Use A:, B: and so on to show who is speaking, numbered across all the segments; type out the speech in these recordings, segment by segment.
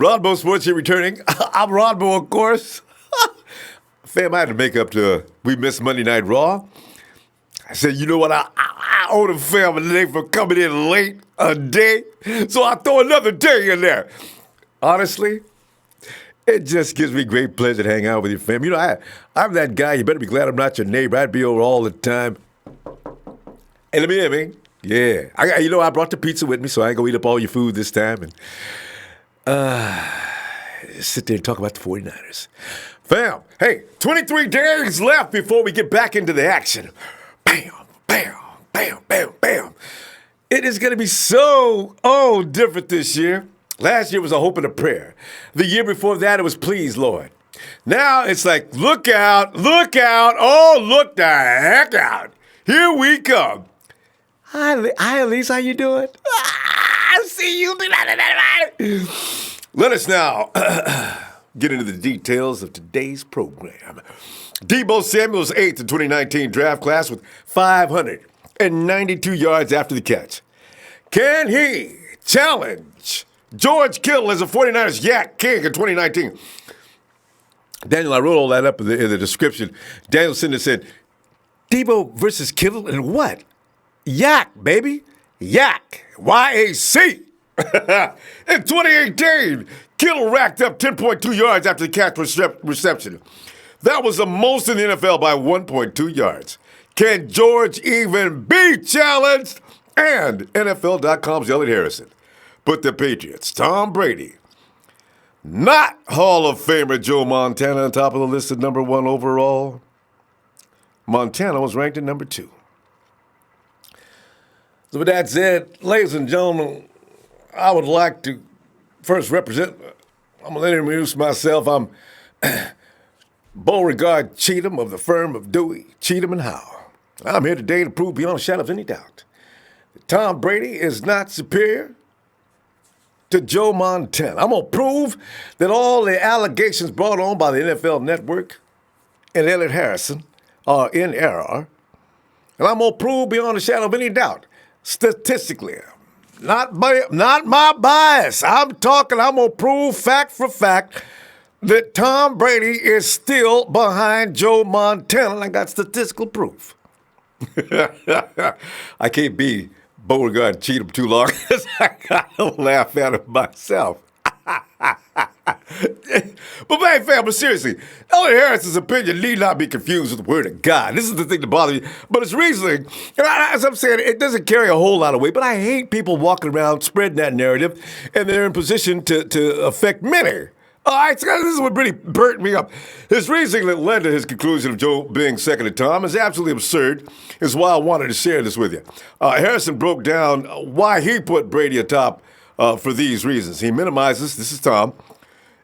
A: Ronbo Sports here returning. I'm Ronbo, of course. Fam, I had to make up to we missed Monday Night Raw. I said, you know what? I owe the fam today for coming in late a day, so I throw another day in there. Honestly, it just gives me great pleasure to hang out with you, fam. You know, I'm that guy. You better be glad I'm not your neighbor. I'd be over all the time. Hey, let me hear me. Yeah. I brought the pizza with me, so I ain't gonna eat up all your food this time. And sit there and talk about the 49ers. Fam, hey, 23 days left before we get back into the action. Bam, bam, bam, bam, bam. It is going to be so, different this year. Last year was a hope and a prayer. The year before that, it was please, Lord. Now it's like, look out, oh, look the heck out. Here we come. Hi, Elise, how you doing? I see you. Let us now get into the details of today's program. Deebo Samuel's 8th in 2019 draft class with 592 yards after the catch. Can he challenge George Kittle as a 49ers YAC king in 2019? Daniel, I wrote all that up in the description. Daniel Cinder said, Deebo versus Kittle and what? YAC, baby. YAC. Y-A-C. In 2018, Kittle racked up 10.2 yards after the catch reception. That was the most in the NFL by 1.2 yards. Can George even be challenged? And NFL.com's Elliot Harrison put the Patriots, Tom Brady, not Hall of Famer Joe Montana on top of the list at number 1 overall. Montana was ranked at number 2. So with that said, ladies and gentlemen, I would like to first I'm going to introduce myself. I'm Beauregard Cheatham of the firm of Dewey, Cheatham and Howe. I'm here today to prove beyond a shadow of any doubt that Tom Brady is not superior to Joe Montana. I'm going to prove that all the allegations brought on by the NFL Network and Elliot Harrison are in error. And I'm going to prove beyond a shadow of any doubt, statistically, not my bias. I'm going to prove fact for fact that Tom Brady is still behind Joe Montana. I got statistical proof. I can't be Beauregard Cheatham too long because I got to laugh at him myself. But man, fam, but seriously, Elliot Harrison's opinion need not be confused with the word of God. This is the thing that bothers me. But it's reasoning. And as I'm saying, it doesn't carry a whole lot of weight. But I hate people walking around spreading that narrative, and they're in position to affect many. All right, so this is what really burnt me up. His reasoning that led to his conclusion of Joe being second to Tom is absolutely absurd. Is why I wanted to share this with you. Harrison broke down why he put Brady atop for these reasons. He minimizes, this is Tom.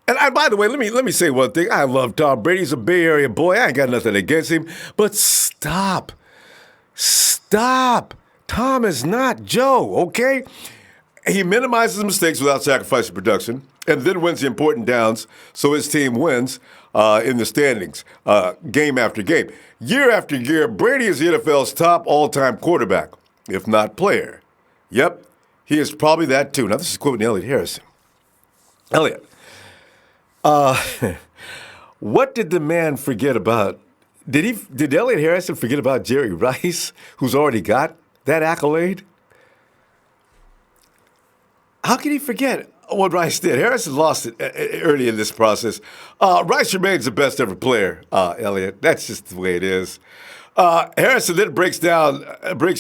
A: And by the way, let me say one thing. I love Tom Brady. He's a Bay Area boy. I ain't got nothing against him. But stop. Tom is not Joe, okay? He minimizes mistakes without sacrificing production and then wins the important downs so his team wins in the standings game after game. Year after year, Brady is the NFL's top all-time quarterback, if not player. Yep, he is probably that too. Now, this is quoting Elliot Harrison. Elliot, what did the man forget about? Did Elliot Harrison forget about Jerry Rice, who's already got that accolade? How can he forget what Rice did? Harrison lost it early in this process. Rice remains the best ever player, Elliot. That's just the way it is. Harrison then breaks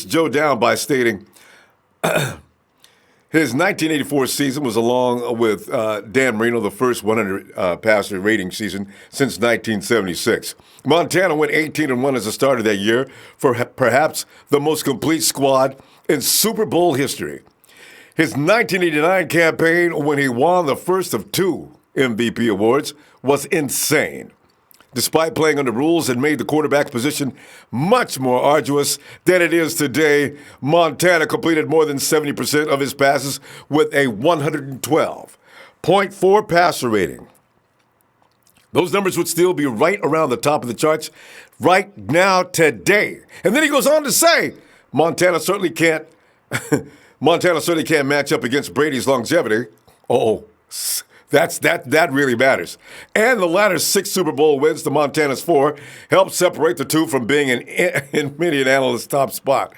A: Joe down by stating his 1984 season was along with Dan Marino, the first 100 passer rating season since 1976. Montana went 18-1 as a starter that year for perhaps the most complete squad in Super Bowl history. His 1989 campaign, when he won the first of 2 MVP awards, was insane. Despite playing under rules and made the quarterback position much more arduous than it is today, Montana completed more than 70% of his passes with a 112.4 passer rating. Those numbers would still be right around the top of the charts right now today. And then he goes on to say, Montana certainly can't match up against Brady's longevity. That really matters. And the latter's 6 Super Bowl wins to Montana's 4 helped separate the two from being in many an analyst's top spot.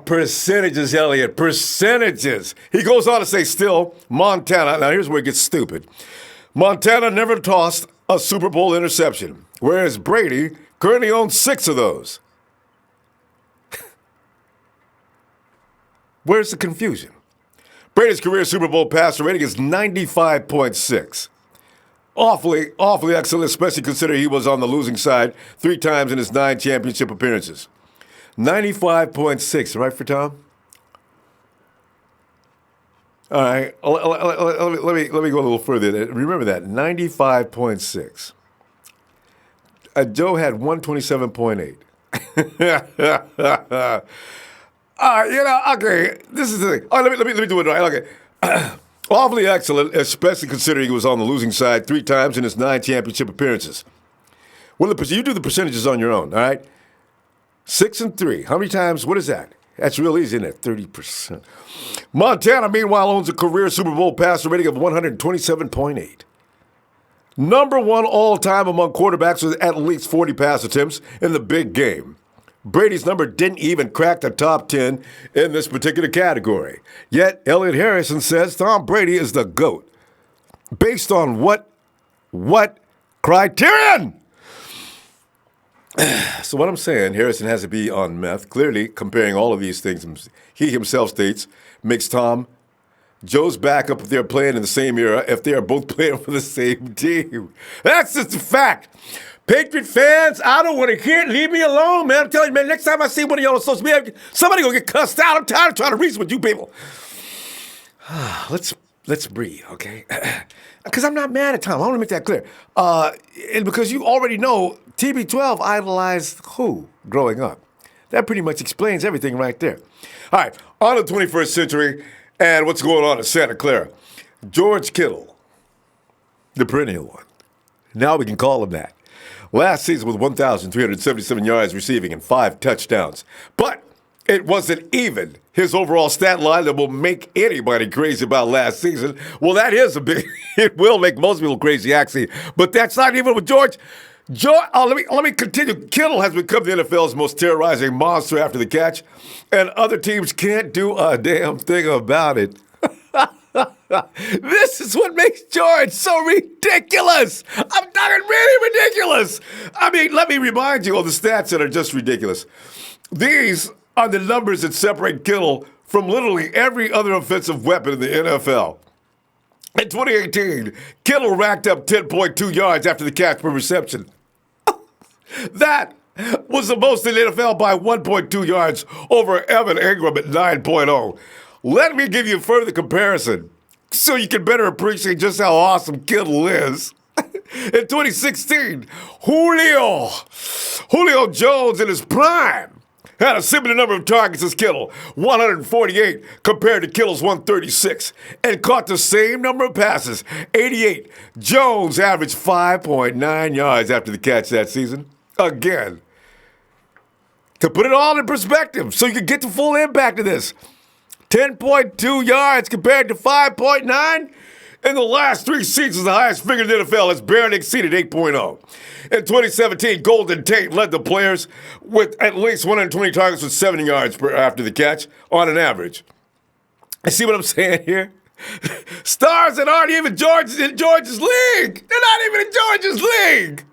A: Percentages, Elliot, percentages. He goes on to say, still, Montana, now here's where it gets stupid. Montana never tossed a Super Bowl interception, whereas Brady currently owns 6 of those. Where's the confusion? Brady's career Super Bowl passer rating is 95.6. Awfully excellent, especially considering he was on the losing side 3 times in his 9 championship appearances. 95.6, right for Tom? All right, let me go a little further. Remember that, 95.6. Joe had 127.8. Okay, this is the thing. All right, let me do it right. Okay. Awfully excellent, especially considering he was on the losing side 3 times in his 9 championship appearances. Well, you do the percentages on your own, all right? 6 and 3. How many times? What is that? That's real easy, isn't it? 30%. Montana, meanwhile, owns a career Super Bowl passer rating of 127.8. Number 1 all-time among quarterbacks with at least 40 pass attempts in the big game. Brady's number didn't even crack the top 10 in this particular category. Yet, Elliot Harrison says Tom Brady is the GOAT. Based on what criterion? So what I'm saying, Harrison has to be on meth. Clearly, comparing all of these things, he himself states, makes Tom Joe's backup if they're playing in the same era, if they are both playing for the same team. That's just a fact. Patriot fans, I don't want to hear it. Leave me alone, man. I'm telling you, man, next time I see one of y'all on social media, somebody gonna get cussed out. I'm tired of trying to reason with you people. Let's breathe, okay? Because I'm not mad at Tom. I want to make that clear. And because you already know TB12 idolized who growing up. That pretty much explains everything right there. All right, on to the 21st century and what's going on in Santa Clara. George Kittle, the perennial one. Now we can call him that. Last season with 1,377 yards receiving and 5 touchdowns. But it wasn't even his overall stat line that will make anybody crazy about last season. Well, that is it will make most people crazy, actually. But that's not even with George. Let me continue. Kittle has become the NFL's most terrorizing monster after the catch, and other teams can't do a damn thing about it. This is what makes George so ridiculous. I'm talking really ridiculous. I mean, let me remind you of the stats that are just ridiculous. These are the numbers that separate Kittle from literally every other offensive weapon in the NFL. In 2018, Kittle racked up 10.2 yards after the catch per reception. That was the most in the NFL by 1.2 yards over Evan Ingram at 9.0. Let me give you a further comparison so you can better appreciate just how awesome Kittle is. In 2016, Julio Jones in his prime had a similar number of targets as Kittle, 148 compared to Kittle's 136, and caught the same number of passes, 88. Jones averaged 5.9 yards after the catch that season. Again, to put it all in perspective so you can get the full impact of this, 10.2 yards compared to 5.9. In the last 3 seasons, the highest figure in the NFL has barely exceeded 8.0. In 2017, Golden Tate led the players with at least 120 targets with 70 yards after the catch on an average. You see what I'm saying here? Stars that aren't even in George's league. They're not even in George's league.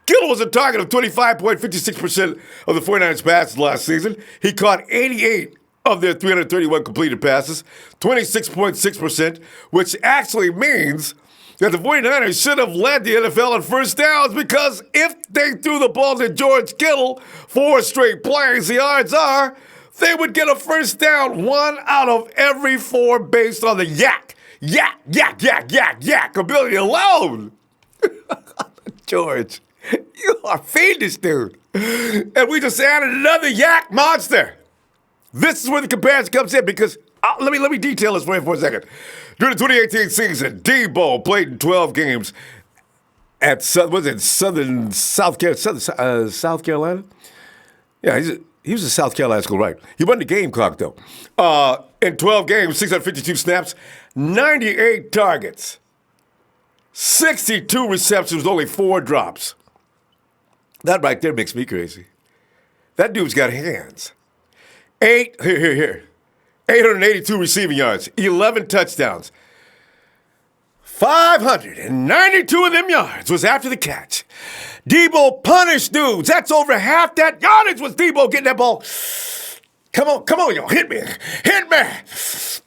A: Kittle was a target of 25.56% of the 49ers passes last season. He caught 88 of their 331 completed passes, 26.6%, which actually means that the 49ers should have led the NFL in first downs, because if they threw the ball to George Kittle 4 straight plays, the odds are they would get a first down 1 out of every 4 based on the YAC ability alone. George, you are fiendish, dude. And we just added another YAC monster. This is where the comparison comes in, because let me detail this for you for a second. During the 2018 season, Deebo played in 12 games at South Carolina. Yeah, He was a South Carolina school, right? He wasn't a Gamecock, though. In 12 games, 652 snaps, 98 targets, 62 receptions, only 4 drops. That right there makes me crazy. That dude's got hands. 882 receiving yards, 11 touchdowns. 592 of them yards was after the catch. Deebo punished dudes. That's over half that yardage was Deebo getting that ball. Come on, y'all. Hit me.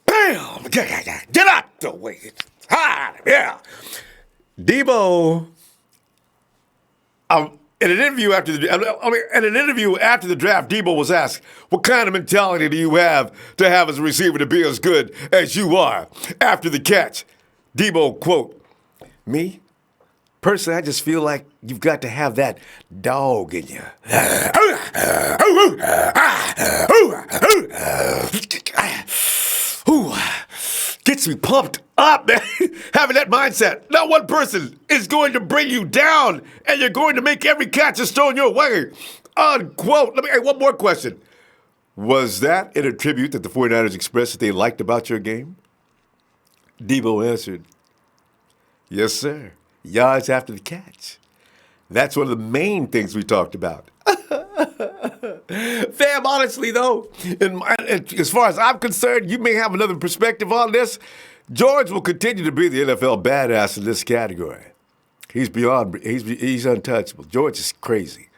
A: Bam. Get out the way. Yeah. Deebo, in an interview after the draft, Deebo was asked, what kind of mentality do you have as a receiver to be as good as you are after the catch? Deebo, quote, me? Personally, I just feel like you've got to have that dog in you. Gets me pumped up, man. Having that mindset. Not one person is going to bring you down, and you're going to make every catch that's thrown your way. Unquote. Let me ask one more question. Was that in a tribute that the 49ers expressed that they liked about your game? Deebo answered, yes, sir. Yards after the catch. That's one of the main things we talked about. Fam, honestly, though, as far as I'm concerned, you may have another perspective on this. George will continue to be the NFL badass in this category. He's untouchable. George is crazy.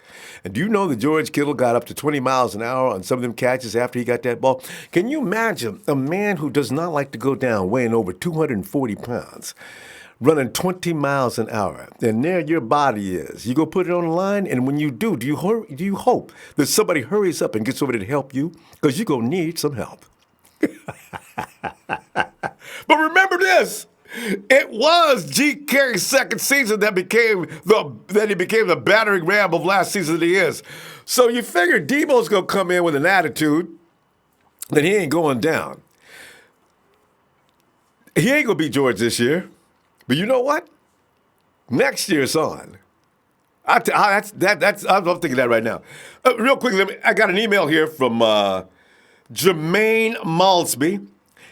A: And do you know that George Kittle got up to 20 miles an hour on some of them catches after he got that ball? Can you imagine a man who does not like to go down, weighing over 240 pounds, running 20 miles an hour, and there your body is. You go put it on the line, and when you do you hope that somebody hurries up and gets over there to help you? Because you're going to need some help. But remember this. It was GK's second season that he became the battering ram of last season that he is. So you figure Deebo's going to come in with an attitude that he ain't going down. He ain't going to beat George this year. But you know what? Next year's on. I'm thinking that right now. Real quick, I got an email here from Jermaine Malsby.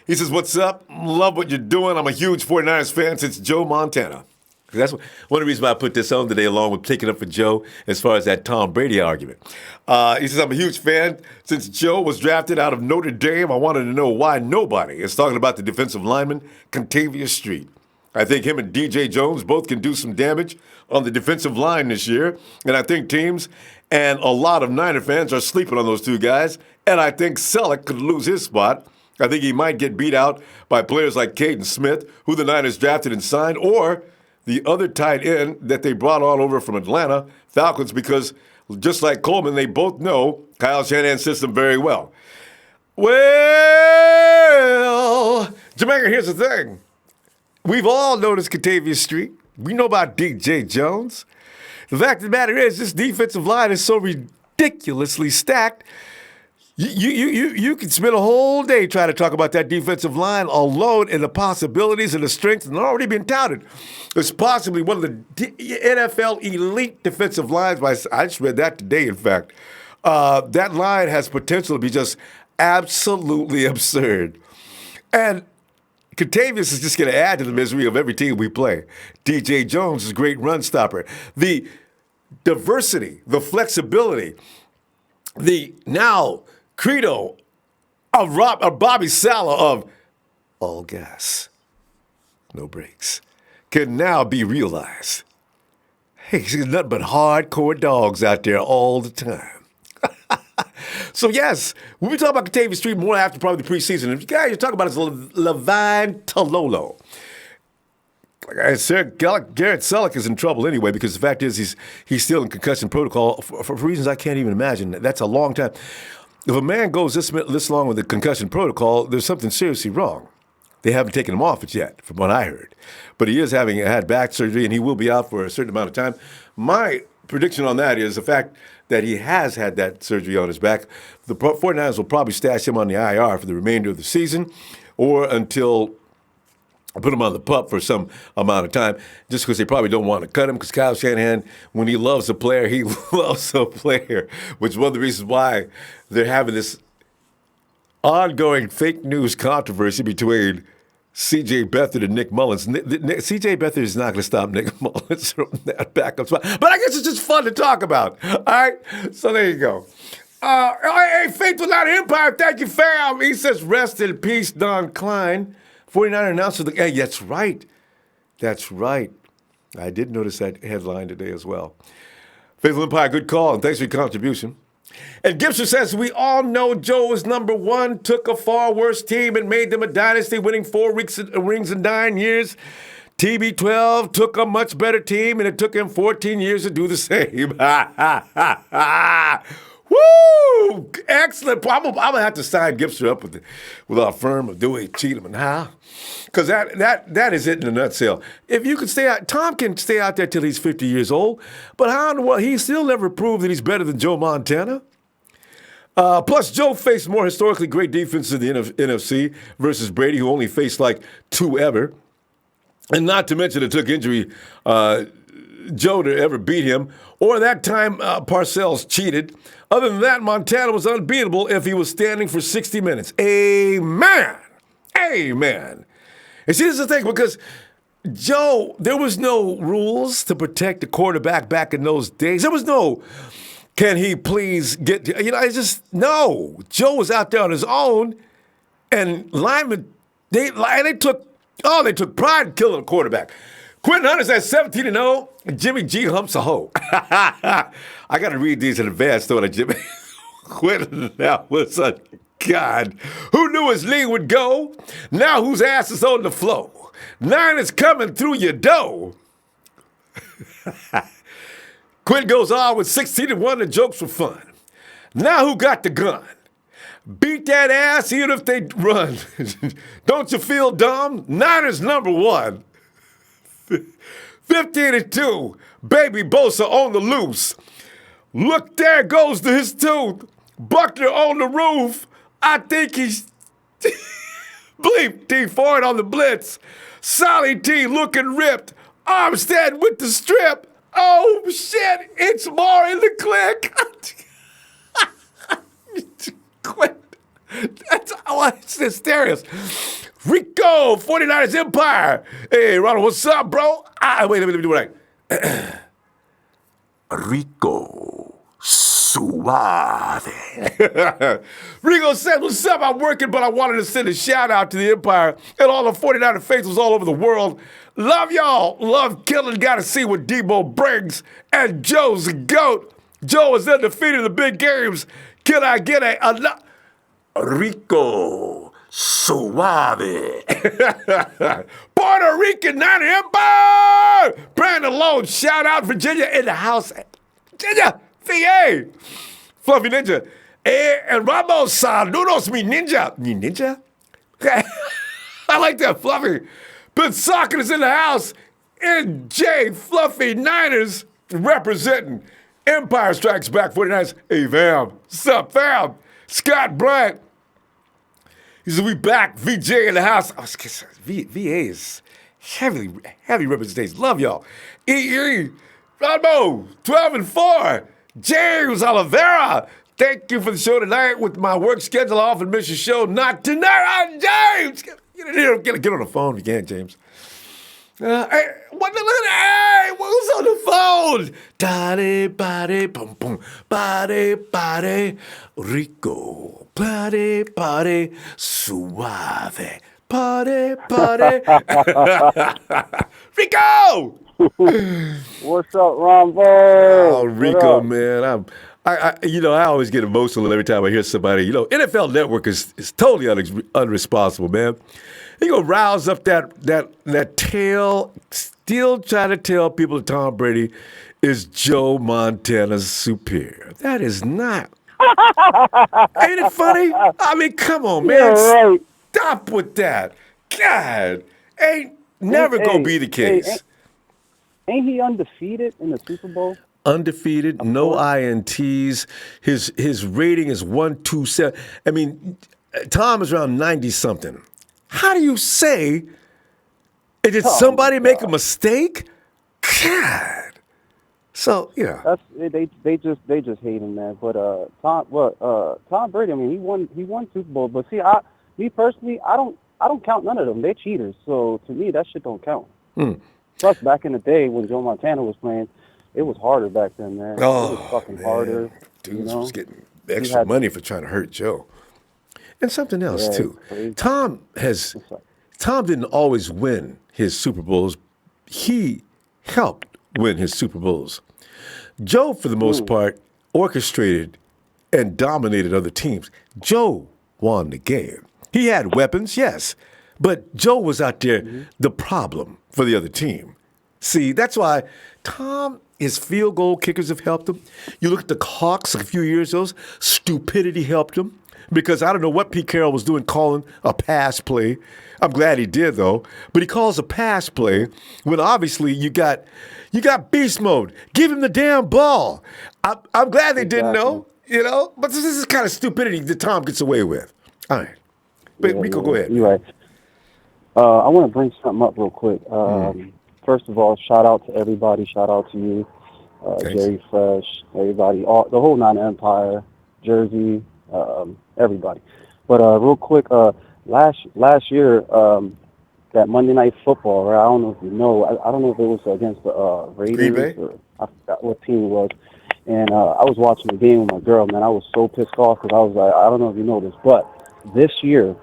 A: He says, what's up? Love what you're doing. I'm a huge 49ers fan since Joe Montana. That's one of the reasons why I put this on today, along with taking up for Joe as far as that Tom Brady argument. He says, I'm a huge fan. Since Joe was drafted out of Notre Dame, I wanted to know why nobody is talking about the defensive lineman, Contavious Street. I think him and DJ Jones both can do some damage on the defensive line this year. And I think teams and a lot of Niner fans are sleeping on those two guys. And I think Selleck could lose his spot. I think he might get beat out by players like Caden Smith, who the Niners drafted and signed, or the other tight end that they brought on over from Atlanta Falcons, because just like Coleman, they both know Kyle Shanahan's system very well. Well, Jamaica, here's the thing. We've all noticed Contavious Street. We know about DJ Jones. The fact of the matter is, this defensive line is so ridiculously stacked. You can spend a whole day trying to talk about that defensive line alone and the possibilities and the strengths that have already been touted. It's possibly one of the NFL elite defensive lines. I just read that today, in fact. That line has potential to be just absolutely absurd. And Contavious is just going to add to the misery of every team we play. DJ Jones is a great run stopper. The diversity, the flexibility, the now credo of Bobby Saleh of all gas, no brakes, can now be realized. Hey, there's nothing but hardcore dogs out there all the time. So, yes, we'll be talking about Contavious Street more after probably the preseason. The guy you're talking about is Levine Tololo. Garrett Selleck is in trouble anyway, because the fact is he's still in concussion protocol for reasons I can't even imagine. That's a long time. If a man goes this long with the concussion protocol, there's something seriously wrong. They haven't taken him off it yet, from what I heard. But he is having had back surgery, and he will be out for a certain amount of time. My prediction on that is the fact that he has had that surgery on his back. The 49ers will probably stash him on the IR for the remainder of the season, or until put him on the pup for some amount of time just because they probably don't want to cut him because Kyle Shanahan, when he loves a player, he loves a player, which is one of the reasons why they're having this ongoing fake news controversy between C.J. Beathard and Nick Mullins. C.J. Beathard is not going to stop Nick Mullins from that backup spot. But I guess it's just fun to talk about. All right? So there you go. Hey, Faith Without Empire, thank you, fam. He says, rest in peace, Don Klein. 49er announcer. Hey, that's right. That's right. I did notice that headline today as well. Faithful Empire, good call, and thanks for your contribution. And Gibson says, we all know Joe is number one, took a far worse team and made them a dynasty, winning 4 rings in 9 years. TB12 took a much better team, and it took him 14 years to do the same. Woo! Excellent. I'm gonna have to sign Gibson up with our firm of Dewey, Cheatham, and Howe, because that is it in a nutshell. If you can stay out, Tom can stay out there till he's 50 years old, but how in the world he still never proved that he's better than Joe Montana. Plus, Joe faced more historically great defenses in the NFC versus Brady, who only faced like 2 ever, and not to mention it took injury Joe to ever beat him, or that time Parcells cheated. Other than that, Montana was unbeatable if he was standing for 60 minutes. Amen. Amen. And see, this is the thing, because Joe, there was no rules to protect the quarterback back in those days. There was no, can he please get, it's just, no. Joe was out there on his own, and linemen, they took pride in killing a quarterback. Quentin Hunter says 17-0. Jimmy G humps a hoe. I got to read these in advance, though, Jimmy. Quentin, that was a God. Who knew his league would go? Now whose ass is on the floor? 9 is coming through your dough. Quentin goes on with 16-1. The jokes were fun. Now who got the gun? Beat that ass even if they run. Don't you feel dumb? Niners number 1. 15-2, baby Bosa on the loose. Look, there goes to his tooth. Buckner on the roof. I think he's bleep T Ford on the blitz. Solly T looking ripped. Armstead with the strip. Oh shit, it's more in the click. It's hysterious. Rico, 49ers Empire. Hey, Ronald, what's up, bro? Wait, let me do it right. Rico Suave. Rico said, what's up? I'm working, but I wanted to send a shout out to the Empire and all the 49er faithfuls all over the world. Love y'all. Love killing. Got to see what Deebo brings. And Joe's a GOAT. Joe is undefeated in the big games. Can I get a Rico Suave. Puerto Rican Niner Empire. Brandon Lone, shout out Virginia in the house. Virginia, VA. Fluffy Ninja. And Ronbo, saludos, mi ninja. Mi ninja? I like that, Fluffy. Ben Socket is in the house. NJ Fluffy Niners representing. Empire Strikes Back 49ers. Hey, fam. What's up, fam? Scott Bryant. He said, we back. VJ in the house. Oh, VA is heavy representation. Love y'all. EE. Ronbo, 12-4. James Oliveira. Thank you for the show tonight. With my work schedule, I often miss your show. Not tonight. James. Get on the phone if you can, James. Hey, look at that. Hey, who's on the phone? Body, body, boom, boom. Body, body, Rico. Body, body, suave. Body, body. Rico!
B: What's up, Ronbo?
A: Oh, Rico, man. I always get emotional every time I hear somebody. NFL Network is totally unresponsible, man. He gonna rouse up that tail, still trying to tell people that Tom Brady is Joe Montana's superior. That is not. Ain't it funny? I mean, come on, man.
B: Yeah, right.
A: Stop with that. God, ain't never gonna be the case.
B: Ain't he undefeated in the Super Bowl?
A: Undefeated, no INTs. His rating is 127. I mean, Tom is around 90-something. How do you say And did
B: Oh,
A: somebody
B: my
A: make a
B: God.
A: mistake? God. So, yeah.
B: That's they just hate him, man. But Tom Brady, I mean, he won Super Bowl. But see, me personally, I don't count none of them. They're cheaters. So to me, that shit don't count.
A: Hmm.
B: Plus, back in the day when Joe Montana was playing, it was harder back then, man. It was
A: Oh,
B: fucking
A: man.
B: harder. You
A: Dudes was
B: know,
A: getting
B: he
A: extra
B: had
A: money for trying to hurt Joe. And something else,
B: yeah, it's
A: too.
B: crazy.
A: Tom has
B: It's like,
A: Tom didn't always win his Super Bowls. He helped win his Super Bowls. Joe, for the most
B: mm,
A: part, orchestrated and dominated other teams. Joe won the game. He had weapons, yes, but Joe was out there
B: mm-hmm.
A: the problem for the other team. See, that's why Tom, his field goal kickers have helped him. You look at the Hawks a few years ago, stupidity helped him because I don't know what Pete Carroll was doing calling a pass play. I'm glad he did though, but he calls a pass play when obviously you got beast mode. Give him the damn ball. I'm glad they didn't
B: Exactly.
A: know, but this is kind of stupidity that Tom gets away with. All right, but
B: Yeah,
A: Rico, go
B: yeah.
A: ahead,
B: You're
A: man.
B: right. I want to bring something up real quick. First of all, shout out to everybody. Shout out to you,
A: Thanks.
B: Jerry Fresh, everybody, all the whole Nine Empire, Jersey, everybody. But real quick, last year, that Monday Night Football, right? I don't know if you know. I don't know if it was against the
A: Green
B: Raiders
A: Bay.
B: or I forgot what team it was. And I was watching the game with my girl, man. I was so pissed off because I was like, I don't know if you know this, but this year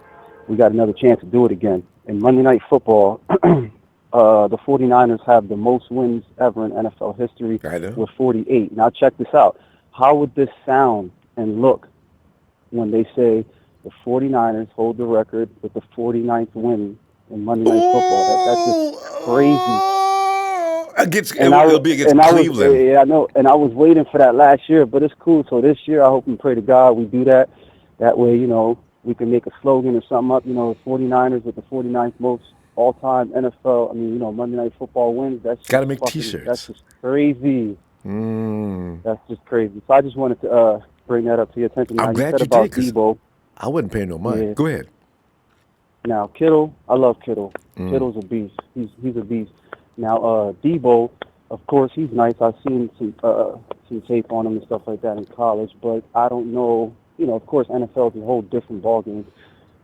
B: we got another chance to do it again. In Monday Night Football, the 49ers have the most wins ever in NFL history
A: I know.
B: with 48. Now check this out. How would this sound and look when they say the 49ers hold the record with the 49th win in Monday Night Football? That's just
A: Ooh,
B: crazy. And
A: it'll be against
B: I was
A: Cleveland.
B: I know, and I was waiting for that last year, but it's cool. So this year, I hope and pray to God we do that. That way, we can make a slogan or something up. 49ers with the 49th most all-time NFL. I mean, Monday Night Football wins.
A: Got to make
B: That's
A: T-shirts.
B: just crazy.
A: Mm.
B: That's just crazy. So I just wanted to bring that up to your attention. Now
A: I'm
B: you
A: glad
B: said
A: you did
B: about
A: because
B: Deebo.
A: I wasn't paying no mind.
B: Yeah.
A: Go ahead.
B: Now Kittle, I love Kittle.
A: Mm.
B: Kittle's a beast. He's a beast. Now Deebo, of course, he's nice. I've seen some tape on him and stuff like that in college, but I don't know. Of course, NFL is a whole different ballgame.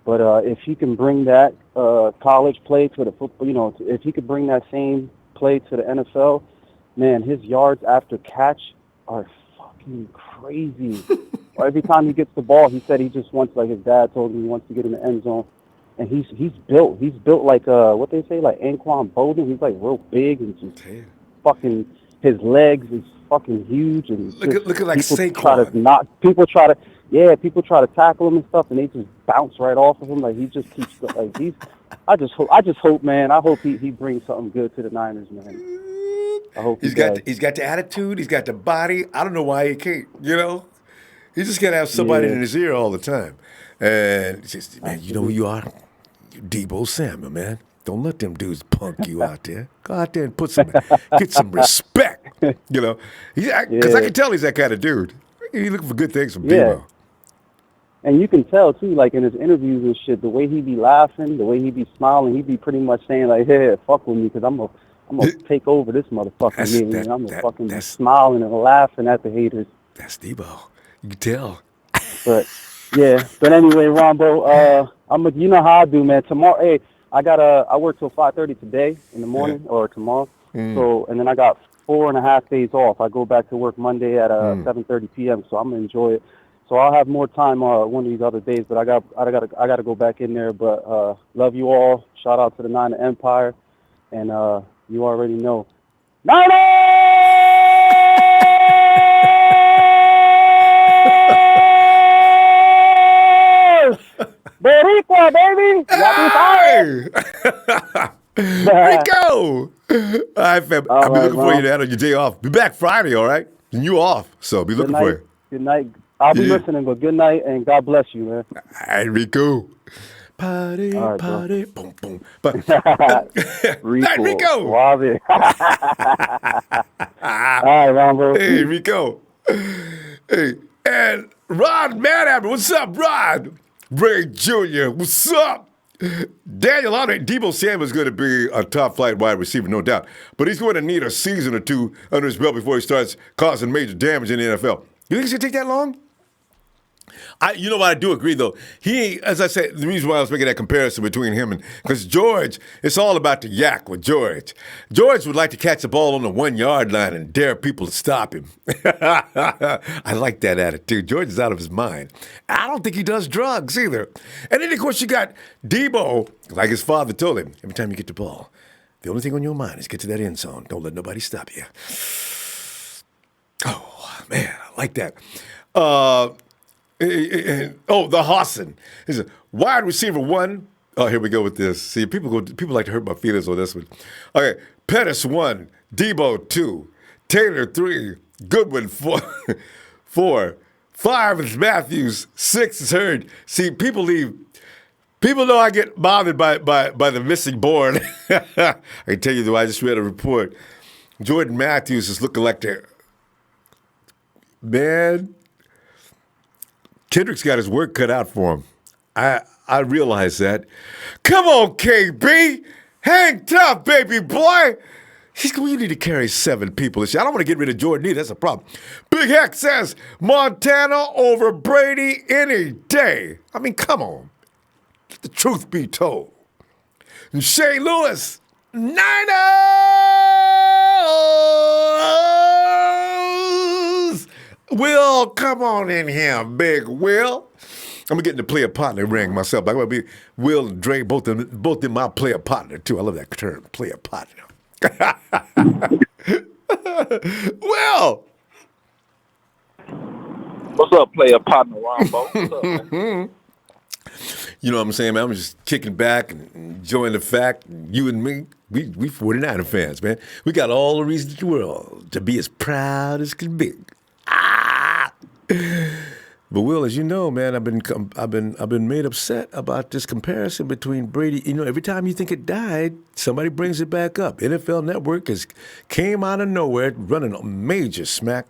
B: But if he can bring that college play to the football, if he could bring that same play to the NFL, man, his yards after catch are fucking crazy. Every time he gets the ball, he said he just wants, like his dad told him, he wants to get in the end zone. And he's built like what they say, like Anquan Bolden. He's like real big and just
A: Damn.
B: fucking his legs is fucking huge, and it's just
A: Looking like
B: people try to
A: Saquon.
B: knock people try to tackle him and stuff, and they just bounce right off of him. Like he just keeps like he's. I just hope, man. I hope he brings something good to the Niners, man. I hope he does.
A: He's got the attitude. He's got the body. I don't know why he can't. He just got to have somebody
B: Yeah,
A: in his ear all the time. And it's just, man, you know who
B: absolutely.
A: you are? You Deebo Samuel, man. Don't let them dudes punk you out there. Go out there and get some respect. Because I
B: Yeah,
A: can tell he's that kind of dude. He's looking for good things from
B: yeah.
A: Deebo.
B: And you can tell too, like in his interviews and shit, the way he be laughing, the way he be smiling, he be pretty much saying like, "Hey, fuck with me, because I'm gonna take over this motherfucking
A: That's
B: game,
A: that
B: and I'm gonna
A: that
B: fucking be
A: that's
B: smiling and laughing at the haters."
A: that's Deebo. You can tell.
B: But yeah, but anyway, Ronbo, you know how I do, man. Tomorrow, hey, I work till 5:30 today in the
A: Yeah.
B: morning or tomorrow.
A: Mm.
B: So and then I got 4.5 days off. I go back to work Monday at
A: Mm.
B: 7:30 p.m. So I'm gonna enjoy it. So I'll have more time one of these other days. But I gotta go back in there. But love you all. Shout out to the Niner Empire, and you already know, Niners! Boricua, baby! Yappy
A: Hey! Rico! All right, fam.
B: All
A: I'll be
B: right,
A: looking for you
B: Ron.
A: on your day off. Be back Friday, all right? And you off, so be
B: Good
A: looking for
B: night.
A: you.
B: Good night. I'll be
A: Yeah.
B: listening, but good night and God bless you, man.
A: All right, Rico.
B: All
A: Party,
B: right, bro.
A: party, boom, boom. But, night,
B: Rico,
A: Rico!
B: suave. All right, Ron, bro.
A: Hey,
B: Peace.
A: Rico. Hey, and Rod Manhammer, what's up, Rod? Ray Jr., what's up? Daniel, I think Deebo Samuel is going to be a top-flight wide receiver, no doubt. But he's going to need a season or two under his belt before he starts causing major damage in the NFL. You think it's going to take that long? You know what, I do agree, though. He, as I said, the reason why I was making that comparison between him and, because George, it's all about the yak with George. George would like to catch the ball on the 1-yard line and dare people to stop him. I like that attitude. George is out of his mind. I don't think he does drugs either. And then, of course, you got Deebo, like his father told him, every time you get the ball, the only thing on your mind is get to that end zone. Don't let nobody stop you. Oh, man, I like that. The Hassan. He's a wide receiver 1. Oh, here we go with this. See, people like to hurt my feelings on this one. Okay, Pettis 1, Deebo 2, Taylor 3, Goodwin 4, 4, 5 is Matthews, 6 is Hurd. See, people know I get bothered by the missing board. I can tell you though, I just read a report. Jordan Matthews is looking like the man. Kendrick's got his work cut out for him. I realize that. Come on, KB. Hang tough, baby boy. We need to carry 7 people. I don't want to get rid of Jordan either. That's a problem. Big Heck says Montana over Brady any day. I mean, come on. Let the truth be told. And Shea Lewis, Niners. Will, come on in here, big Will. I'm getting to play a partner ring myself. I'm going to be Will and Dre, both in my player partner, too. I love that term, player partner. Will!
C: What's up, player partner, Ronbo? What's up, man?
A: You know what I'm saying, man? I'm just kicking back and enjoying the fact, you and me, we 49er fans, man. We got all the reasons in the world to be as proud as can be. But Will, as you know, man, I've been made upset about this comparison between Brady. You know, every time you think it died, somebody brings it back up. NFL Network came out of nowhere running a major smack.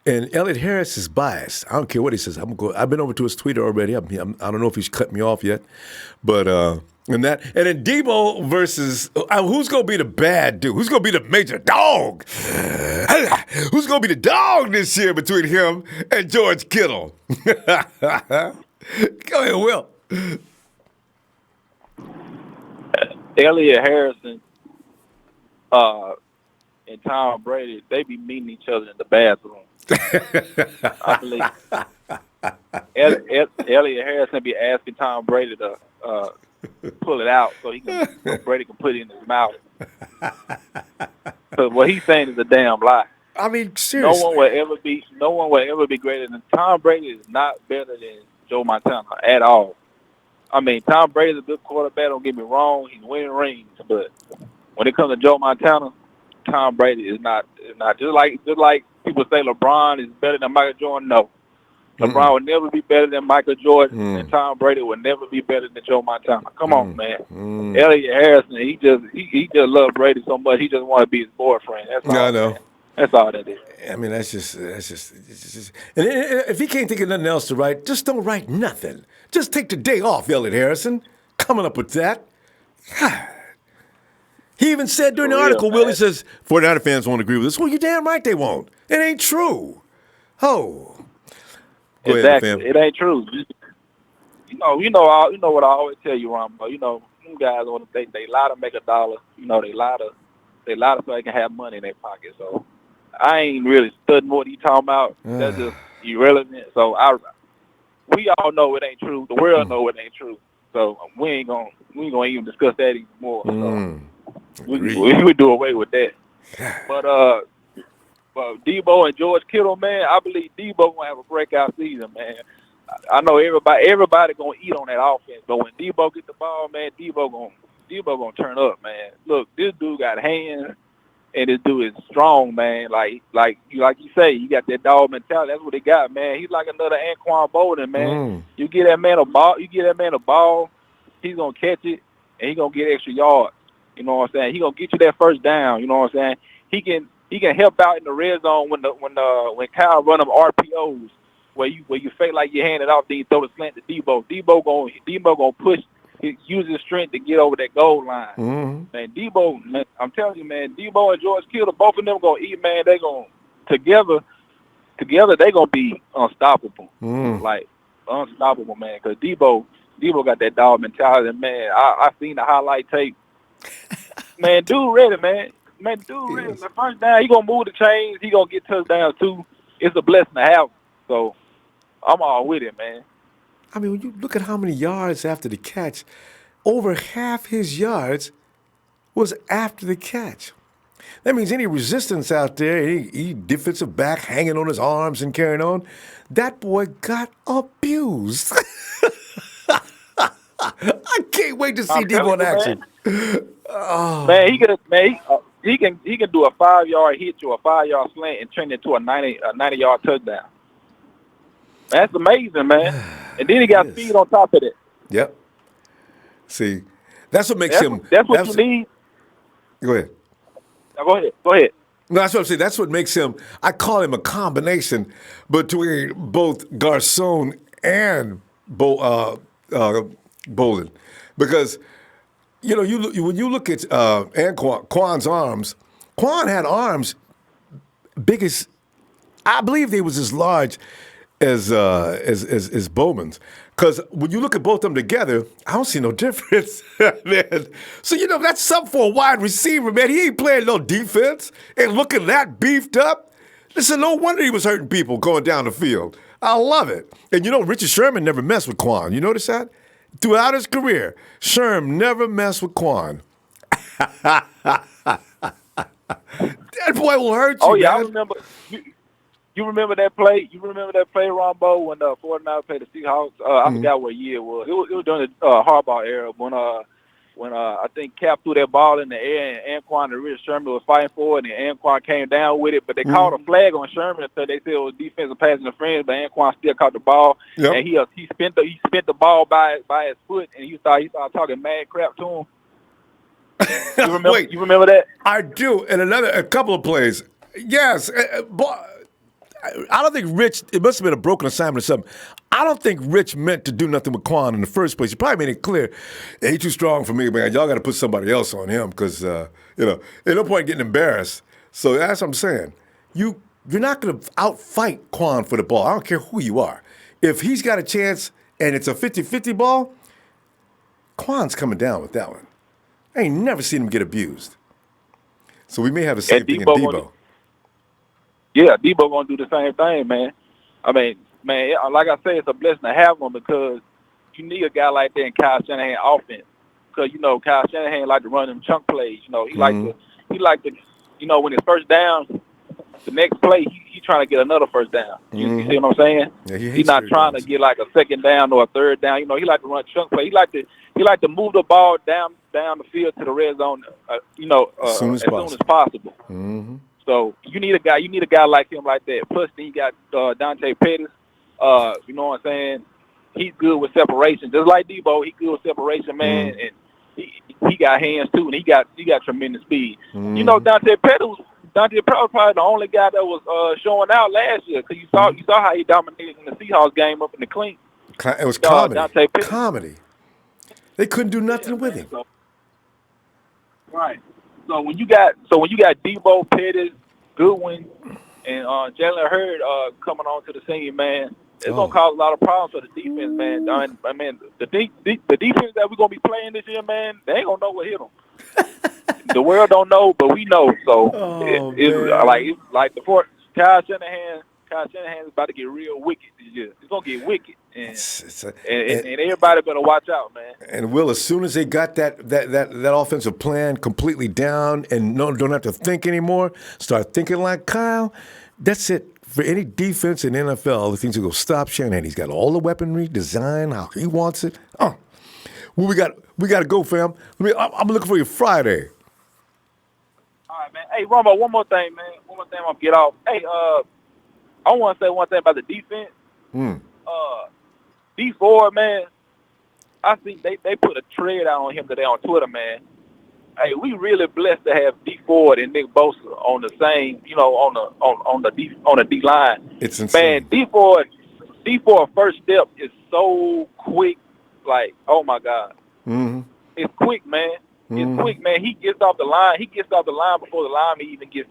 A: And Elliot Harris is biased. I don't care what he says. I've been over to his Twitter already. I don't know if he's cut me off yet, but and then Deebo versus who's gonna be the bad dude? Who's gonna be the major dog? Who's gonna be the dog this year between him and George Kittle? Go ahead, Will.
C: Elliot Harrison and Tom Brady, they be meeting each other in the bathroom. I believe Elliot Harrison be asking Tom Brady to pull it out so Brady can put it in his mouth. So what he's saying is a damn lie.
A: I mean, seriously.
C: No one will ever be greater than Tom Brady. Is not better than Joe Montana at all. I mean, Tom Brady's a good quarterback. Don't get me wrong; he's winning rings. But when it comes to Joe Montana, Tom Brady is not just like people say LeBron is better than Michael Jordan. No, LeBron would never be better than Michael Jordan, and Tom Brady would never be better than Joe Montana. Come on, man. Elliot Harrison, he just loves Brady so much. He just want to be his boyfriend. That's all. I know. Man. That's all that is.
A: I mean, that's just. And if he can't think of nothing else to write, just don't write nothing. Just take the day off, Elliot Harrison. Coming up with that. He even said during the article, Will, he says, 49er fans won't agree with this. Well, you're damn right they won't. It ain't true. Oh. Go
C: exactly.
A: Ahead, fam.
C: It ain't true. You know what I always tell you, Ronbo. You know, them guys they lie to make a dollar. You know, they lie so they can have money in their pocket. So I ain't really studying what he talking about. That's just irrelevant. So we all know it ain't true. The world know it ain't true. So we ain't gonna even discuss that anymore. So we do away with that. But Deebo and George Kittle, man, I believe Deebo gonna have a breakout season, man. I know everybody gonna eat on that offense, but when Deebo get the ball, man, Deebo gonna turn up, man. Look, this dude got hands, and this dude is strong, man. Like you say, you got that dog mentality. That's what he got, man. He's like another Anquan Bolden, man. You get that man a ball, he's gonna catch it, and he's gonna get extra yards. You know what I'm saying? He gonna get you that first down. You know what I'm saying? He can help out in the red zone when Kyle run them RPOs where you fake like you hand it off, then you throw the slant to Deebo. Deebo gonna push he uses his strength to get over that goal line.
A: Mm-hmm.
C: Man, Deebo, man, I'm telling you, man, Deebo and George Kittle, both of them gonna eat, man. They gonna together they gonna be unstoppable, like unstoppable, man. Because Deebo got that dog mentality, man. I seen the highlight tape. Man, dude ready, man. Man, dude ready. The first down, he gonna move the chains. He gonna get touchdowns too. It's a blessing to have him. So I'm all with it, man.
A: I mean, when you look at how many yards after the catch, over half his yards was after the catch. That means any resistance out there, any defensive back hanging on his arms and carrying on, that boy got abused. I can't wait to see Deebo in action.
C: Man, he can do a 5-yard hit or a 5-yard slant and turn it into a 90-yard touchdown. That's amazing, man. And then he got speed on top of it.
A: Yep. See, that's what makes him.
C: That's what you need.
A: Go ahead.
C: No, go ahead.
A: No, that's what I'm saying. That's what makes him. I call him a combination between both Garcon and Bolden, because when you look at Quan's arms, Quan had arms big as, I believe they was as large as Bowman's. Because when you look at both of them together, I don't see no difference, man. So, that's something for a wide receiver, man. He ain't playing no defense and looking that beefed up. Listen, no wonder he was hurting people going down the field. I love it. And Richard Sherman never messed with Quan. You notice that? Throughout his career, Sherm never messed with Quan. That boy will hurt you,
C: Oh, yeah, man. I remember. You remember that play? Ronbo, when the 49ers played the Seahawks? I forgot what year it was. It was during the Harbaugh era when I think Cap threw that ball in the air and Anquan and Richard Sherman was fighting for it, and Anquan came down with it, but they called a flag on Sherman until they said it was defensive pass interference, but Anquan still caught the ball, and he spent the ball by his foot, and he started talking mad crap to him. You remember?
A: Wait,
C: you remember that?
A: I do, and a couple of plays. Yes, I don't think Rich, it must have been a broken assignment or something. I don't think Rich meant to do nothing with Quan in the first place. He probably made it clear, hey, he's too strong for me, man. Y'all got to put somebody else on him because, there's no point getting embarrassed. So that's what I'm saying. You're not going to outfight Quan for the ball. I don't care who you are. If he's got a chance and it's a 50-50 ball, Quan's coming down with that one. I ain't never seen him get abused. So we may have the same thing in Deebo.
C: Yeah, Deebo gonna do the same thing, man. I mean, man, like I say, it's a blessing to have him because you need a guy like that in Kyle Shanahan offense. Because Kyle Shanahan like to run them chunk plays. He like to, when it's first down, the next play he trying to get another first down. You see what I'm saying? Yeah, he's not trying to get like a second down or a third down. He like to run chunk play. He like to move the ball down the field to the red zone. As soon as possible.
A: Mm-hmm.
C: So you need a guy like him like that. Plus, then you got Dante Pettis. You know what I'm saying? He's good with separation, just like Deebo. He's good with separation, man, and he got hands too, and he got tremendous speed. Dante Pettis was probably the only guy that was showing out last year because you saw how he dominated in the Seahawks game up in the clean.
A: It was comedy. Comedy. They couldn't do nothing with him.
C: Right. So when you got Deebo, Pettis, Goodwin, and Jalen Hurd coming onto the scene, man, it's gonna cause a lot of problems for the defense, man. I mean, the defense that we're gonna be playing this year, man, they ain't gonna know what hit them. The world don't know, but we know. So it's like the Fort Kyle Shanahan is about to get real wicked this year. It's gonna get wicked, and everybody better watch out, man.
A: And Will, as soon as they got that offensive plan completely down and don't have to think anymore, start thinking like Kyle, that's it. For any defense in NFL, the things are going to stop Shanahan. He's got all the weaponry, design, how he wants it. Well, we got to go, fam. I'm looking for you Friday.
C: All right, man. Hey, Ronbo, one more thing, man. One more thing I'm going to get off. Hey, I want to say one thing about the defense. D4, man, I think they put a tread out on him today on Twitter, man. Hey, we really blessed to have D Ford and Nick Bosa on the same, on the D line.
A: It's insane.
C: Man, D Ford first step is so quick, like, oh my God. It's quick, man. It's quick, man. He gets off the line. He gets off the line before the lineman even gets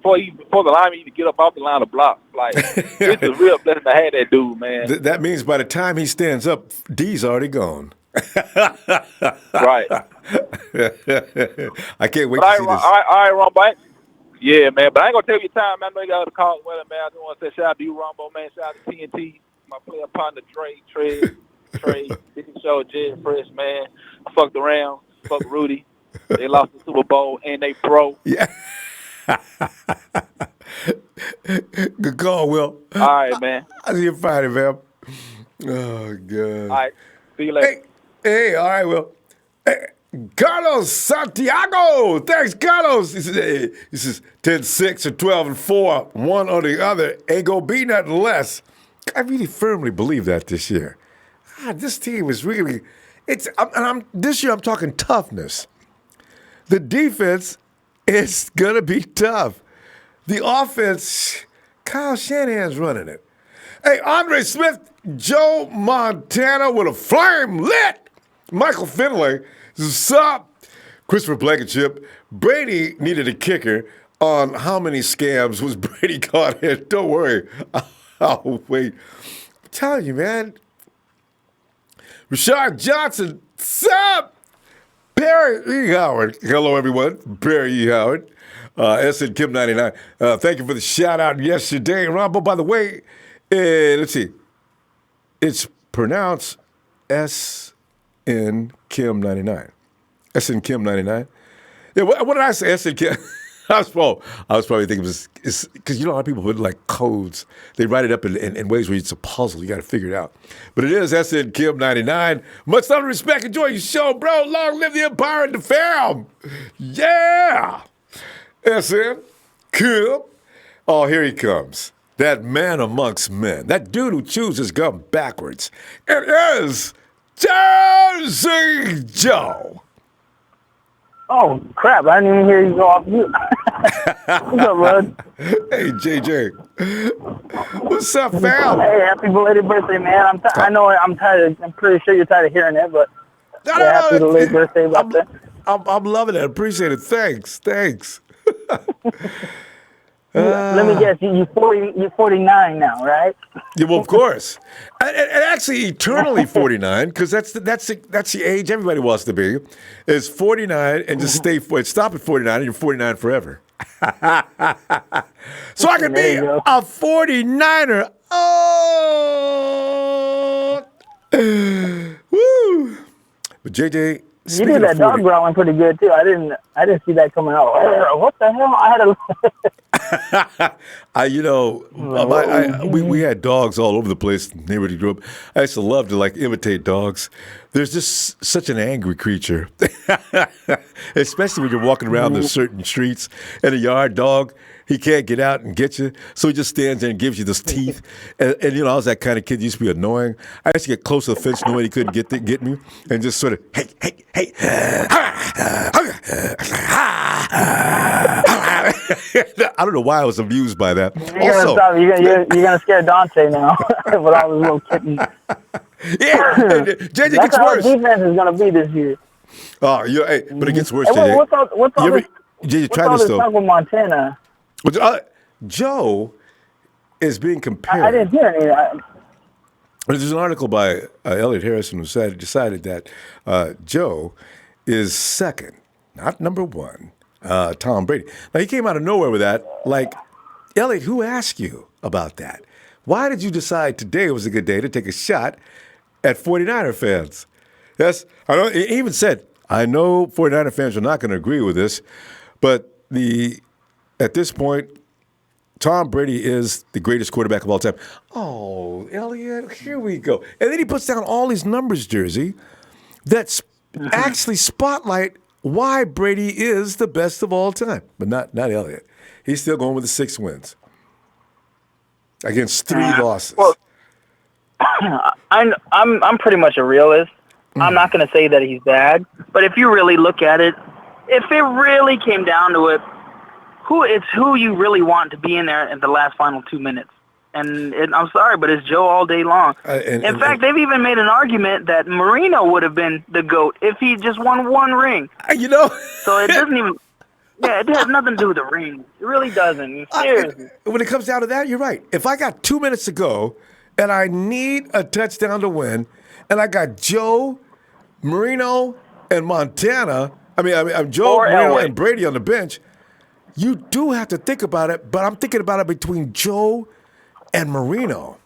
C: before the lineman even get up off the line to block. Like, it's a real blessing to have that dude, man.
A: That means by the time he stands up, D's already gone.
C: Right.
A: I can't wait
C: But
A: to see this.
C: all right, Ronbo. Yeah, man. But I ain't gonna tell you time. I know you got to call weather, man. I just want to say shout out to you, Ronbo, man. Shout out to TNT, my player partner Trey, Big Show, Jed Fresh, man. I fucked around, fucked Rudy. They lost the Super Bowl and they pro.
A: Yeah. Good call, Will.
C: All right, man.
A: I see you Friday, man. Oh, God.
C: All right. See you later.
A: Hey, all right, Will. Hey, Carlos Santiago. Thanks, Carlos. He says 10-6 or 12-4, one or the other. Ain't gonna be nothing less. I really firmly believe that this year. God, this team is really, this year I'm talking toughness. The defense is gonna be tough. The offense, Kyle Shanahan's running it. Hey, Andre Smith, Joe Montana with a flame lit. Michael Finley, sup? Christopher Blankenship, Brady needed a kicker on how many scams was Brady caught in. Don't worry. I'll wait. I'm telling you, man. Rashard Johnson, sup? Barry E. Howard. Hello, everyone. Barry E. Howard. SN Kim 99. Thank you for the shout out yesterday. Ronbo, by the way, let's see. It's pronounced SN Kim 99. SN Kim 99. Yeah, what did I say? SN Kim. I was probably thinking it's because you know a lot of people put like codes. They write it up in ways where it's a puzzle. You got to figure it out. But it is SN Kim 99. Much love and respect. Enjoy your show, bro. Long live the Empire and the fam. Yeah. SN Kim. Oh, here he comes. That man amongst men. That dude who chews his gum backwards. It is Jersey Joe.
B: Oh, crap. I didn't even hear you go off mute. What's up, bud?
A: Hey, JJ. What's up, fam?
B: Hey, happy belated birthday, man. I'm tired. I'm pretty sure you're tired of hearing it, but happy belated birthday about that.
A: I'm loving it. I appreciate it. Thanks.
B: Let me guess. You're 49 now, right?
A: Yeah, well, of course. And actually, eternally 49, because that's the age everybody wants to be, is 49 and just stop at 49 and you're 49 forever. So I can be a 49er. Oh! Woo! But JJ,
B: you did that dog growling pretty good too. I didn't see that coming out. What the hell? I had
A: we had dogs all over the place in the neighborhood we grew up. I used to love to like imitate dogs. There's just such an angry creature, especially when you're walking around the certain streets and a yard dog. He can't get out and get you, so he just stands there and gives you those teeth. And you know, I was that kind of kid that used to be annoying. I used to get close to the fence knowing he couldn't get me, and just sort of, hey. I don't know why I was amused by that.
B: You're gonna scare Dante now with all those little kittens.
A: Yeah, JJ gets worse.
B: That's how defense is gonna be this year.
A: Oh, but it gets worse, JJ.
B: What's all this talk with Montana?
A: Joe is being compared.
B: I didn't hear any.
A: There's an article by Elliot Harrison who decided that Joe is second, not number one, Tom Brady. Now, he came out of nowhere with that. Like, Elliot, who asked you about that? Why did you decide today was a good day to take a shot at 49er fans? Yes, I know. He even said, I know 49er fans are not going to agree with this, but at this point, Tom Brady is the greatest quarterback of all time. Oh, Elliot, here we go. And then he puts down all these numbers, Jersey, that actually spotlight why Brady is the best of all time. But not Elliot. He's still going with the 6 wins against 3 losses.
B: Well, I'm pretty much a realist. I'm not going to say that he's bad, but if you really look at it, if it really came down to it, who you really want to be in there in the last final 2 minutes?
D: I'm sorry, but it's Joe all day long. In fact, they've even made an argument that Marino would have been the GOAT if he just won one ring. So it doesn't even. Yeah, it has nothing to do with the ring. It really doesn't. Seriously.
A: When it comes down to that, you're right. If I got 2 minutes to go and I need a touchdown to win, and I got Joe, Marino, and Montana, I'm Joe, Marino, and Brady on the bench, you do have to think about it, but I'm thinking about it between Joe and Marino.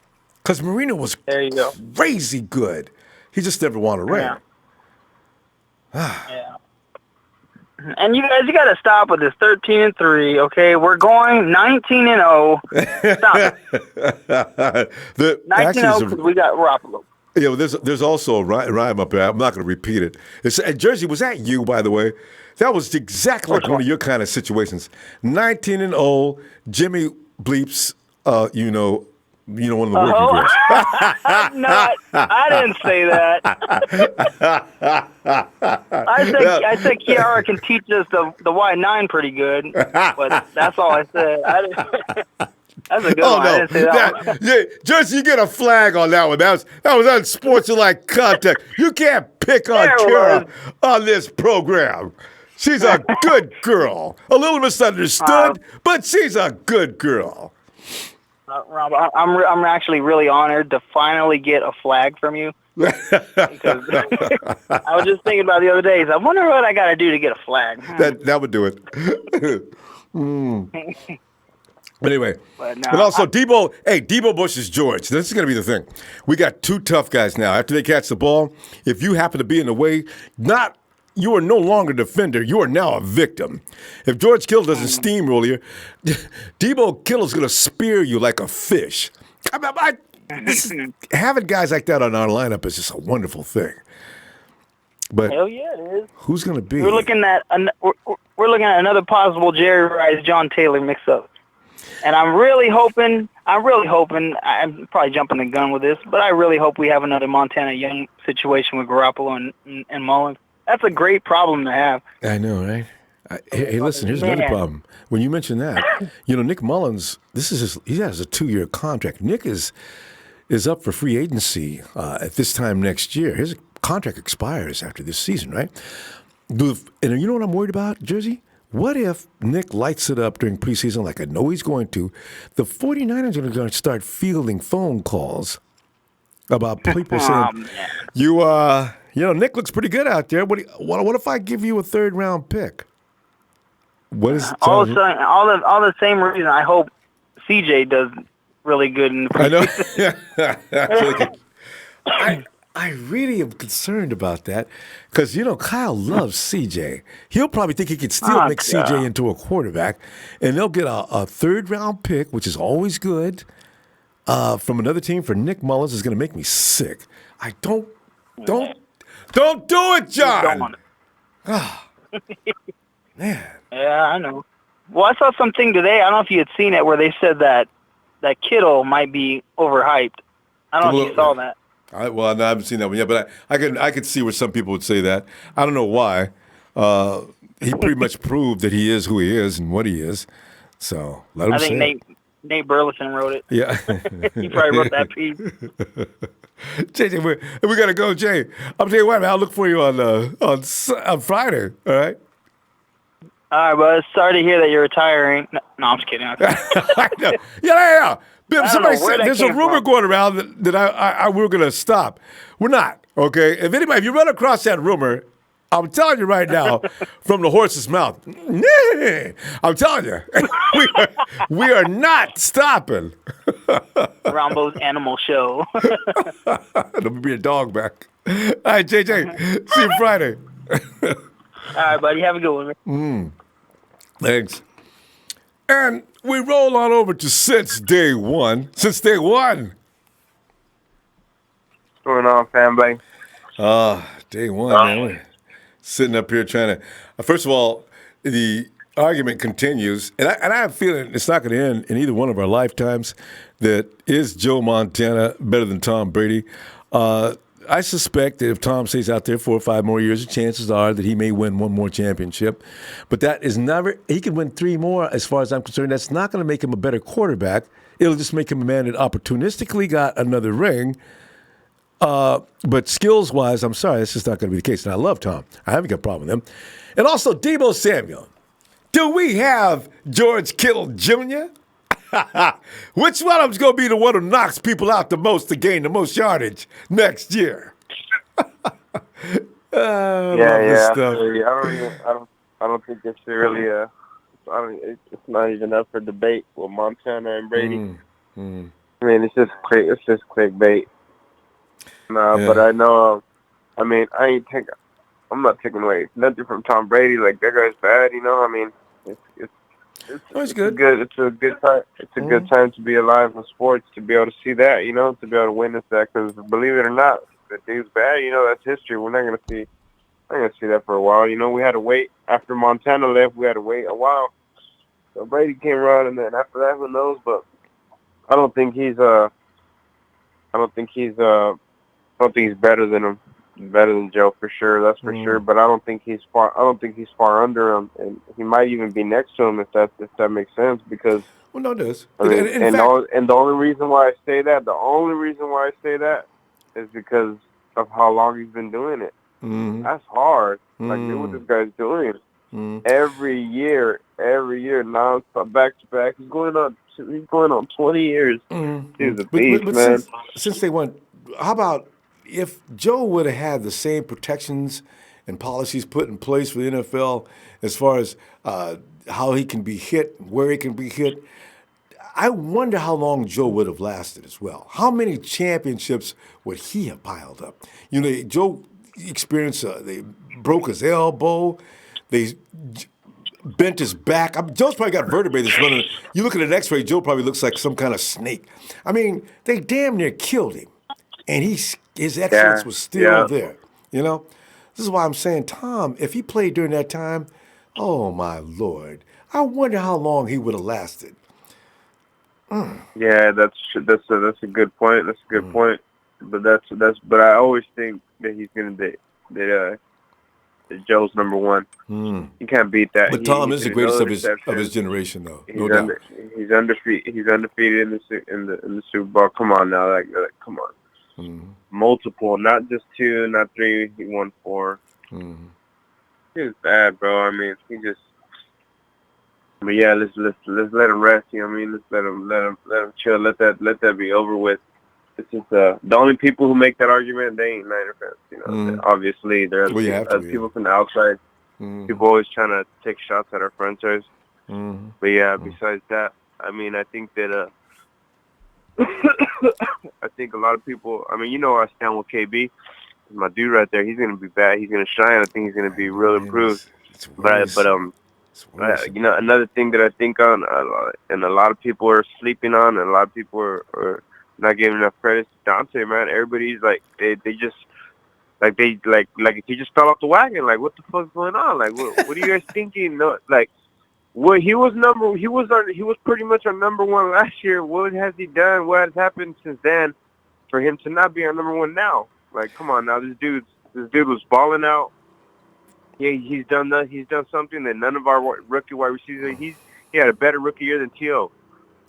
A: Because Marino was crazy good. He just never won a ring.
D: Yeah. And you guys, you got to stop with this 13-3. Okay, we're going 19-0. Stop it. 19-0 because we got Garoppolo.
A: Yeah, well, there's also a rhyme up there. I'm not going to repeat it. Jersey, was that you, by the way? That was exactly like one of your kind of situations. 19-0. Jimmy bleeps. One of the working girls.
D: No, I didn't say that. I said Kiara can teach us the Y9 pretty good, but that's all I said. That's a good one. I didn't say that one.
A: Yeah, Jersey, you get a flag on that one. That was unsportsmanlike contact. You can't pick on Kiara on this program. She's a good girl. A little misunderstood, but she's a good girl.
D: Rob, I'm actually really honored to finally get a flag from you. Because I was just thinking about the other days. I wonder what I got to do to get a flag.
A: That would do it. Anyway, but also Deebo versus George. This is going to be the thing. We got two tough guys now. After they catch the ball, if you happen to be in the way, you are no longer a defender. You are now a victim. If George Kittle doesn't steamroll you, Deebo Kittle's going to spear you like a fish. Having guys like that on our lineup is just a wonderful thing. But
D: hell yeah, it is.
A: Who's going to be?
D: We're looking at another possible Jerry Rice, John Taylor mix-up. And I'm really hoping, I'm probably jumping the gun with this, but I really hope we have another Montana Young situation with Garoppolo and Mullins. That's a great problem to have.
A: I know, right? Hey, listen, here's another problem. When you mention that, Nick Mullins, he has a 2-year contract. Nick is up for free agency at this time next year. His contract expires after this season, right? And you know what I'm worried about, Jersey? What if Nick lights it up during preseason like I know he's going to? The 49ers are going to start fielding phone calls about people saying, Nick looks pretty good out there. What if I give you a 3rd-round pick? What is
D: all the same reason I hope CJ does really good in the
A: preseason. I know. I really am concerned about that because, Kyle loves CJ. He'll probably think he could still make CJ into a quarterback, and they'll get a 3rd-round pick, which is always good, from another team for Nick Mullins is going to make me sick. Don't do it, John. Man.
D: Yeah, I know. Well, I saw something today. I don't know if you had seen it where they said that Kittle might be overhyped. I don't know if you saw that.
A: I haven't seen that one yet, but I could see where some people would say that. I don't know why. He pretty much proved that he is who he is and what he is. So let him say it.
D: I think Nate Burleson wrote it.
A: Yeah.
D: He probably wrote that piece.
A: JJ, we got to go, Jay. I'm telling you what, man, I'll look for you on Friday, all right?
D: All right, bud. Sorry to hear that you're retiring. No, I'm just kidding.
A: Yeah. Somebody said there's a rumor going around that we're going to stop. We're not, okay? If you run across that rumor, I'm telling you right now, from the horse's mouth, I'm telling you, we are not stopping.
D: Rombo's Animal Show.
A: Let me be a dog back. All right, JJ, see you Friday.
D: All right, buddy. Have a good one.
A: Thanks. And we roll on over to Since Day One. Day One.
E: What's going on, fan base?
A: Day one, man. We're sitting up here trying to. First of all, the argument continues, and I have a feeling it's not going to end in either one of our lifetimes. That is Joe Montana better than Tom Brady? I suspect that if Tom stays out there 4 or 5 more years, the chances are that he may win one more championship. But that is never – he could win 3 more as far as I'm concerned. That's not going to make him a better quarterback. it'll just make him a man that opportunistically got another ring. But skills-wise, I'm sorry, that's just not going to be the case. And I love Tom. I haven't got a problem with him. And also, Deebo Samuel. Do we have George Kittle Jr.? Which one of them's going to be the one who knocks people out the most to gain the most yardage next year?
E: I don't think it's really it's not even up for debate with Montana and Brady. I mean, it's just clickbait. But I know. I mean, I'm not taking away nothing from Tom Brady. Like, that guy's bad, you know. I mean, it's
A: good.
E: It's a good time. It's a good time to be alive in sports, to be able to see that, you know, to be able to witness that. Because believe it or not, the dude's bad. You know, that's history. We're not gonna see that for a while. You know, we had to wait after Montana left. We had to wait a while. So Brady came around, and then after that, who knows? But I don't think he's better than him. Better than Joe for sure. That's for sure. But I don't think he's far under him, and he might even be next to him if that makes sense. Because
A: no, it does.
E: I mean, the only reason why I say that, is because of how long he's been doing it. That's hard. Like, look what this guy's doing. Every year, now back to back. He's going on 20 years. He's a beast, man.
A: Since they went, how about if Joe would have had the same protections and policies put in place for the NFL as far as how he can be hit, where he can be hit? I wonder how long Joe would have lasted as well. How many championships would he have piled up? You know, Joe experienced, they broke his elbow, they bent his back. Joe's probably got vertebrae that's running. You look at an x-ray, Joe probably looks like some kind of snake. I mean, they damn near killed him. And his excellence was still there, you know? This is why I'm saying, Tom, if he played during that time, oh, my Lord, I wonder how long he would have lasted.
E: Yeah, that's a good point. That's a good point. But but I always think that he's going to be that Joe's number one. You can't beat that.
A: But Tom is the greatest of his generation, though. No doubt.
E: He's undefeated. He's undefeated in the Super Bowl. Come on now, like come on. Multiple, not just 2, not 3. He won 4. He's bad, bro. I mean, he just. But yeah, let's let him rest. You know what I mean? Let's let him chill. Let that be over with. It's just the only people who make that argument, they ain't Niner fans. You know, obviously there are people from the outside. People always trying to take shots at our franchise. But yeah, besides that, I mean, I think that I think a lot of people. I mean, you know, I stand with KB. My dude right there. He's gonna be bad. He's gonna shine. I think he's gonna be real improved. But you know, another thing that I think on, and a lot of people are sleeping on, and a lot of people are not giving enough credit to Dante, man. Everybody's like, they just, like if he just fell off the wagon, like, what the fuck's going on? Like, what are you guys thinking? No, like, what he was pretty much our number one last year. What has he done? What has happened since then for him to not be our number one now? Like, come on now, this dude was balling out. He's done that. He's done something that none of our rookie wide receivers. He had a better rookie year than T.O.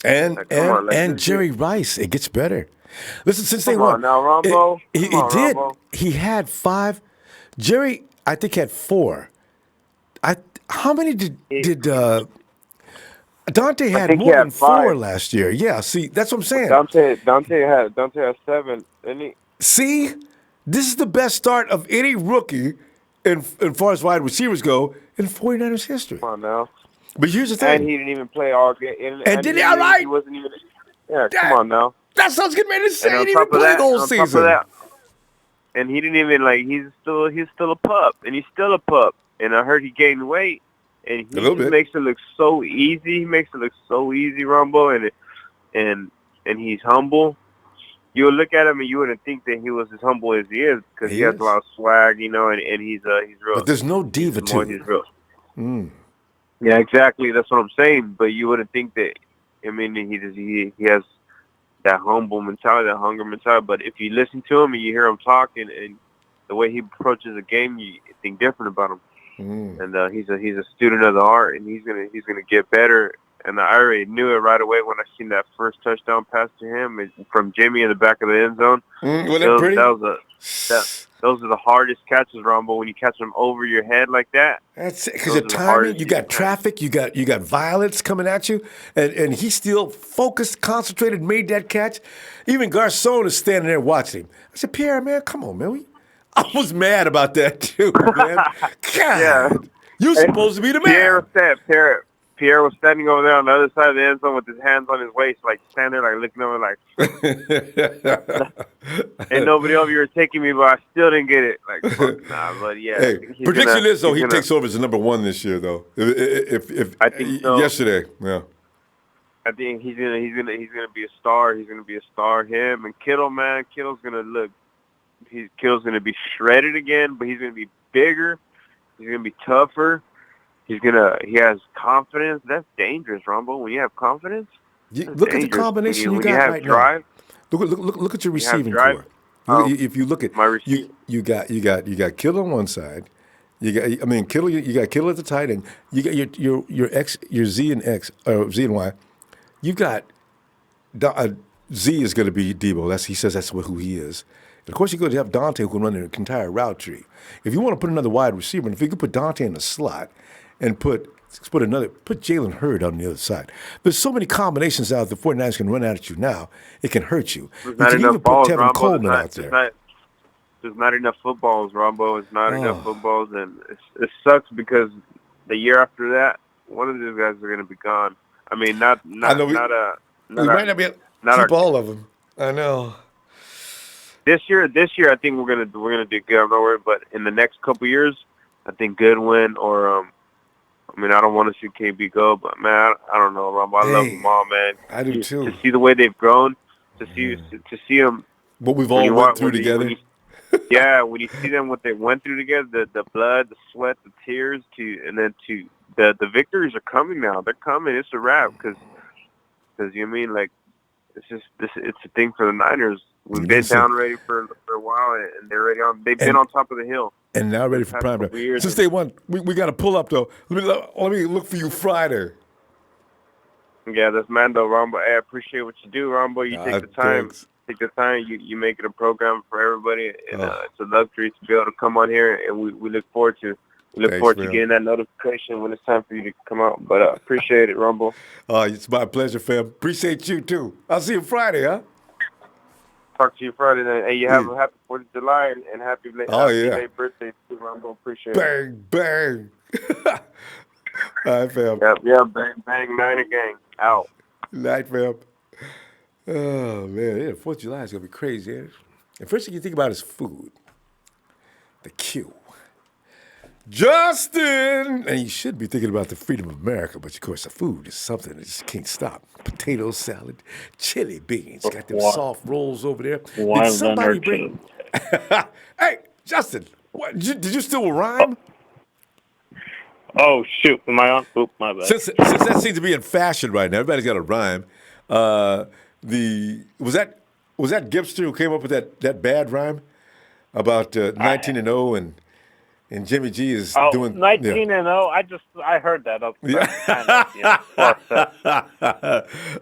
A: And Jerry Rice. It gets better. Listen, since they won.
E: Now, Ronbo.
A: He did. Ronbo. He had 5. Jerry, I think, had 4. How many did Dante had more than 4 last year? Yeah, see, that's what I'm saying.
E: Dante had 7, didn't he?
A: See, this is the best start of any rookie in far as wide receivers go in 49ers history.
E: Come on now.
A: But here's the thing.
E: And he didn't even play all game.
A: And did he all right?
E: He wasn't even. Yeah, come on now.
A: That's what I was getting ready to say. He didn't even play the whole season.
E: And he didn't even, like, he's still a pup. And he's still a pup. And I heard he gained weight. And he just makes it look so easy. He makes it look so easy, Ronbo. And he's humble. You would look at him and you wouldn't think that he was as humble as he is because he has a lot of swag, you know, and he's real.
A: But there's no diva to him.
E: He's real. Yeah, exactly. That's what I'm saying. But you wouldn't think that. I mean, he has that humble mentality, that hunger mentality. But if you listen to him and you hear him talking and the way he approaches a game, you think different about him. And he's a student of the art, and he's gonna get better and I already knew it right away when I seen that first touchdown pass to him from Jimmy in the back of the end zone.
A: Wasn't it pretty?
E: Those are the hardest catches, Ronbo, when you catch them over your head like that.
A: That's it, because your timing, you got traffic, you got violence coming at you, and he still focused, concentrated, made that catch. Even Garcon is standing there watching him. I said, Pierre, man, come on, man. I was mad about that, too, man. God, yeah. You're supposed to be the man.
E: Pierre was standing over there on the other side of the end zone with his hands on his waist, like standing there, like looking over, like, ain't nobody over here taking me, but I still didn't get it. Like, nah, but yeah.
A: Hey, prediction is though he takes over as the number 1 this year, though. If
E: I think so.
A: Yesterday, yeah.
E: I think he's gonna be a star. He's gonna be a star. Him and Kittle, man. Kittle's gonna be shredded again, but he's gonna be bigger. He's gonna be tougher. He has confidence. That's dangerous, Ronbo. When you have confidence,
A: look at the combination you got right
E: drive,
A: now. Look at your receiving core. If you look at you got Kittle on one side. Kittle. You got Kittle at the tight end. You got your Z and X or Z and Y. You got Z is going to be Deebo. He says that's who he is. And of course, you're going to have Dante who can run the entire route tree. If you want to put another wide receiver, and if you could put Dante in the slot and put Jalen Hurd on the other side. There's so many combinations out the 49ers can run at you now. It can hurt you.
E: There's
A: you
E: not
A: can
E: enough
A: even
E: balls,
A: put Tevin
E: Ronbo.
A: Coleman out there.
E: There's not enough footballs, Ronbo. It's not enough footballs, and it sucks because the year after that, one of these guys are going to be gone. I mean, we might not be able to keep all of them. I know. This year, I think we're gonna do good. I'm not worried, but in the next couple years, I think Goodwin or I don't want to see KB go, but man, I don't know, Ronbo. I love them all, man.
A: I do too.
E: To see the way they've grown, to see them,
A: what we've all went through together.
E: When you see them, what they went through together, the blood, the sweat, the tears, the victories are coming now. They're coming. It's a wrap because you mean like it's a thing for the Niners. We've been down ready for a while, and they're ready on. They've been on top of the hill,
A: and now ready for prime time. Since they won, we got to pull up though. Let me look for you Friday.
E: Yeah, that's Mando, Ronbo. I appreciate what you do, Ronbo. You take the time.
A: Thanks.
E: Take the time. You make it a program for everybody, and it's a luxury to be able to come on here, and we look forward to. We look forward to getting that notification when it's time for you to come out. But appreciate it, Ronbo.
A: It's my pleasure, fam. Appreciate you too. I'll see you Friday, huh?
E: Talk to you Friday night. Hey, you have a happy 4th of July and happy late birthday too, Ronbo. Appreciate it.
A: Bang. All right, fam.
E: Yeah, bang, 9 gang. Out.
A: Night, fam. Oh, man. 4th of July is going to be crazy. And first thing you think about is food. The Q. Justin! And you should be thinking about the freedom of America, but of course the food is something that just can't stop. Potato salad, chili beans, got them soft rolls over there. Did somebody bring... Hey, Justin, did you steal a rhyme?
F: Oh, shoot. Am I on? Oop, my bad.
A: Since that seems to be in fashion right now, everybody's got a rhyme. Was that Gipster who came up with that bad rhyme about 19-0 and Jimmy G is doing
F: 19-0. I heard that.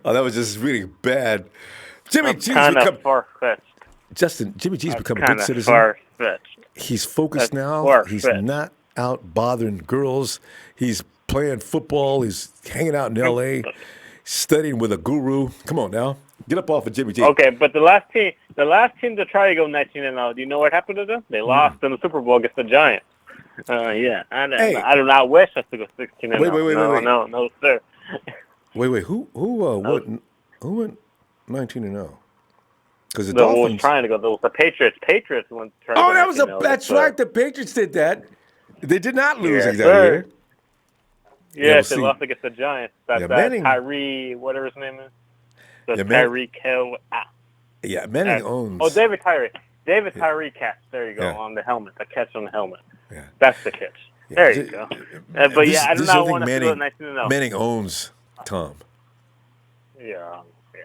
A: Oh, that was just really bad. Jimmy G's
F: become far-fetched.
A: Justin, Jimmy G's become a big citizen.
F: Far-fetched.
A: He's focused now.
F: Far-fetched.
A: He's not out bothering girls. He's playing football. He's hanging out in L.A., studying with a guru. Come on now. Get up off of Jimmy G.
F: Okay, but the last team to try to go 19-0, do you know what happened to them? They lost in the Super Bowl against the Giants. Yeah. I do not wish us to go 16-0.
A: Wait.
F: No, sir.
A: Wait. Who went 19-0? Because the
F: Dolphins
A: Dolphins
F: was trying to go. The Patriots. Patriots went trying to go 19-0.
A: That's right. The Patriots did that. They did not lose exactly.
F: Sir. Yes,
A: they
F: lost against the Giants. That's Tyree, whatever his name is. Tyreek Hill.
A: Yeah, Manning owns.
F: Oh, David Tyree. Tyree catch. There you go, on the helmet. The catch on the helmet.
A: Yeah.
F: That's the catch. There you go. I do not want to go 19-0.
A: Manning owns Tom.
F: Yeah,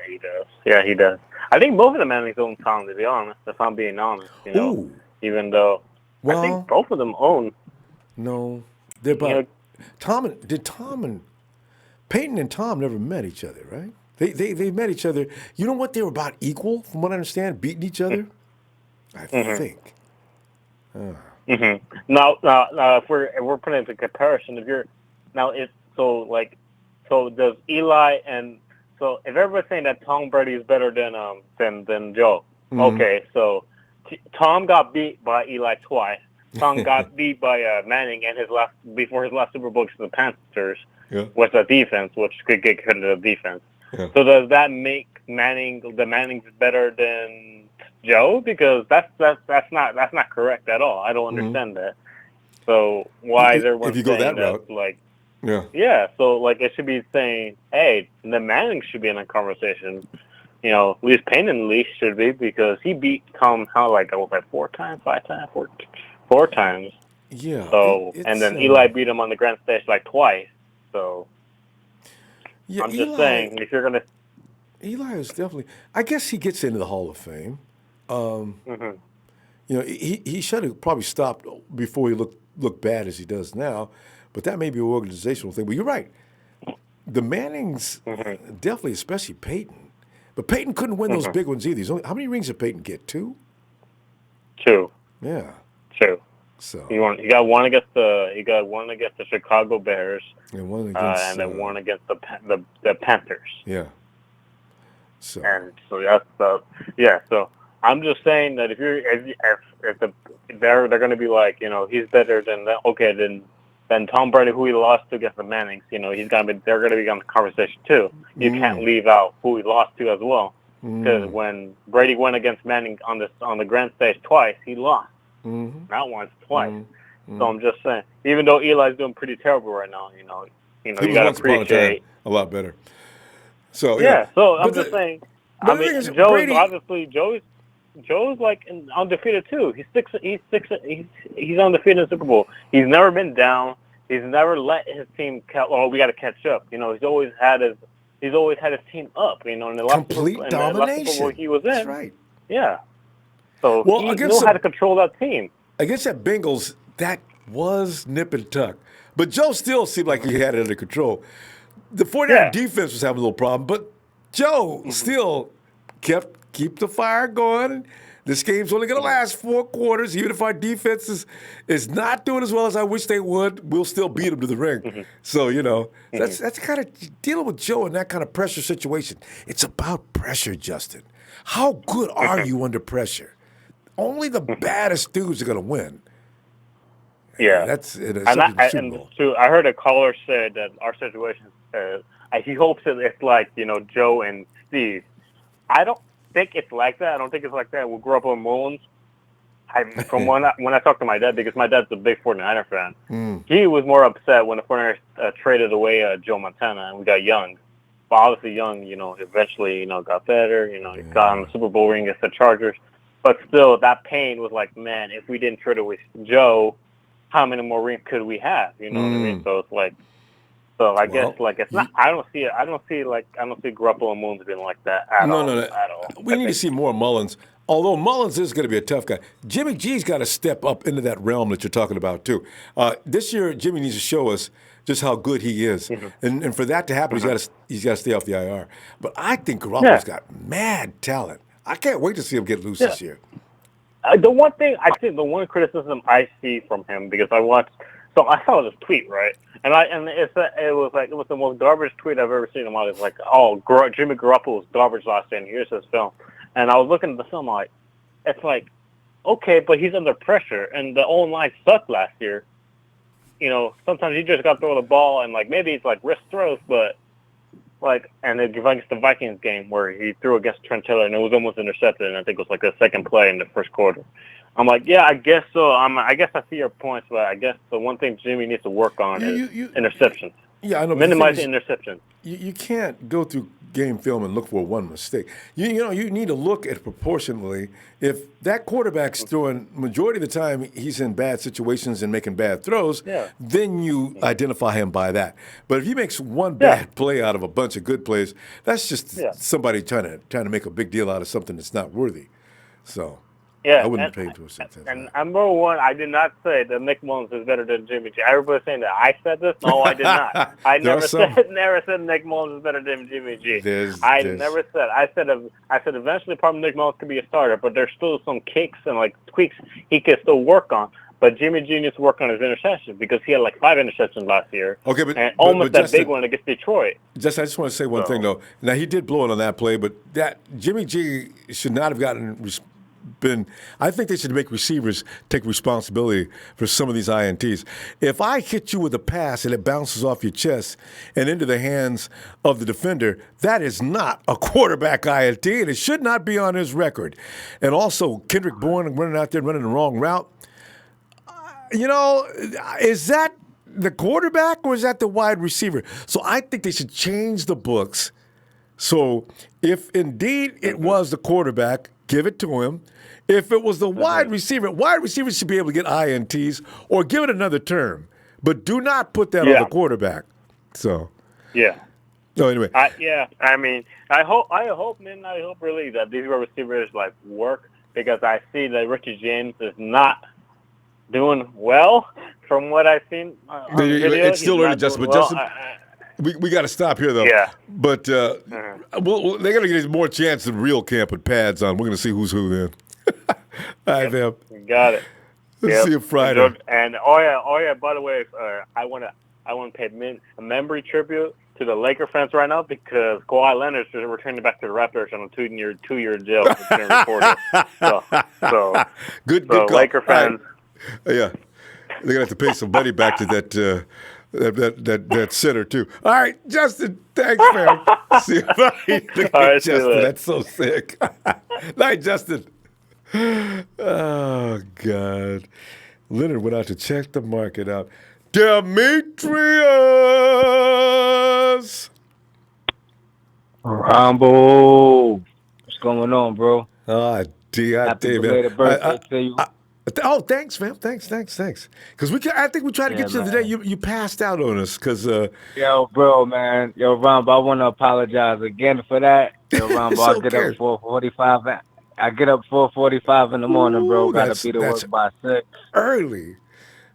F: he does. Yeah, he does. I think both of the Mannings own Tom, to be honest, if I'm being honest.
A: Ooh.
F: Even though I think both of them own.
A: No. They're about... Tom and Peyton and Tom never met each other, right? They met each other. You know what? They were about equal, from what I understand, beating each other. I think.
F: Now, if we're putting it into comparison, so does Eli and so if everybody's saying that Tom Brady is better than Joe, okay, so Tom got beat by Eli twice. Tom got beat by Manning and before his last Super Bowl against the Panthers with the defense, which could get cut into the defense. Yeah. So does that make Manning's better than Joe? Because that's not correct at all. I don't understand that. So why is everyone
A: if you go
F: saying
A: that route,
F: like so like it should be saying, hey, the Manning should be in a conversation. You know, at least Payne at least should be, because he beat Tom four times. Yeah. So and then Eli beat him on the grand stage like twice. So yeah, I'm just saying, if you're gonna,
A: Eli is definitely. I guess he gets into the Hall of Fame. You know, he should have probably stopped before he looked bad as he does now, but that may be an organizational thing. But you're right. The Mannings definitely, especially Peyton. But Peyton couldn't win those big ones either. How many rings did Peyton get? 2?
F: 2.
A: Yeah.
F: 2.
A: So
F: he got one against the Chicago Bears,
A: and one against,
F: and then one against the Panthers.
A: Yeah. So
F: So I'm just saying that if they're going to be like, you know, he's better than that. Okay, then Tom Brady, who he lost to against the Mannings, you know, they're going to be on the conversation too. You can't leave out who he lost to as well, because when Brady went against Manning on the grand stage twice, he lost. Not once, twice. So I'm just saying, even though Eli's doing pretty terrible right now, you got to appreciate
A: a lot better. So
F: so I'm just saying. I mean, Joe's like undefeated too. He's undefeated in the Super Bowl. He's never been down. He's never let his team we got to catch up. You know, he's always had his team up. You know, in the last
A: domination.
F: The last Super Bowl he was in.
A: That's right.
F: Yeah. So he knew how to control that team.
A: Against that Bengals, that was nip and tuck. But Joe still seemed like he had it under control. The 49ers defense was having a little problem, but Joe still keep the fire going. This game's only going to last 4 quarters. Even if our defense is not doing as well as I wish they would, we'll still beat them to the ring. So, you know, that's kind of dealing with Joe in that kind of pressure situation. It's about pressure, Justin. How good are you under pressure? Only the baddest dudes are going to win.
F: Yeah.
A: That's
F: and I heard a caller say that our situation, he hopes that it's like, you know, Joe and Steve. I don't think it's like that. I don't think it's like that. We grew up on Mullins. From when I talked to my dad, because my dad's a big 49er fan, he was more upset when the 49ers traded away Joe Montana and we got Young. But obviously Young, you know, eventually, you know, got better. You know, he got on the Super Bowl ring against the Chargers. But still, that pain was like, man, if we didn't trade away Joe, how many more rings could we have? You know what I mean? So it's like, I guess like it's not. I don't see Garoppolo and Mullins being like that at all. No. At all.
A: We need to see more Mullins. Although Mullins is going to be a tough guy, Jimmy G's got to step up into that realm that you're talking about too. This year, Jimmy needs to show us just how good he is, and for that to happen, he's got to stay off the IR. But I think Garoppolo's got mad talent. I can't wait to see him get loose this year.
F: The one criticism I see from him, because I saw this tweet, right? And it was the most garbage tweet I've ever seen in my life. Like, Jimmy Garoppolo was garbage last year, and here's his film. And I was looking at the film, it's like, okay, but he's under pressure, and the O-line sucked last year. You know, sometimes you just got to throw the ball, and like maybe it's like wrist throws, but like, and against the Vikings game where he threw against Trent Taylor, and it was almost intercepted, and I think it was like the second play in the first quarter. I'm like, yeah, I guess so. I guess I see your points, but I guess the one thing Jimmy needs to work on is interceptions.
A: Yeah, I know.
F: Minimize the interceptions.
A: You can't go through game film and look for one mistake. You need to look at proportionally. If that quarterback's throwing majority of the time he's in bad situations and making bad throws, then you identify him by that. But if he makes one bad play out of a bunch of good plays, that's just somebody trying to make a big deal out of something that's not worthy. So.
F: Yeah,
A: I wouldn't pay him to
F: and number one, I did not say that Nick Mullins is better than Jimmy G. Everybody's saying that. I said this? No, I did not. I never said Nick Mullins is better than Jimmy G. Never said. I said eventually probably Nick Mullins could be a starter, but there's still some kicks and like tweaks he could still work on. But Jimmy G needs to work on his interceptions because he had like 5 interceptions last year.
A: Okay, but
F: that Justin, big one against Detroit.
A: I just want to say one thing though. Now he did blow it on that play, but that Jimmy G should not have I think they should make receivers take responsibility for some of these INTs. If I hit you with a pass and it bounces off your chest and into the hands of the defender, that is not a quarterback INT, and it should not be on his record. And also, Kendrick Bourne running out there running the wrong route. Is that the quarterback or is that the wide receiver? So I think they should change the books. So if indeed it was the quarterback, give it to him. If it was the wide receivers should be able to get INTs or give it another term. But do not put that on the quarterback. So
F: yeah.
A: No, anyway.
F: I hope really that these receivers like work because I see that Richie James is not doing well from what I've seen on video.
A: It's still early, Justin. But Justin, we got to stop here, though.
F: Yeah.
A: But they're going to get more chance in real camp with pads on. We're going to see who's who then. All right, man.
F: Got it.
A: Let's see you Friday.
F: And by the way, I want to pay a memory tribute to the Laker fans right now because Kawhi Leonard is returning back to the Raptors on a 2-year jail. So
A: good
F: Laker fans.
A: Yeah, they're gonna have to pay some money back to that center too. All right, Justin, thanks, man. See you, buddy. Look at Justin, that's so sick. Night, Justin. Oh God, Leonard went out to check the market out. Demetrius
G: Ronbo, what's going on, bro?
A: Happy
G: belated birthday to you.
A: Thanks, fam. Thanks. Because I think we tried to get you today. You passed out on us. Cause
G: yo, bro, man. Yo, Ronbo, I want to apologize again for that. Yo, Ronbo, I get up 4:45. I get up 4:45 in the morning, bro. Gotta be to work by 6.
A: Early.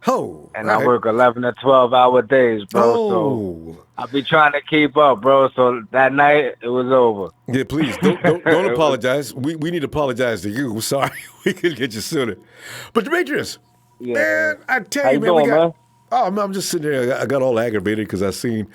G: And I work 11 to 12-hour days, bro. So I be trying to keep up, bro. So that night it was over.
A: Yeah, please don't apologize. We need to apologize to you. We're sorry we couldn't get you sooner. But Demetrius, man, I tell you, man, I'm just sitting there. I got all aggravated because I seen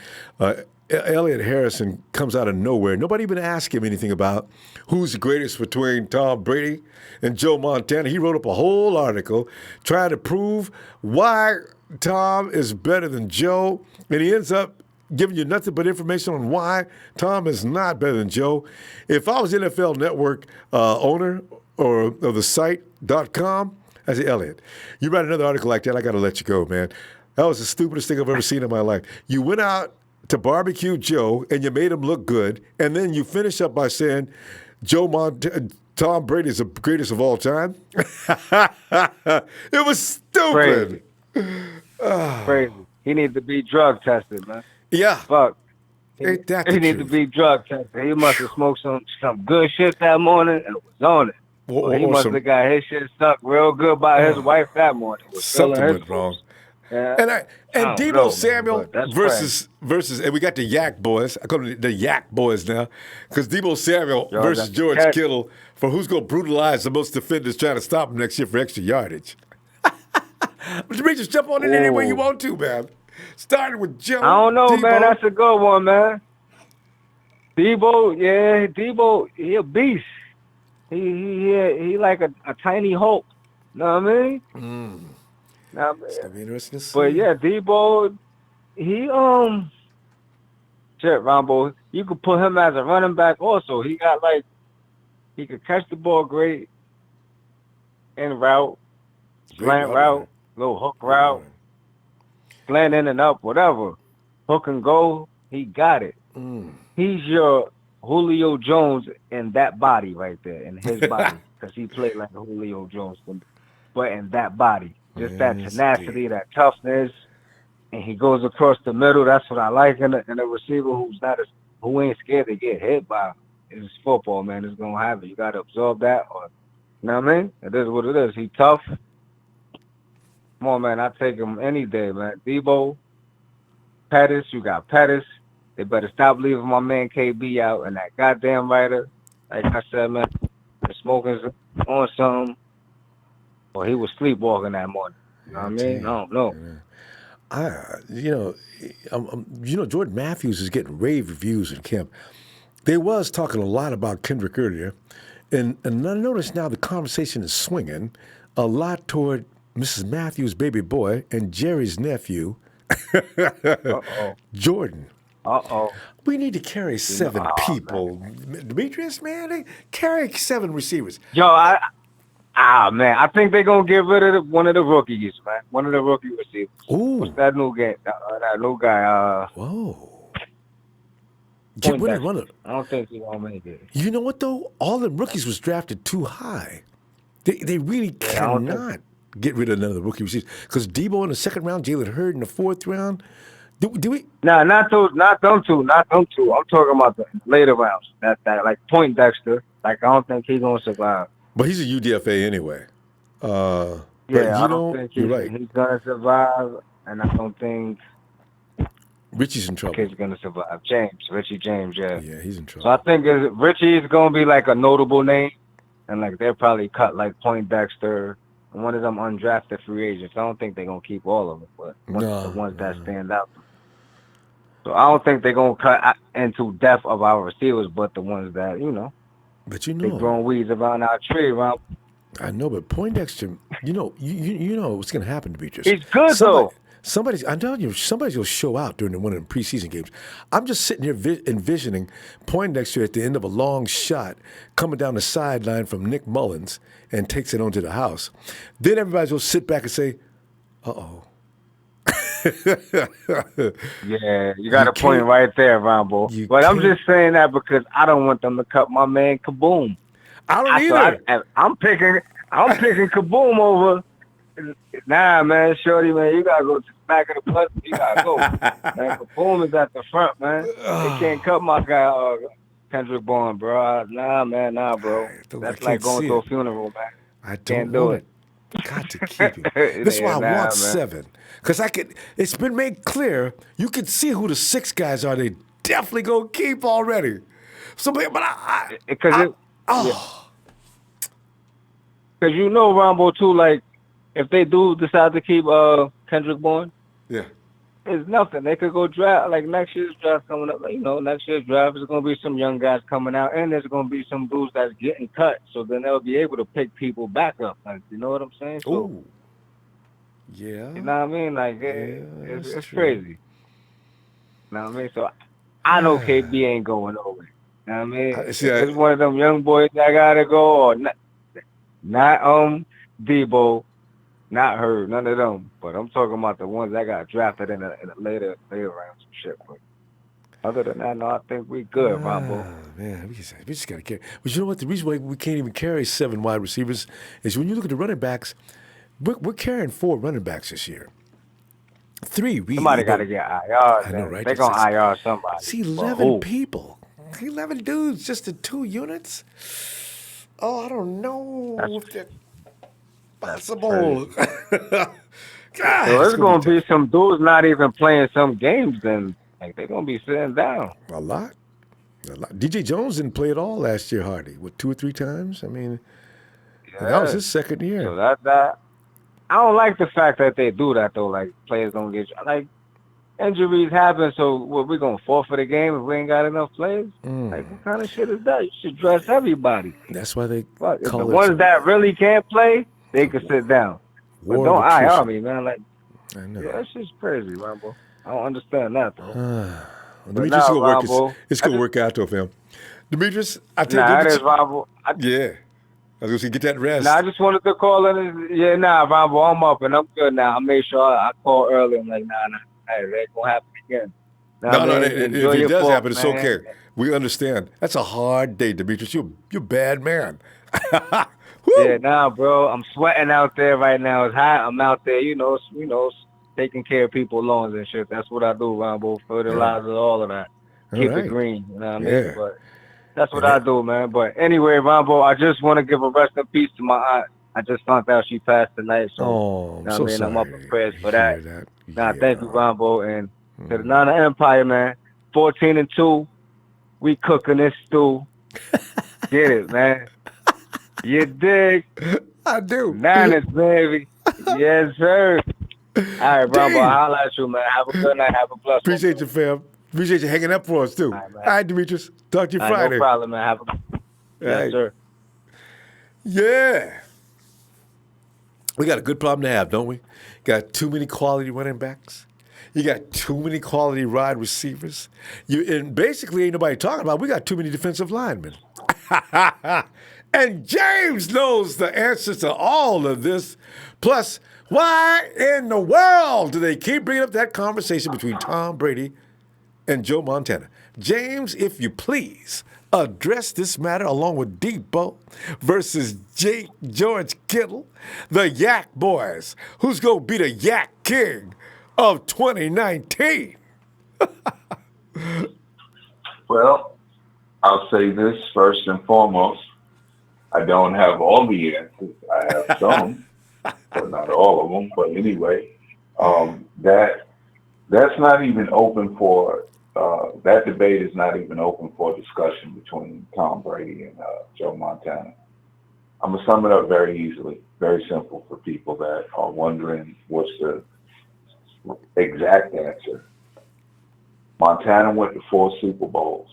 A: Elliot Harrison comes out of nowhere. Nobody even asked him anything about who's the greatest between Tom Brady and Joe Montana. He wrote up a whole article trying to prove why Tom is better than Joe, and he ends up giving you nothing but information on why Tom is not better than Joe. If I was NFL Network owner or of the site.com, I say, Elliot, you write another article like that, I got to let you go, man. That was the stupidest thing I've ever seen in my life. You went out to barbecue Joe, and you made him look good, and then you finish up by saying Tom Brady is the greatest of all time. It was stupid.
G: Crazy. He needs to be drug tested, man.
A: Yeah.
G: Fuck. He needs to be drug tested. He must have smoked some good shit that morning and was on it. He must have got his shit stuck real good by his wife that morning.
A: Something went wrong.
G: Yeah.
A: And Deebo Samuel versus, and we got the YAC boys. I call them the YAC boys now, because Deebo Samuel versus George Kittle for who's going to brutalize the most defenders trying to stop him next year for extra yardage. But you just jump on it any way you want to, man. Starting with Joe.
G: I don't know,
A: Deebo.
G: man. That's a good one, man. Deebo, he a beast. He like a tiny Hulk. Know what I mean?
A: It's gonna be interesting to see.
G: But yeah, Deebo, shit, Ronbo, you could put him as a running back also. He could catch the ball great in route, slant route, little hook route, slant in and up, whatever. Hook and go, he got it. He's your Julio Jones in that body right there, in his body, because he played like a Julio Jones, but in that body. Just that tenacity, that toughness, and he goes across the middle. That's what I like in a receiver who ain't scared to get hit by. It's football, man. It's gonna happen. You gotta absorb that or You know what I mean? It is what it is. He tough. Come on, man. I take him any day, man. Deebo, Pettis, you got Pettis. They better stop leaving my man KB out and that goddamn writer. Like I said, man, the smoking's on something. Or he was sleepwalking that morning. You know what I mean? I don't know.
A: Jordan Matthews is getting rave reviews in camp. They was talking a lot about Kendrick earlier, and I notice now the conversation is swinging a lot toward Mrs. Matthews' baby boy and Jerry's nephew, Jordan. We need to carry 7 people. Man. Demetrius, man, they carry 7 receivers.
G: Yo, man, I think they're going to get rid of one of the rookies, man. One of the rookie receivers.
A: Ooh.
G: What's that new guy? That new guy.
A: Whoa. Get rid of one of them.
G: I don't think he's going to make it.
A: You know what, though? All the rookies was drafted too high. They really cannot get rid of none of the rookie receivers. Because Deebo in the 2nd round, Jalen Hurd in the 4th round. Do we?
G: Nah, not them two. I'm talking about the later rounds. That like Poindexter. Like I don't think he's gonna survive.
A: But he's a UDFA anyway.
G: I don't think
A: you're right.
G: He's gonna survive, and I don't think
A: Richie's in trouble.
G: He's gonna survive. Richie James, yeah.
A: Yeah, he's in trouble.
G: So I think Richie's gonna be like a notable name, and like they'll probably cut like Poindexter. One of them undrafted free agents. I don't think they're gonna keep all of them, but the ones that stand out. So I don't think they're gonna cut into depth of our receivers, but the ones that
A: But
G: they growing weeds around our tree.
A: I know, but Poindexter, you know what's gonna happen to Demetrius.
G: He's good though.
A: I'm telling you, somebody's gonna show out during one of the preseason games. I'm just sitting here envisioning Poindexter at the end of a long shot coming down the sideline from Nick Mullins and takes it onto the house. Then everybody's gonna sit back and say, "Uh-oh."
G: Yeah, you got a point right there, Ronbo. But I'm just saying that because I don't want them to cut my man Kaboom.
A: I don't either.
G: I'm picking Kaboom over. Nah, man, shorty, man, you gotta go to the back of the bus. You gotta go. Man, Kaboom is at the front, man. They can't cut my guy, Kendrick Bourne, bro. Nah, bro. That's like going to a funeral, man.
A: I don't do it. Got to keep it. That's why I want 7. Because it's been made clear, you can see who the 6 guys are they definitely going to keep already. So, but
G: because Ronbo, too, like, if they do decide to keep Kendrick Bourne, it's nothing. They could go draft, like next year's draft coming up. Next year's draft, there's going to be some young guys coming out, and there's going to be some dudes that's getting cut. So then they'll be able to pick people back up. Like, you know what I'm saying? So,
A: yeah.
G: You know what I mean? Like, it's crazy. You know what I mean? So I know KB ain't going nowhere. You know what I mean? It's one of them young boys that got to go, or not Deebo. Not her, none of them. But I'm talking about the ones that got drafted in the later rounds and shit. But other than that, no, I think we good, Ronbo.
A: Man, we just got to carry. But you know what? The reason why we can't even carry 7 wide receivers is when you look at the running backs, we're carrying 4 running backs this year. 3.
G: Somebody got to get IR. I know, right? They're going to IR somebody.
A: See, 11 people. 11 dudes just in 2 units? Oh, I don't know. Possible. God,
G: so it's going to be some dudes not even playing some games then. Like, they're going to be sitting down.
A: A lot. DJ Jones didn't play at all last year, hardly. What, 2 or 3 times? I mean, that was his 2nd year.
G: So that I don't like the fact that they do that, though. Like, players don't get, like, injuries happen, so we're going to forfeit the game if we ain't got enough players? Like, what kind of shit is that? You should dress everybody.
A: That's why they
G: call the ones that really can't play, they can sit down. But don't IR me, man. Like,
A: I know.
G: Yeah, that's just crazy, Ronbo. I don't understand that, though.
A: Demetrius, it's going to work out, though, fam. Demetrius, I tell you.
G: That is Ronbo.
A: Yeah. I was going to say, get that rest.
G: I just wanted to call in. Ronbo, I'm up and I'm good now. I made sure I called early. I'm like, hey, it ain't going to happen again.
A: If it does happen, it's okay. We understand. That's a hard day, Demetrius. You're a bad man.
G: Yeah, bro. I'm sweating out there right now. It's hot. I'm out there, taking care of people's lawns and shit. That's what I do, Ronbo. Fertilizer, all of that. Keep it green. You know what I mean? But That's what I do, man. But anyway, Ronbo, I just want to give a rest in peace to my aunt. I just found out she passed tonight, so
A: I'm so sorry.
G: I'm up in prayers for that.
A: That.
G: Nah, thank you, Ronbo, and to the Nana Empire, man. 14-2, we cooking this stew. Get it, man. You dig?
A: I do.
G: Niners, baby. Yes, sir. All right, Ronbo, I'll holler at you, man. Have a good night. Have a blessed
A: Appreciate
G: one.
A: you, fam. Appreciate you hanging up for us, too. All right, Demetrius. Talk to you Friday.
G: No problem, man. Have a Yes, sir.
A: Yeah. We got a good problem to have, don't we? Got too many quality running backs. You got too many quality wide receivers. And basically ain't nobody talking about, we got too many defensive linemen. And James knows the answers to all of this. Plus, why in the world do they keep bringing up that conversation between Tom Brady and Joe Montana? James, if you please, address this matter along with Deebo versus George Kittle, the YAC boys. Who's going to be the YAC king of 2019?
H: Well, I'll say this first and foremost. I don't have all the answers. I have some, but not all of them. But anyway, that's not even open for that debate is not even open for discussion between Tom Brady and Joe Montana. I'm gonna sum it up very easily, very simple for people that are wondering what's the exact answer. Montana went to 4 Super Bowls.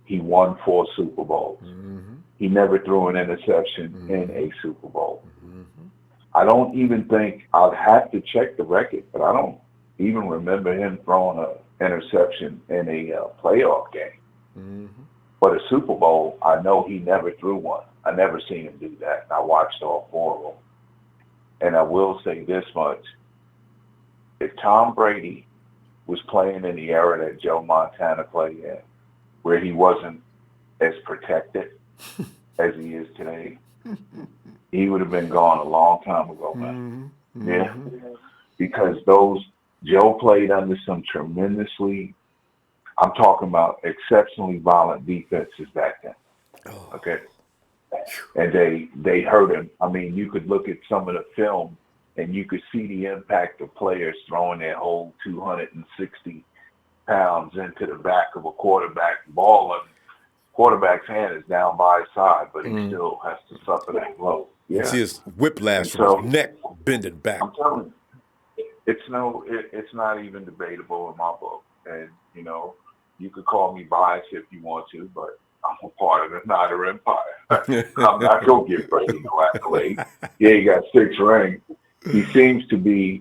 H: He won 4 Super Bowls. Mm-hmm. He never threw an interception in a Super Bowl. Mm-hmm. I don't even think, I'll have to check the record, but I don't even remember him throwing an interception in a playoff game. Mm-hmm. But a Super Bowl, I know he never threw one. I never seen him do that. I watched all 4 of them. And I will say this much. If Tom Brady was playing in the era that Joe Montana played in, where he wasn't as protected as he is today, he would have been gone a long time ago, man. Mm-hmm. Yeah. Because Joe played under some tremendously, I'm talking about exceptionally violent defenses back then. Oh. Okay. And they hurt him. I mean, you could look at some of the film and you could see the impact of players throwing their whole 260 pounds into the back of a quarterback ball, and quarterback's hand is down by his side, but he still has to suffer that blow. Yeah.
A: You see his whiplash from his neck bending back.
H: I'm telling you, it's not even debatable in my book. And, you could call me biased if you want to, but I'm a part of the Niner Empire. I'm not going to give Brady no accolade. Yeah, he got 6 rings. He seems to be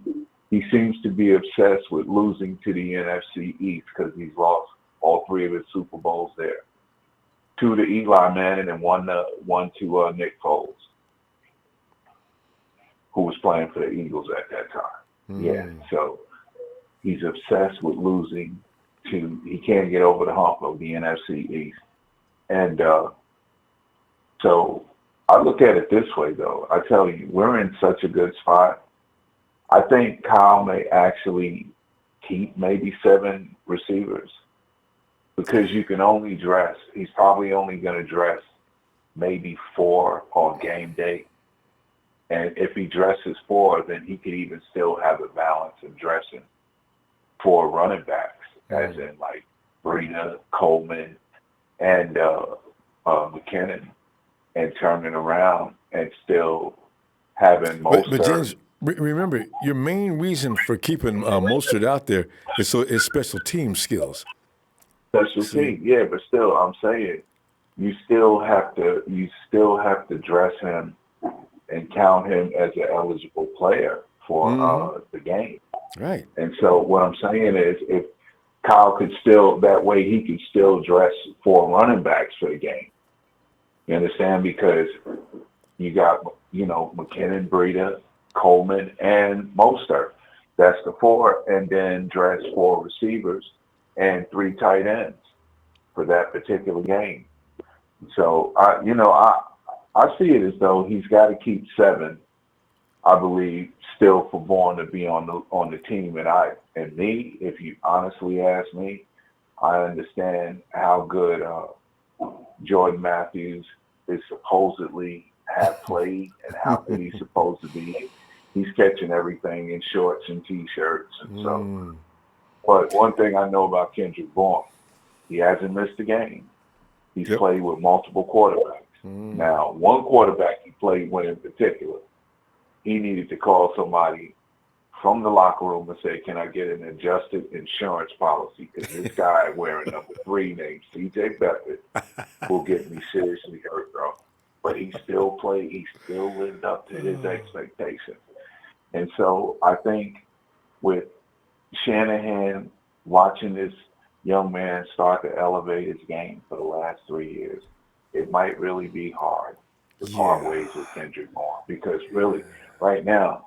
H: obsessed with losing to the NFC East because he's lost all 3 of his Super Bowls there. 2 to Eli Manning and one to Nick Foles, who was playing for the Eagles at that time. Yeah, so he's obsessed with losing he can't get over the hump of the NFC East. And so I look at it this way, though. I tell you, we're in such a good spot. I think Kyle may actually keep maybe 7 receivers because you can only dress. He's probably only going to dress maybe 4 on game day. And if he dresses 4, then he could even still have a balance in dressing 4 running backs, as in like Breida, Coleman, and McKinnon, and turning around and still having Mostert.
A: But James, remember, your main reason for keeping Mostert out there is special team skills.
H: Special team, yeah, but still, I'm saying you still have to dress him and count him as an eligible player for the game.
A: Right.
H: And so what I'm saying is, if Kyle could still, that way he could still dress 4 running backs for the game. You understand? Because you got, McKinnon, Breida, Coleman, and Mostert. That's the 4, and then dress 4 receivers and 3 tight ends for that particular game. So I see it as though he's got to keep 7, I believe, still for Bourne to be on the team. And me, if you honestly ask me, I understand how good Jordan Matthews is supposedly have played and how good he's supposed to be. He's catching everything in shorts and T-shirts. And so, but one thing I know about Kendrick Bourne, he hasn't missed a game. He's played with multiple quarterbacks. Now, one quarterback he played with in particular, he needed to call somebody from the locker room and say, can I get an adjusted insurance policy? Because this guy wearing number 3 named C.J. Beathard will get me seriously hurt, bro. But he still played. He still lived up to his expectations. And so I think with Shanahan watching this young man start to elevate his game for the last 3 years, it might really be hard to part ways with Kendrick Bourne. Because really, right now,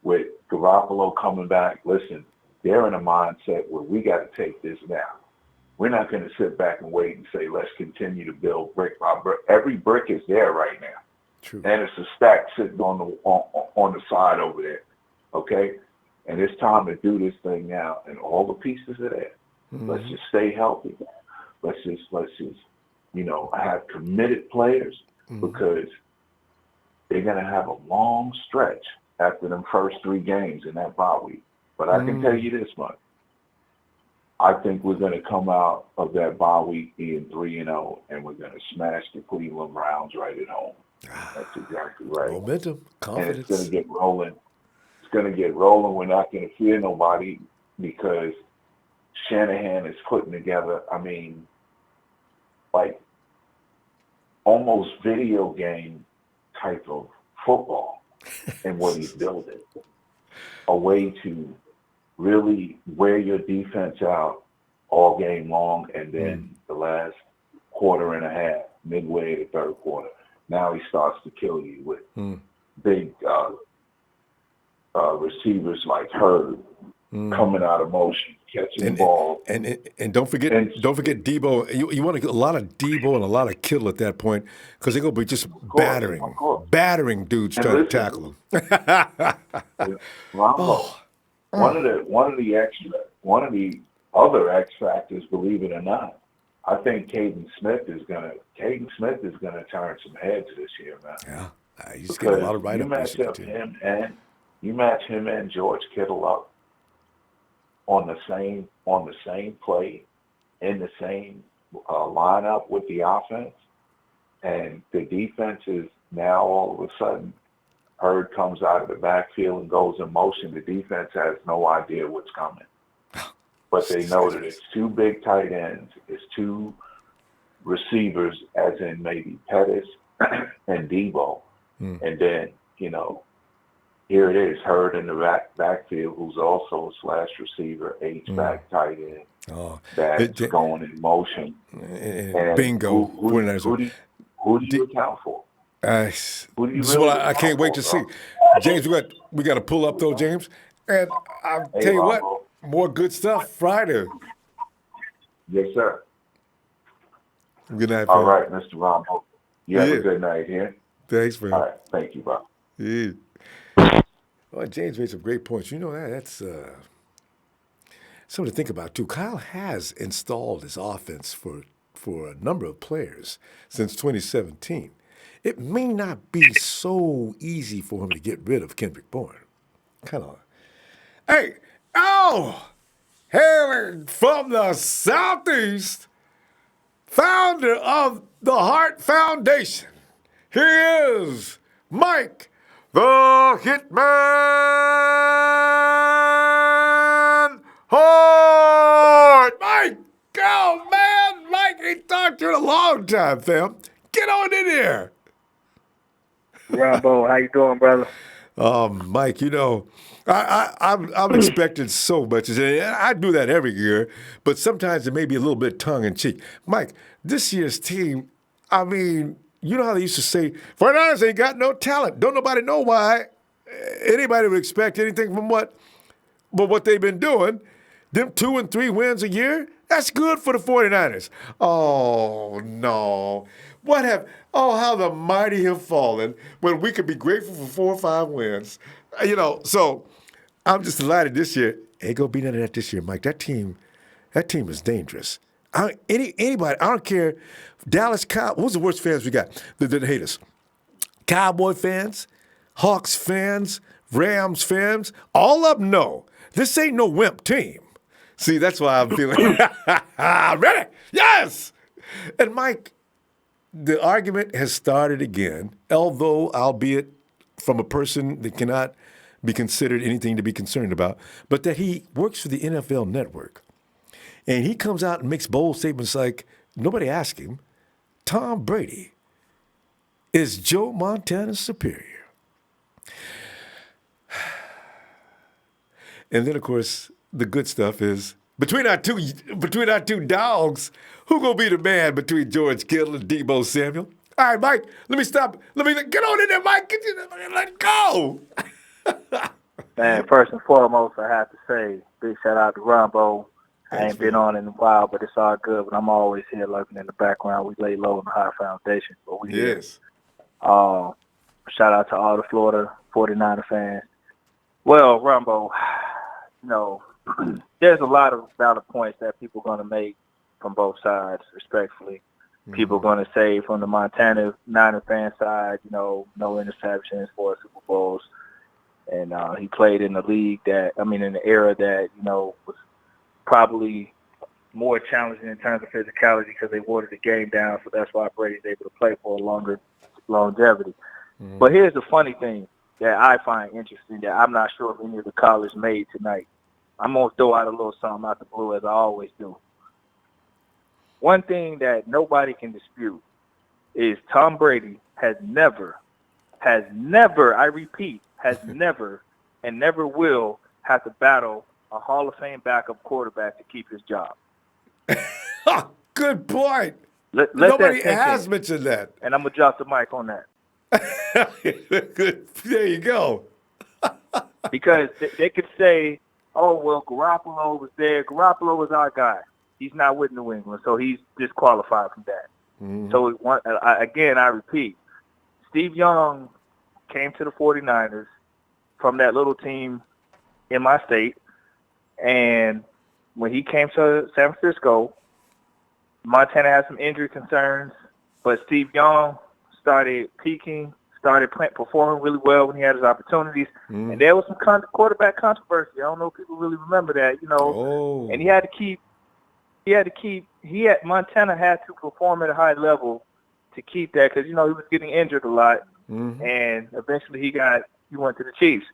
H: with Garoppolo coming back, listen, they're in a mindset where we got to take this now. We're not going to sit back and wait and say, let's continue to build brick by brick. Every brick is there right now.
A: True.
H: And it's a stack sitting on the side over there, okay? And it's time to do this thing now, and all the pieces are there. Let's just stay healthy. Let's just have committed players because they're going to have a long stretch after them first 3 games in that bye week. But I can tell you this much. I think we're going to come out of that bye week being 3-0, and we're going to smash the Cleveland Browns right at home. That's exactly right.
A: Momentum, confidence.
H: And it's going to get rolling. It's going to get rolling. We're not going to fear nobody because Shanahan is putting together, like almost video game type of football and what he's building. A way to really wear your defense out all game long, and then the last quarter and a half, midway the third quarter, now he starts to kill you with big receivers like Hurd coming out of motion, catching the ball.
A: And don't forget Deebo. You want to get a lot of Deebo and a lot of Kittle at that point because they're going to be just battering dudes trying to tackle them.
H: Ronbo, one of the other X factors, believe it or not, I think Caden Smith is gonna turn some heads this year, man.
A: Yeah, he's getting a lot of write-up.
H: You match him and George Kittle up on the same play in the same lineup with the offense, and the defense is now all of a sudden. Hurd comes out of the backfield and goes in motion. The defense has no idea what's coming. But they know that it's 2 big tight ends, it's 2 receivers, as in maybe Pettis and Deebo. And then, here it is, Hurd in the backfield, who's also a slash receiver, H-back tight end. That's going in motion.
A: And bingo.
H: Who do you account for?
A: This is what I can't wait to see. James, we got to pull up though, James. And I'll tell you what, more good stuff Friday.
H: Yes, sir.
A: Good night,
H: all right, Mr. Ronbo. You have a good night here.
A: Thanks, man.
H: All right, thank you, bro.
A: Yeah. Well, James made some great points. That's something to think about too. Kyle has installed his offense for a number of players since 2017. It may not be so easy for him to get rid of Kendrick Bourne. Hailing from the Southeast, founder of the Heart Foundation, here is Mike the Hitman Hart. Mike, Mike, ain't talked to you in a long time, fam. Get on in here.
I: Ronbo, how you doing, brother?
A: Mike, I'm expecting so much. And I do that every year, but sometimes it may be a little bit tongue-in-cheek. Mike, this year's team, how they used to say, 49ers ain't got no talent. Don't nobody know why anybody would expect anything from what they've been doing. Them 2 and 3 wins a year, that's good for the 49ers. Oh, no. How the mighty have fallen when we could be grateful for 4 or 5 wins. So I'm just delighted this year. Ain't gonna be none of that this year, Mike. That team is dangerous. Anybody, I don't care. Dallas Cow. What's the worst fans we got that hate us? Cowboy fans, Hawks fans, Rams fans, all of them know this ain't no wimp team. See, that's why I'm feeling ready. Yes. And Mike, the argument has started again, although albeit from a person that cannot be considered anything to be concerned about, but that he works for the NFL Network. And he comes out and makes bold statements like, nobody asked him, Tom Brady is Joe Montana's superior. And then, of course, the good stuff is, between our two dogs, who gonna be the man between George Kittle and Deebo Samuel? All right, Mike, let me stop. Let me get on in there, Mike. Let's go.
C: Man, first and foremost, I have to say, big shout out to Ronbo. I ain't been on in a while, but it's all good. But I'm always here lurking in the background. We lay low on the high foundation, but we here. Shout out to all the Florida 49er fans. Well, Ronbo, there's a lot of valid points that people are going to make from both sides, respectfully. Mm-hmm. People are going to say from the Montana Niner fan side, no interceptions, 4 Super Bowls. And he played in the league in the era that, was probably more challenging in terms of physicality because they watered the game down. So that's why Brady's able to play for a longer longevity. Mm-hmm. But here's the funny thing that I find interesting that I'm not sure if any of the callers made tonight. I'm going to throw out a little something out the blue as I always do. One thing that nobody can dispute is Tom Brady has never, I repeat, has never and never will have to battle a Hall of Fame backup quarterback to keep his job.
A: Good point.
C: Nobody
A: has mentioned that.
C: And I'm going to drop the mic on that.
A: Good. There you go.
C: Because they could say, oh, well, Garoppolo was there. Garoppolo was our guy. He's not with New England, so he's disqualified from that. Mm-hmm. So, I repeat, Steve Young came to the 49ers from that little team in my state, and when he came to San Francisco, Montana had some injury concerns, but Steve Young started peaking, started performing really well when he had his opportunities, and there was some quarterback controversy. I don't know if people really remember that, and Montana had to perform at a high level to keep that because, he was getting injured a lot, and eventually he went to the Chiefs.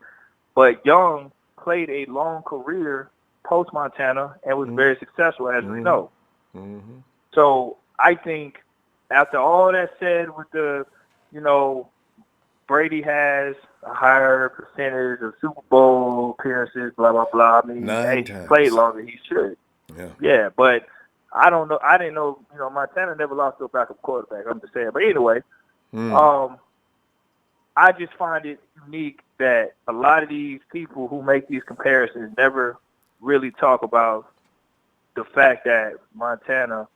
C: But Young played a long career post-Montana and was very successful, as we know. Mm-hmm. So I think after all that said with the, Brady has a higher percentage of Super Bowl appearances, blah, blah, blah. I mean, he played longer than he should. Yeah, but I don't know. I didn't know, Montana never lost to a backup quarterback. I'm just saying. But anyway, I just find it unique that a lot of these people who make these comparisons never really talk about the fact that Montana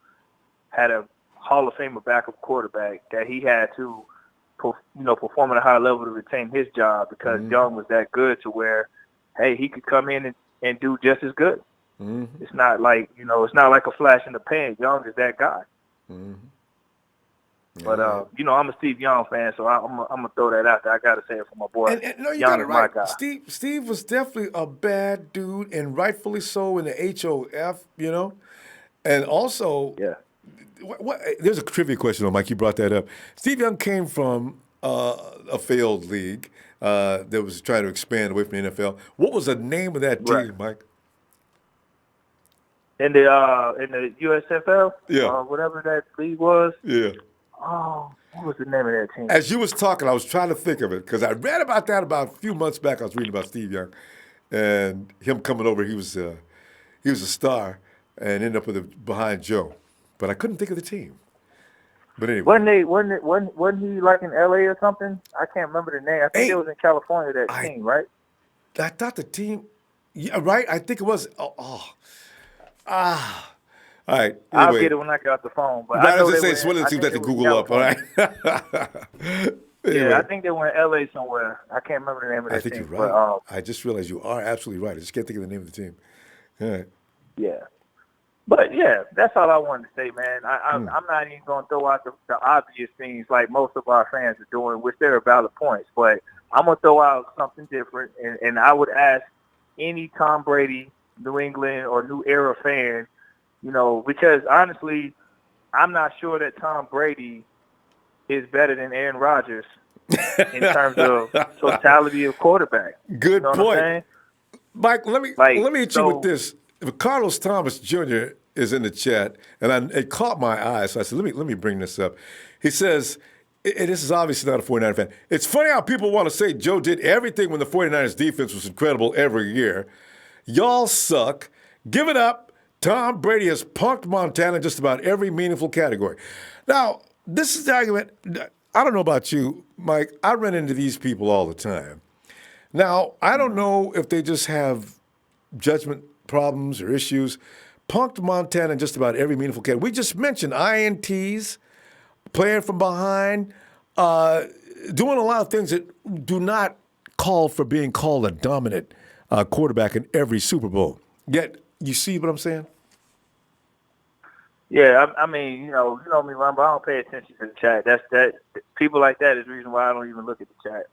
C: had a Hall of Famer backup quarterback that he had to, perform at a high level to retain his job because Young was that good to where, hey, he could come in and do just as good. Mm-hmm. It's not like, it's not like a flash in the pan. Young is that guy. Mm-hmm. But, I'm a Steve Young fan, so I'm going to throw that out there. I got to say it for my boy.
A: No, you got it right. Steve was definitely a bad dude, and rightfully so in the HOF, And also, there's a trivia question, though, Mike. You brought that up. Steve Young came from a failed league that was trying to expand away from the NFL. What was the name of that team, Mike?
C: In the USFL?
A: Yeah.
C: Whatever that league was?
A: Yeah.
C: Oh, what was the name of that team?
A: As you was talking, I was trying to think of it because I read about that about a few months back. I was reading about Steve Young and him coming over. He was a star and ended up behind Joe, but I couldn't think of the team. But anyway,
C: wasn't he like in LA or something? I can't remember the name. I think it was in California. Team, right?
A: I thought the team. Yeah, right. I think it was. All right. Anyway.
C: I'll get it when I get off the phone. But I know
A: say Swilling seems like to Google up. All right.
C: Anyway. Yeah, I think they were in L.A. somewhere. I can't remember the name of that team.
A: I think you're right. But, I just realized you are absolutely right. I just can't think of the name of the team. All right.
C: Yeah. But yeah, that's all I wanted to say, man. I'm not even going to throw out the obvious things like most of our fans are doing, which they're valid points. But I'm going to throw out something different, and I would ask any Tom Brady, New England, or New Era fan, because honestly, I'm not sure that Tom Brady is better than Aaron Rodgers in terms of totality of quarterback.
A: Good
C: point.
A: What I'm saying? Mike, let me hit you with this. If Carlos Thomas Jr. is in the chat, and it caught my eye, so I said, let me bring this up. He says, this is obviously not a 49er fan. It's funny how people want to say Joe did everything when the 49ers defense was incredible every year. Y'all suck. Give it up. Tom Brady has punked Montana in just about every meaningful category. Now, this is the argument. I don't know about you, Mike. I run into these people all the time. Now, I don't know if they just have judgment problems or issues. Punked Montana in just about every meaningful category. We just mentioned INTs, playing from behind, doing a lot of things that do not call for being called a dominant quarterback in every Super Bowl. Yet, you see what I'm saying?
C: Yeah, I mean, you know me, Ronbo. I don't pay attention to the chat. That people like that is the reason why I don't even look at the chat.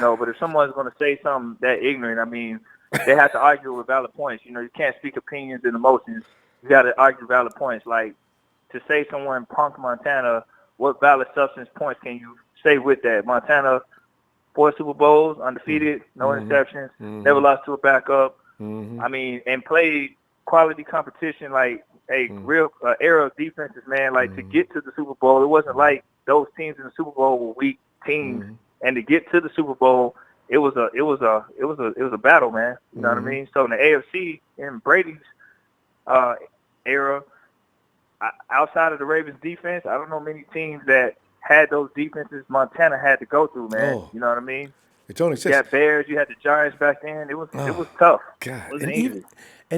C: But if someone's going to say something that ignorant, I mean, they have to argue with valid points. You can't speak opinions and emotions. You got to argue valid points. Like to say someone punked Montana, what valid substance points can you say with that? Montana, 4 Super Bowls, undefeated, no interceptions, never lost to a backup. I mean, and played quality competition like a real era of defenses, man. Like to get to the Super Bowl, it wasn't like those teams in the Super Bowl were weak teams, and to get to the Super Bowl, it was a battle, man. You know what I mean? So in the AFC in Brady's era, outside of the Ravens defense, I don't know many teams that had those defenses Montana had to go through, man. You know what I mean?
A: It's only
C: you had Bears, you had the Giants back then. It was tough.
A: God.
C: It wasn't easy.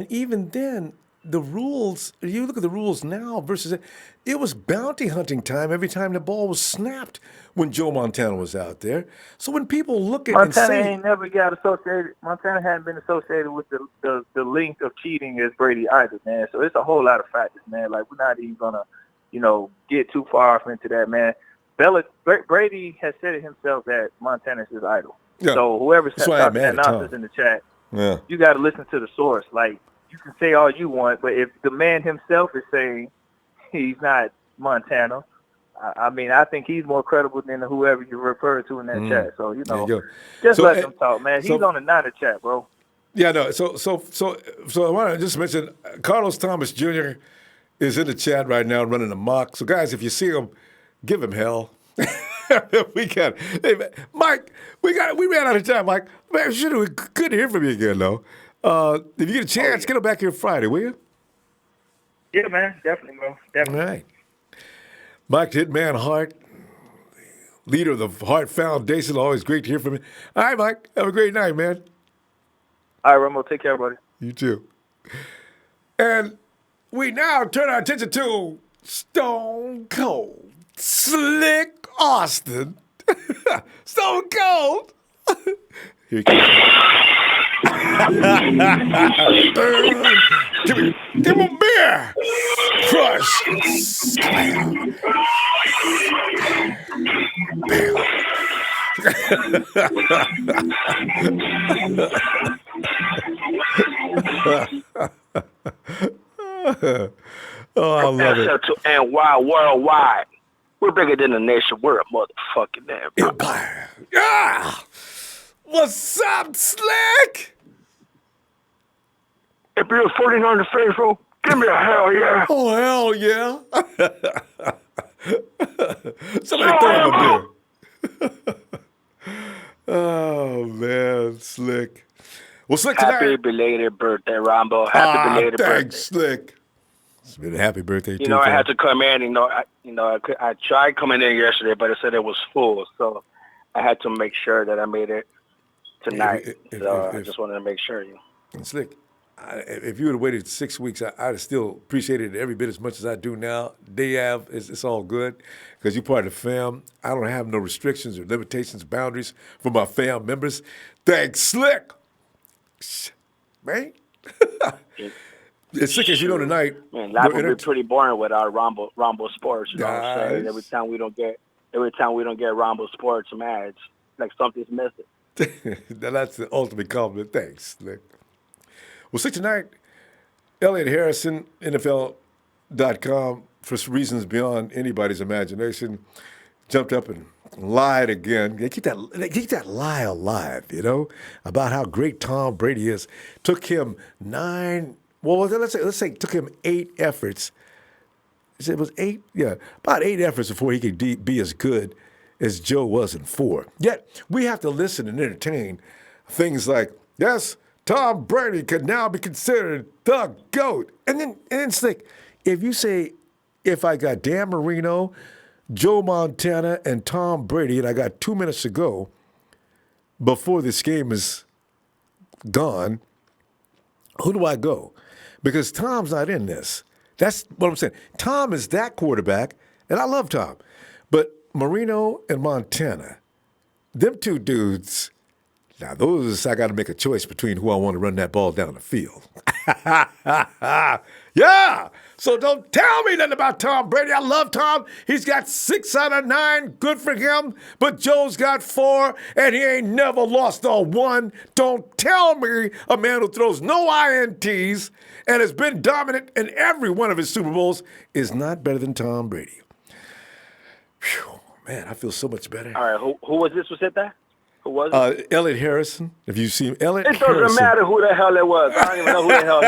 A: Even then, the rules, you look at the rules now versus it was bounty hunting time every time the ball was snapped when Joe Montana was out there. So when people look at
C: Montana ain't never got associated. Montana hadn't been associated with the length of cheating as Brady either, man. So it's a whole lot of factors, man. Like we're not even gonna, get too far off into that, man. Brady has said it himself that Montana's his idol.
A: Yeah.
C: So whoever's talking that nonsense in the chat, you got to listen to the source. Like you can say all you want, but if the man himself is saying he's not Montana, I mean, I think he's more credible than whoever you refer to in that chat. So just let him talk, man. He's on the Niner chat, bro.
A: Yeah, no. So I want to just mention Carlos Thomas Jr. is in the chat right now running amok. So guys, if you see him, give him hell. Hey, Mike, we ran out of time, Mike. Man, good to hear from you again, though. If you get a chance, get him back here Friday, will you?
C: Yeah, man, definitely, bro. Definitely.
A: All right. Mike Hitman Hart, leader of the Hart Foundation. Always great to hear from you. All right, Mike. Have a great night, man.
C: All right, Ronbo. Take care, buddy.
A: You too. And we now turn our attention to Stone Cold Slick Austin. Stone Cold. Here he comes. Give him a beer. Crush. Bam. Oh, I love it.
I: To NY worldwide. We're bigger than the nation. We're a motherfucking
A: empire. Yeah. What's up, Slick?
I: If you're a 49er faithful, give me a hell yeah.
A: Oh, hell yeah. Somebody throw him a beer. Oh, man, Slick. Well, Slick,
I: happy belated birthday, Ronbo. Happy belated birthday.
A: Thanks, Slick. It's been a happy birthday, too.
I: I had to come in. I tried coming in yesterday, but it said it was full. So I had to make sure that I made it tonight. I just wanted to make sure.
A: Slick, if you would have waited 6 weeks, I'd have still appreciated it every bit as much as I do now. Day have, it's all good because you're part of the fam. I don't have no restrictions or limitations, boundaries for my fam members. Thanks, Slick. Man. It's sick as you know tonight.
I: Man, life would be pretty boring without Ronbo Sports. You know what I'm saying? Every time we don't get Ronbo Sports, man, it's like something's missing.
A: That's the ultimate compliment. Thanks, Slick. Well, Slick, tonight, Elliot Harrison, NFL.com, for reasons beyond anybody's imagination, jumped up and lied again. They keep that lie alive, you know, about how great Tom Brady is. Took him let's say it took him 8 efforts. It was 8, about 8 efforts before he could be as good as Joe was in 4. Yet we have to listen and entertain things like, yes, Tom Brady could now be considered the GOAT. And then it's like, if you say, if I got Dan Marino, Joe Montana, and Tom Brady, and I got 2 minutes to go before this game is gone, who do I go? Because Tom's not in this. That's what I'm saying. Tom is that quarterback, and I love Tom. But Marino and Montana, them 2 dudes, now those, I got to make a choice between who I want to run that ball down the field. Yeah! So don't tell me nothing about Tom Brady. I love Tom. He's got 6 out of 9. Good for him. But Joe's got 4, and he ain't never lost a 1. Don't tell me a man who throws no INTs and has been dominant in every one of his Super Bowls is not better than Tom Brady. Whew, man, I feel so much better.
I: All right, who was this who said that? Who was it?
A: Elliot Harrison. If you see him, Elliot
I: Harrison. It doesn't matter who the hell it was. I don't even know who the hell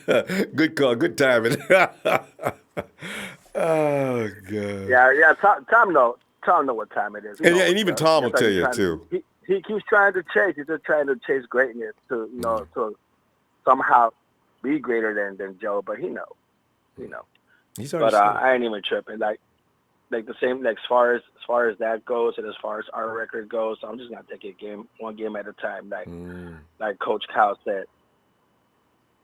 I: he is.
A: Good call. Good timing. Oh, God.
I: Yeah. Tom know what time it is.
A: And even Tom will tell you, too.
I: He keeps trying to chase. He's just trying to chase greatness to, to somehow be greater than Joe. But he knows.
A: He's
I: but I ain't even tripping. Like the same, like as far as that goes, and as far as our record goes, I'm just gonna take it one game at a time. Like Coach Cal said,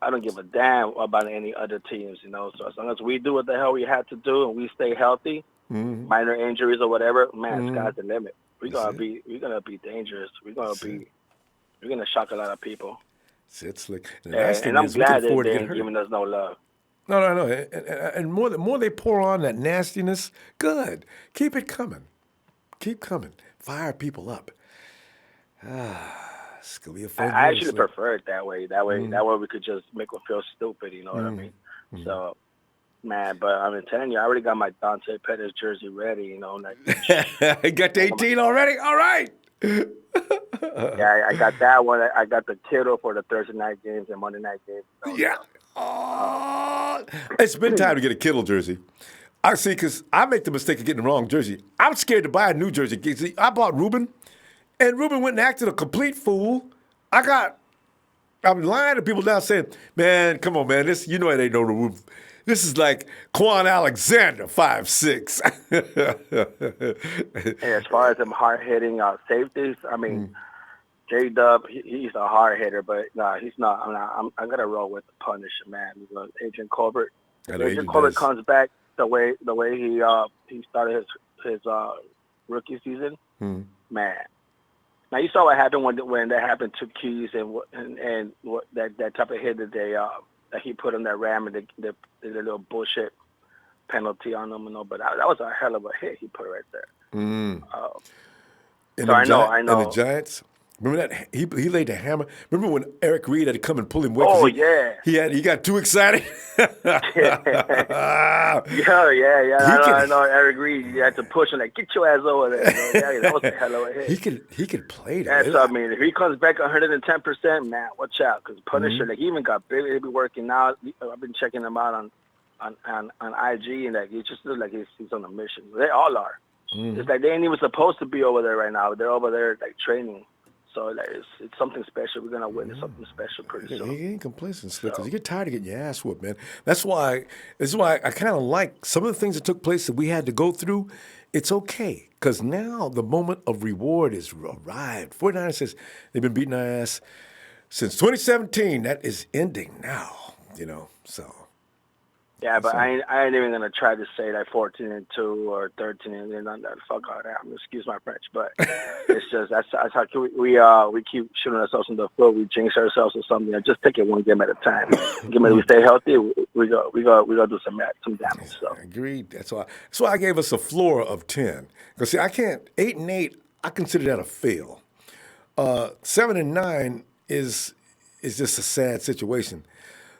I: I don't give a damn about any other teams, So as long as we do what the hell we have to do and we stay healthy, minor injuries or whatever, man, sky's the limit. We're gonna be dangerous. We're gonna shock a lot of people.
A: It's like,
I: and I'm glad they're giving us no love.
A: No. And more they pour on that nastiness, good. Keep it coming. Keep coming. Fire people up. It's going to be a fun
I: I actually prefer it that way. That way we could just make them feel stupid, you know what I mean? So, man, but I'm telling you, I already got my Dante Pettis jersey ready, You
A: got the 18 already? All right.
I: Yeah, I got that one. I got the Kittle for the Thursday night games and Monday night games.
A: Yeah. It's been time to get a Kittle jersey. I see, because I make the mistake of getting the wrong jersey. I'm scared to buy a new jersey. See, I bought Ruben, and Ruben went and acted a complete fool. I'm lying to people now saying, man, come on, man. This, it ain't no Ruben. This is like Quan Alexander, 5'6".
I: As far as them hard-hitting safeties, I mean, J-Dub, he's a hard hitter, but he's not. I'm gonna roll with the Punisher, man. Adrian Colbert. Adrian Colbert comes back the way he started his rookie season, man. Now you saw what happened when that happened to Keys and what that type of hit that he put on that Ram and the little bullshit penalty on him, But that was a hell of a hit he put right there. So I know.
A: And the Giants. Remember that he laid the hammer. Remember when Eric Reed had to come and pull him away?
I: Oh
A: he got too excited.
I: Yeah. I know Eric Reed. You had to push him like, get your ass over there. Yeah, that was a hell of a hit.
A: He could play that.
I: That's what I mean. If he comes back 110%, man, watch out, because Punisher, like he even got big. He be working now. I've been checking him out on IG, and he just looks like he's on a mission. They all are. It's like they ain't even supposed to be over there right now. They're over there like training. So it's something special. We're going to witness something special pretty soon.
A: He ain't complacent, Slick, because you get tired of getting your ass whooped, man. This is why I kind of like some of the things that took place that we had to go through. It's okay, because now the moment of reward is arrived. 49ers says they've been beating our ass since 2017. That is ending now, So
I: Yeah, but I ain't even gonna try to say that 14-2 or 13 and none of that. Fuck all that. Excuse my French, but it's just that's how we keep shooting ourselves in the foot. We jinx ourselves or something. Just take it one game at a time. Game we stay healthy. We go do some damage. So
A: agreed. That's why I gave us a floor of 10. Because see, I can't 8-8. I consider that a fail. 7-9 is just a sad situation.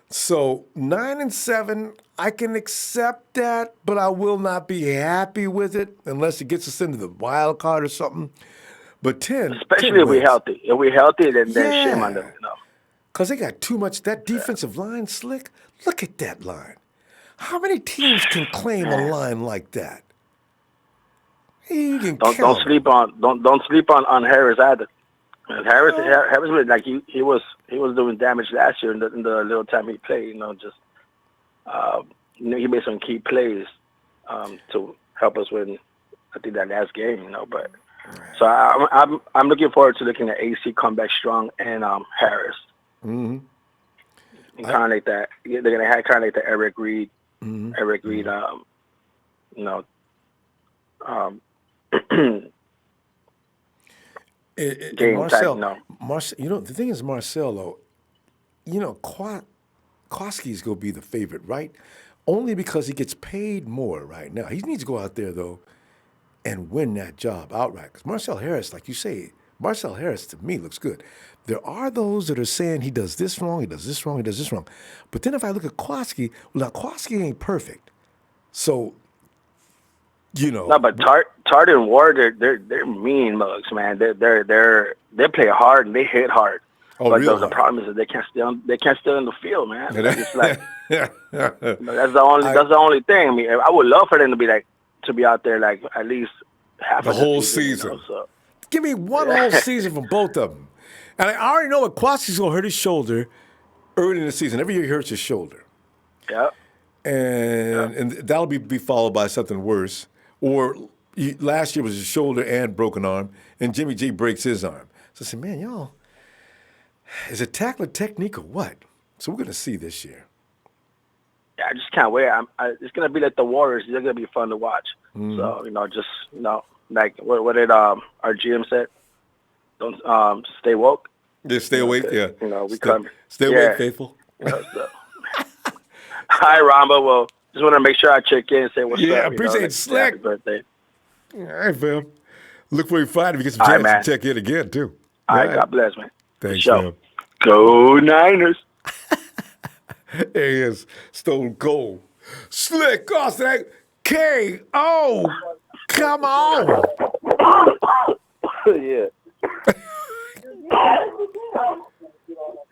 A: So 9-7, I can accept that, but I will not be happy with it unless it gets us into the wild card or something. But 10,
I: especially
A: 10
I: if we're
A: wins.
I: healthy. If we're healthy, then shame on them.
A: Because they got too much. That defensive line, Slick. Look at that line. How many teams can claim a line like that? You can
I: don't sleep on Harris either. And Harris was like he was doing damage last year in the little time he played. He made some key plays to help us win. I think that last game, But so I'm looking forward to looking at AC come back strong and Harris.
A: Mm-hmm.
I: And kind of like that. They're gonna have kind of like the Eric Reed.
A: Mm-hmm.
I: Eric Reed.
A: Marcel, the thing is, Marcelo, Koski's going to be the favorite, right? Only because he gets paid more right now. He needs to go out there, though, and win that job outright. Because Marcel Harris, like you say, Marcel Harris, to me, looks good. There are those that are saying he does this wrong, he does this wrong, he does this wrong. But then if I look at Koski, well, now Koski ain't perfect. So,
I: No, but Tart and Ward, they're mean mugs, man. They play hard and they hit hard.
A: Oh,
I: but
A: really?
I: The problem is that they can't stay on the field, man. It's like that's the only thing. I mean, I would love for them to be out there like at least half
A: the
I: of
A: whole
I: the season.
A: So. Give me one whole season from both of them. And I already know that Koski's going to hurt his shoulder early in the season. Every year he hurts his shoulder.
I: Yeah.
A: And that'll be followed by something worse. Or last year was his shoulder and broken arm, and Jimmy G breaks his arm. So I said, man, y'all, is it tackler technique or what? So we're going to see this year.
I: Yeah, I just can't wait. It's going to be like the Warriors. They're going to be fun to watch. So, like what did our GM said? Don't stay woke.
A: Yeah, stay awake. Yeah. Stay awake, faithful.
I: Hi, Ronbo. Well, just want to make sure I check in and say what's up.
A: Yeah, appreciate it, Slick.
I: Happy birthday.
A: All right, fam. Look for you Friday if you get some chance to check in again, too.
I: All right, God bless, man.
A: Thanks, man.
I: Go Niners.
A: There he is, Stone Cold. Slick Austin, K.O. Come on.
I: Yeah.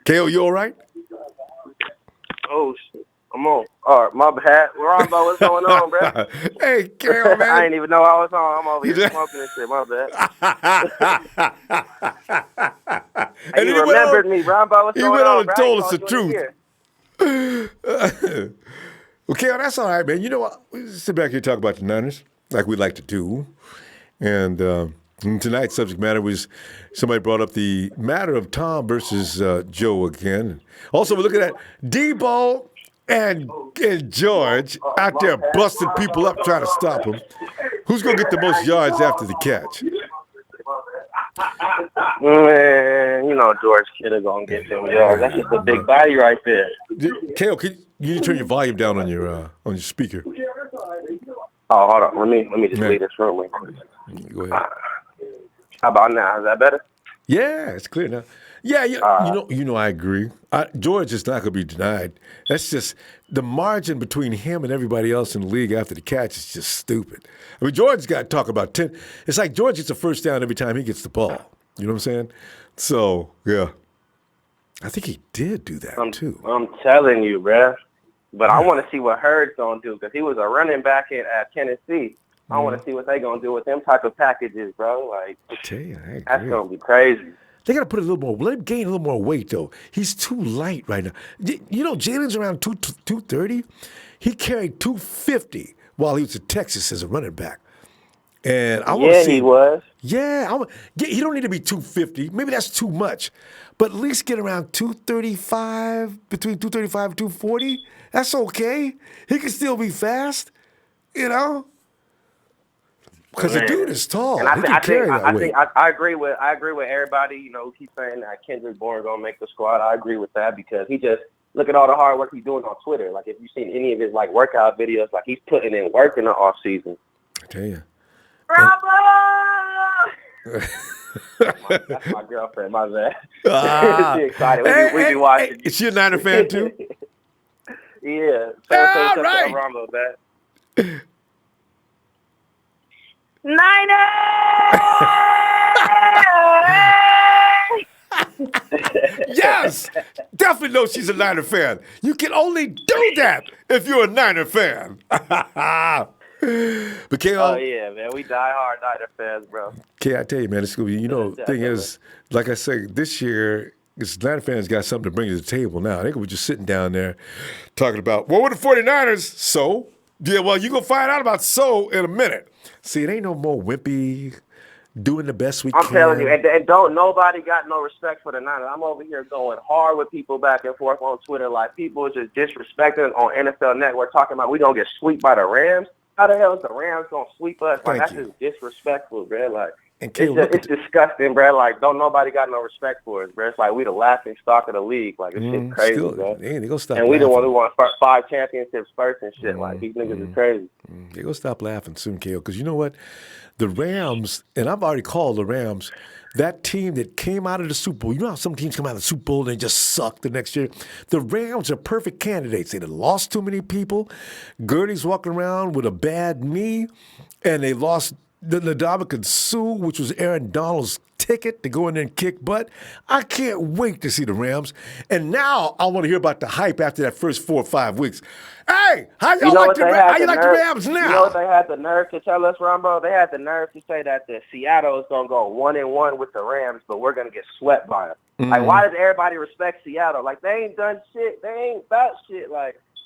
A: K.O., you all right?
E: Oh, shit. I'm on. All right, my bad. Ronbo, what's going on, bro?
A: Hey, K.O., man.
E: I didn't even know I was on. I'm over here smoking this shit. My bad.
A: And
E: you remembered me, Ronbo. What's going on,
A: He went on and
E: bro?
A: told us the truth. Well, K.O., that's all right, man. You know what? We just sit back here and talk about the Niners like we like to do. And tonight's subject matter was somebody brought up the matter of Tom versus Joe again. Also, we're looking at Deebo and George out there busting people up trying to stop them. Who's going to get the most yards after the catch?
E: Man, George Kittle going to get them yards. That's just a big body right there.
A: K.O., you need to turn your volume down on your speaker.
E: Oh, hold on. Let me just leave this room real quick.
A: Go ahead.
E: How about now? Is that better?
A: Yeah, it's clear now. Yeah, I agree. George is not going to be denied. That's just the margin between him and everybody else in the league after the catch is just stupid. I mean, George's got to talk about 10. It's like George gets a first down every time he gets the ball. You know what I'm saying? So, yeah. I think he did do that, too.
E: I'm telling you, bruh. But I want to see what Hurd's going to do because he was a running back at Tennessee. I want to see what they're going to do with them type of packages, bro. Like,
A: I tell you, I agree.
E: That's going to be crazy.
A: They got to put a little more. Let him gain a little more weight, though. He's too light right now. Jalen's around 230. He carried 250 while he was at Texas as a running back. And I want to see.
I: He was.
A: Yeah, he don't need to be 250. Maybe that's too much. But at least get around 235, between 235 and 240. That's okay. He can still be fast, Because the dude is tall.
J: And
A: he can carry that weight.
J: I agree with everybody, who keeps saying that Kendrick Bourne gonna make the squad. I agree with that because he just look at all the hard work he's doing on Twitter. Like if you've seen any of his workout videos, he's putting in work in the off season.
A: I tell you.
J: Bravo! That's my girlfriend, my bad. She's excited. We be watching.
A: Is she a Niner fan too?
J: Yeah.
A: All right.
J: Ronbo, man.
A: Yes, definitely know she's a Niner fan. You can only do that if you're a Niner fan. But K.O.
J: Oh yeah, man, we die hard Niner fans, bro.
A: K, I tell you, man, it's gonna be. Thing is, like I said, this year, Niner fans got something to bring to the table now. They could be just sitting down there talking about, what were the 49ers? So, yeah, well, you're gonna find out about so in a minute. See, it ain't no more wimpy. Doing the best we can.
J: I'm telling you, and don't nobody got no respect for the Niners. I'm over here going hard with people back and forth on Twitter, people just disrespecting on NFL Network, talking about we gonna get swept by the Rams. How the hell is the Rams gonna sweep us? That's just disrespectful, bro. It's disgusting, bro. Don't nobody got no respect for us, bro. It's we the laughing stock of the league. It's shit crazy, bro.
A: They gonna stop.
J: And we the one who won 5 championships first and shit. These niggas is crazy.
A: They gonna stop laughing soon, K.O. Because you know what? The Rams, and I've already called the Rams, that team that came out of the Super Bowl. You know how some teams come out of the Super Bowl and they just suck the next year? The Rams are perfect candidates. They lost too many people. Gurley's walking around with a bad knee, and they lost the Ndamukong Suh, which was Aaron Donald's ticket to go in there and kick butt. I can't wait to see the Rams. And now I want to hear about the hype after that first 4 or 5 weeks. Hey, how you like the Rams now?
J: You know what they had the nerve to tell us, Ronbo? They had the nerve to say that the Seattle is going to go 1-1 with the Rams, but we're going to get swept by them. Why does everybody respect Seattle? They ain't done shit. They ain't about shit.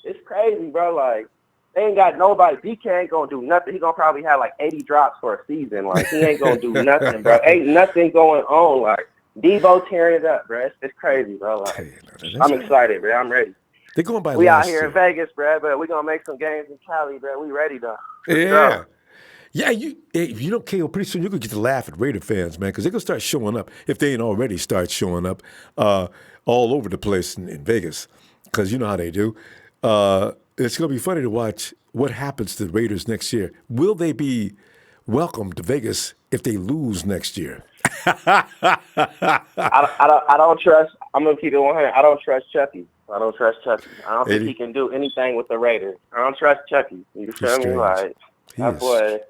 J: It's crazy, bro. They ain't got nobody. DK ain't going to do nothing. He going to probably have 80 drops for a season. He ain't going to do nothing, bro. Ain't nothing going on. Deebo tearing it up, bro. It's crazy, bro. I'm excited, bro. I'm ready.
A: They're going by
J: we out here in Vegas, bro, but we're going to make some games in Cali, bro. We ready, though.
A: Yeah. Yeah, K.O., pretty soon you're going to get to laugh at Raider fans, man, because they're going to start showing up, if they ain't already start showing up, all over the place in Vegas, because you know how they do. It's going to be funny to watch what happens to the Raiders next year. Will they be welcome to Vegas if they lose next year?
J: I don't trust. I'm going to keep it 100. I don't trust Chucky. I don't think he can do anything with the Raiders. I don't trust Chucky. You feel me? That boy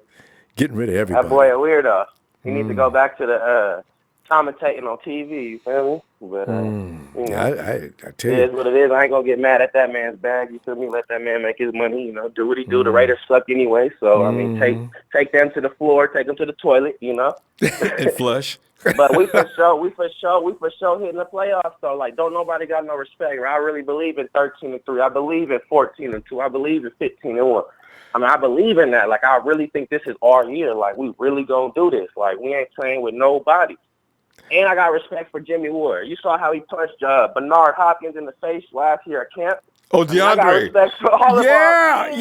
A: getting rid of everybody.
J: That boy a weirdo. He needs to go back to the commentating on TV. You feel me? But
A: I tell you,
J: it is what it is. I ain't gonna get mad at that man's bag. You feel me? Let that man make his money. Do what he do. The Raiders suck anyway. So I mean, take them to the floor, take them to the toilet.
A: And flush.
J: But we for sure hitting the playoffs. So don't nobody got no respect. I really believe in 13-3. I believe in 14-2. I believe in 15-1. I mean, I believe in that. I really think this is our year. We really gonna do this. We ain't playing with nobody. And I got respect for Jimmy Ward. You saw how he punched Bernard Hopkins in the face last year at camp.
A: Oh, DeAndre. I got respect for all of our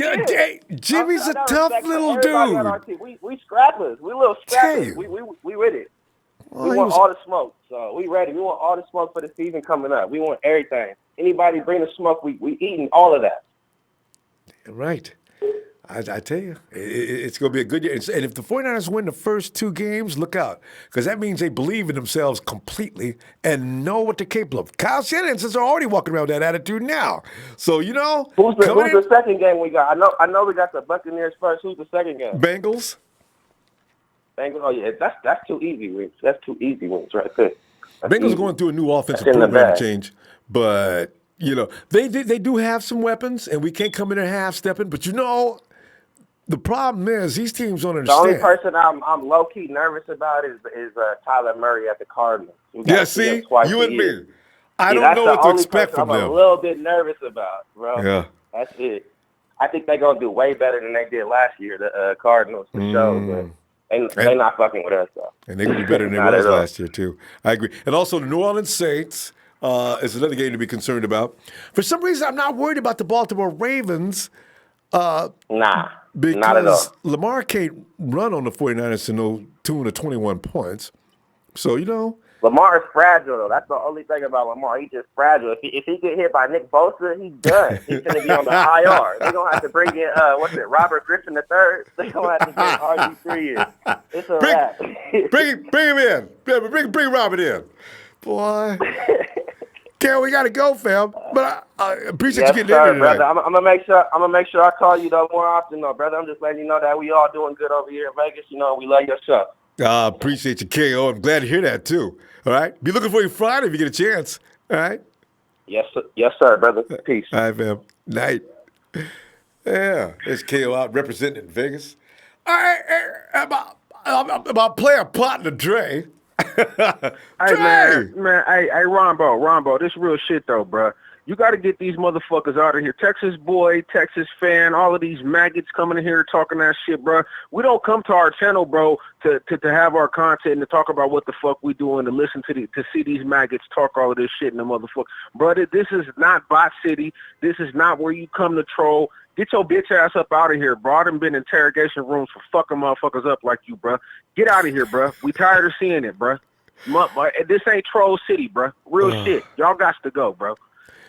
A: Jimmy's a tough little dude.
J: We scrappers. We little scrappers. We with it. We want all the smoke. So we ready. We want all the smoke for the season coming up. We want everything. Anybody bring the smoke, we eating all of that.
A: Right. I tell you, it's going to be a good year. And if the 49ers win the first 2 games, look out. Because that means they believe in themselves completely and know what they're capable of. Kyle Shanahan says they're already walking around with that attitude now. So,
J: Who's the second game we got? I know we got the Buccaneers first. Who's the second game?
A: Bengals.
J: Oh, yeah. That's 2 easy wins. That's 2 easy wins right there.
A: Bengals are going through a new offensive program change. But, they do have some weapons, and we can't come in there half-stepping. But, the problem is these teams don't understand.
J: The only person I'm low-key nervous about is Tyler Murray at the Cardinals.
A: Yeah, see? You and me. I don't know what to expect from them.
J: I'm a little bit nervous about, bro.
A: Yeah.
J: That's it. I think they're going to do way better than they did last year, the Cardinals, for sure. They not fucking with us, though.
A: And they're going to be better than they was last year, too. I agree. And also the New Orleans Saints is another game to be concerned about. For some reason, I'm not worried about the Baltimore Ravens.
J: Nah, not at all.
A: Because Lamar can't run on the 49ers to no tune of 21 points. So,
J: Lamar is fragile, though. That's the only thing about Lamar. He's just fragile. If he get hit by Nick Bosa, he's done. He's going to be on the IR. They're going to have to bring in, Robert Griffin III? They're going to have to bring RG3 in. It's a wrap.
A: Bring him in. Bring Robert in. Boy. Kel, we got to go, fam. But I appreciate you getting in here tonight.
J: Brother. I'm gonna make sure I call you though more often, though, brother. I'm just letting you know that we all doing good over here in Vegas. We love your show.
A: Appreciate you, KO. I'm glad to hear that too. All right, be looking for you Friday if you get a chance. All right.
J: Yes, sir, brother. Peace.
A: All right, fam. Night. Yeah, it's KO out representing Vegas. All right, about player partner Dre.
G: Hey man, hey Ronbo, this real shit though, bro. You got to get these motherfuckers out of here. Texas boy, Texas fan, all of these maggots coming in here talking that shit, bro. We don't come to our channel, bro, to have our content and to talk about what the fuck we doing, to listen to see these maggots talk all of this shit in the motherfucker. Brother, this is not Bot City. This is not where you come to troll. Get your bitch ass up out of here, bro. I done been in interrogation rooms for fucking motherfuckers up like you, bro. Get out of here, bro. We tired of seeing it, bro. This ain't Troll City, bro. Real shit. Y'all got to go, bro.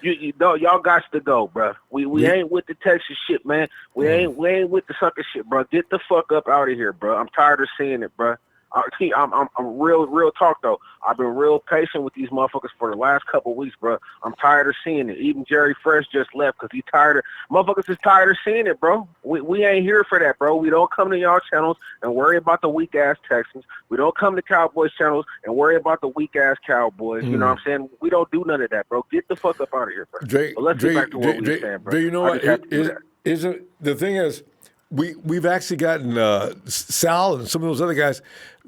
G: Y'all got to go, bro. We ain't with the Texas shit, man. We ain't with the sucker shit, bro. Get the fuck up out of here, bro. I'm tired of seeing it, bro. I'm real talk though. I've been real patient with these motherfuckers for the last couple of weeks, bro. I'm tired of seeing it. Even Jerry Fresh just left because he's tired of motherfuckers is tired of seeing it, bro. We ain't here for that, bro. We don't come to y'all channels and worry about the weak ass Texans. We don't come to Cowboys channels and worry about the weak ass Cowboys. You know what I'm saying? We don't do none of that, bro. Get the fuck up out of here, bro. But let's get back to what we were saying, bro.
A: You know what? The thing is, we've actually gotten Sal and some of those other guys.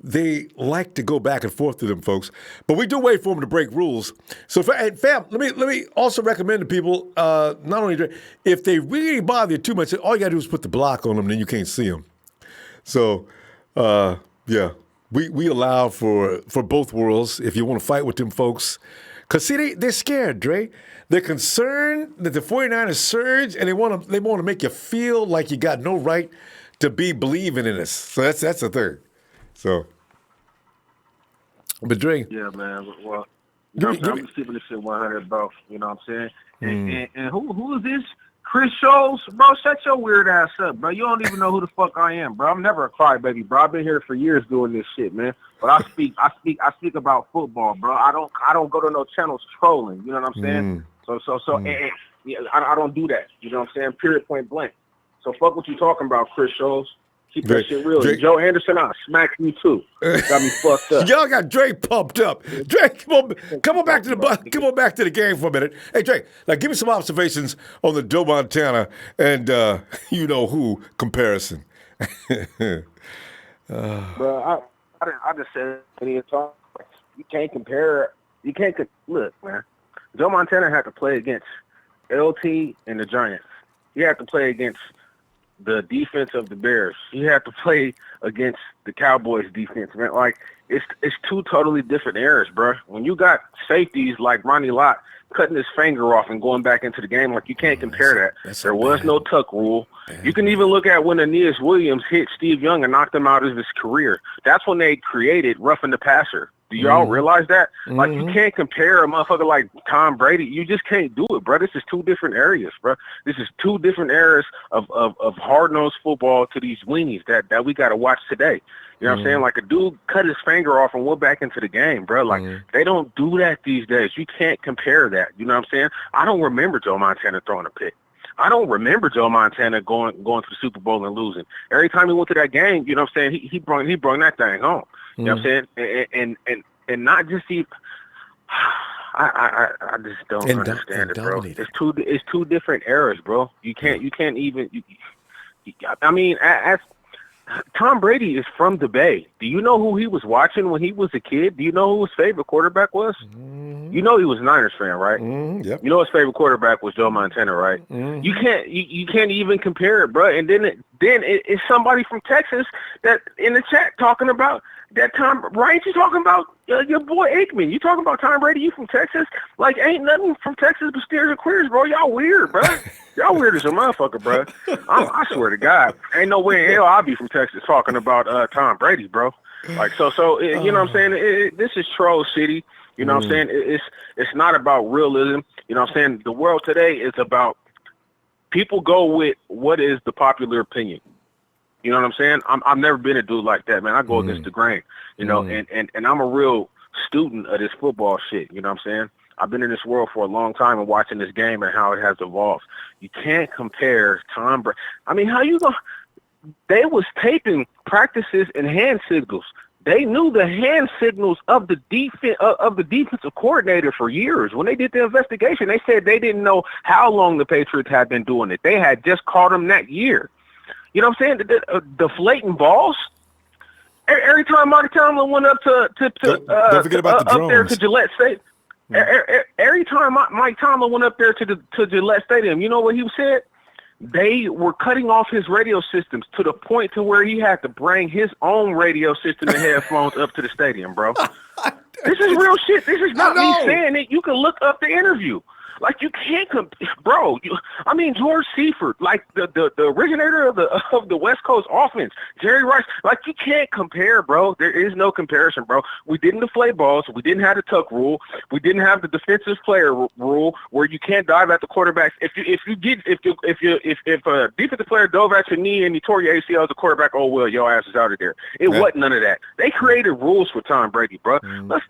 A: They like to go back and forth to them folks, but we do wait for them to break rules. So, fam, let me also recommend to people not only if they really bother you too much, all you gotta do is put the block on them, then you can't see them. So, yeah, we allow for both worlds if you want to fight with them folks. Because, see, they're scared, Dre. They're concerned that the 49ers surge, and they want to make you feel like you got no right to be believing in this. So that's the thing. So, but Dre.
G: Yeah, man. Well, I'm just keeping this shit 100, bro. You know what I'm saying? And who is this? Chris Scholes? Bro, shut your weird ass up, bro. You don't even know who the fuck I am, bro. I'm never a crybaby, bro. I've been here for years doing this shit, man. But I speak about football, bro. I don't go to no channels trolling. You know what I'm saying? I don't do that. You know what I'm saying? Period, point blank. So fuck what you talking about, Chris Scholes. Keep that shit real. Joe Anderson, I'll smack you too. Got me fucked up.
A: Y'all got Dre pumped up. Dre, come on back to the game for a minute. Hey Dre, now give me some observations on the Joe Montana and you know who comparison.
G: Bro, I just said plenty of times. You can't compare. Look, man. Joe Montana had to play against LT and the Giants. He had to play against the defense of the Bears. He had to play against the Cowboys defense, man. Like, it's two totally different eras, bro. When you got safeties like Ronnie Lott cutting his finger off and going back into the game, like, you can't compare that. There was no tuck rule. You can even look at when Aeneas Williams hit Steve Young and knocked him out of his career. That's when they created roughing the passer. Do y'all realize that? Like, you can't compare a motherfucker like Tom Brady. You just can't do it, bro. This is two different areas, bro. This is two different eras of hard-nosed football to these weenies that we got to watch today. You know what I'm saying? Like, a dude cut his finger off and went back into the game, bro. Like, they don't do that these days. You can't compare that. You know what I'm saying? I don't remember Joe Montana throwing a pick. I don't remember Joe Montana going to the Super Bowl and losing. Every time he went to that game, you know what I'm saying, he brought that thing home. You know what I'm saying? And not just even I just don't understand it, bro. It's two different eras, bro. You can't even I mean, as Tom Brady is from the Bay. Do you know who he was watching when he was a kid? Do you know who his favorite quarterback was?
K: You know he was a Niners fan, right?
A: Yep.
K: You know his favorite quarterback was Joe Montana, right? You can't even compare it, bro. And then it's somebody from Texas that in the chat talking about that Tom Brady. You talking about your boy Aikman. You talking about Tom Brady? You from Texas? Like ain't nothing from Texas but steers and queers, bro. Y'all weird, bro. Y'all weird as a motherfucker, bro. I swear to God, ain't no way in hell I'll be from Texas talking about Tom Brady, bro. Like so you know what I'm saying? This is troll city. You know what I'm saying? It's not about realism. You know what I'm saying? The world today is about people go with what is the popular opinion. You know what I'm saying? I've never been a dude like that, man. I go against the grain, you know, and I'm a real student of this football shit. You know what I'm saying? I've been in this world for a long time and watching this game and how it has evolved. You can't compare Tom Brady. I mean, how you going to – they was taping practices and hand signals. They knew the hand signals of the defensive coordinator for years. When they did the investigation, they said they didn't know how long the Patriots had been doing it. They had just caught them that year. You know what I'm saying? Deflating balls. Every time Mike Tomlin went up
A: don't forget about the
K: up there
A: drones.
K: to Gillette Stadium. Every time Mike Tomlin went up there to Gillette Stadium, you know what he said? They were cutting off his radio systems to the point to where he had to bring his own radio system and headphones up to the stadium, bro. This is real shit. This is not me saying it. You can look up the interview. Like you can't, bro. George Seifert, like the originator of the West Coast offense, Jerry Rice. Like you can't compare, bro. There is no comparison, bro. We didn't deflate balls. We didn't have the tuck rule. We didn't have the defensive player rule where you can't dive at the quarterbacks. If a defensive player dove at your knee and you tore your ACL as a quarterback, oh well, your ass is out of there. It wasn't none of that. They created rules for Tom Brady, bro. Let's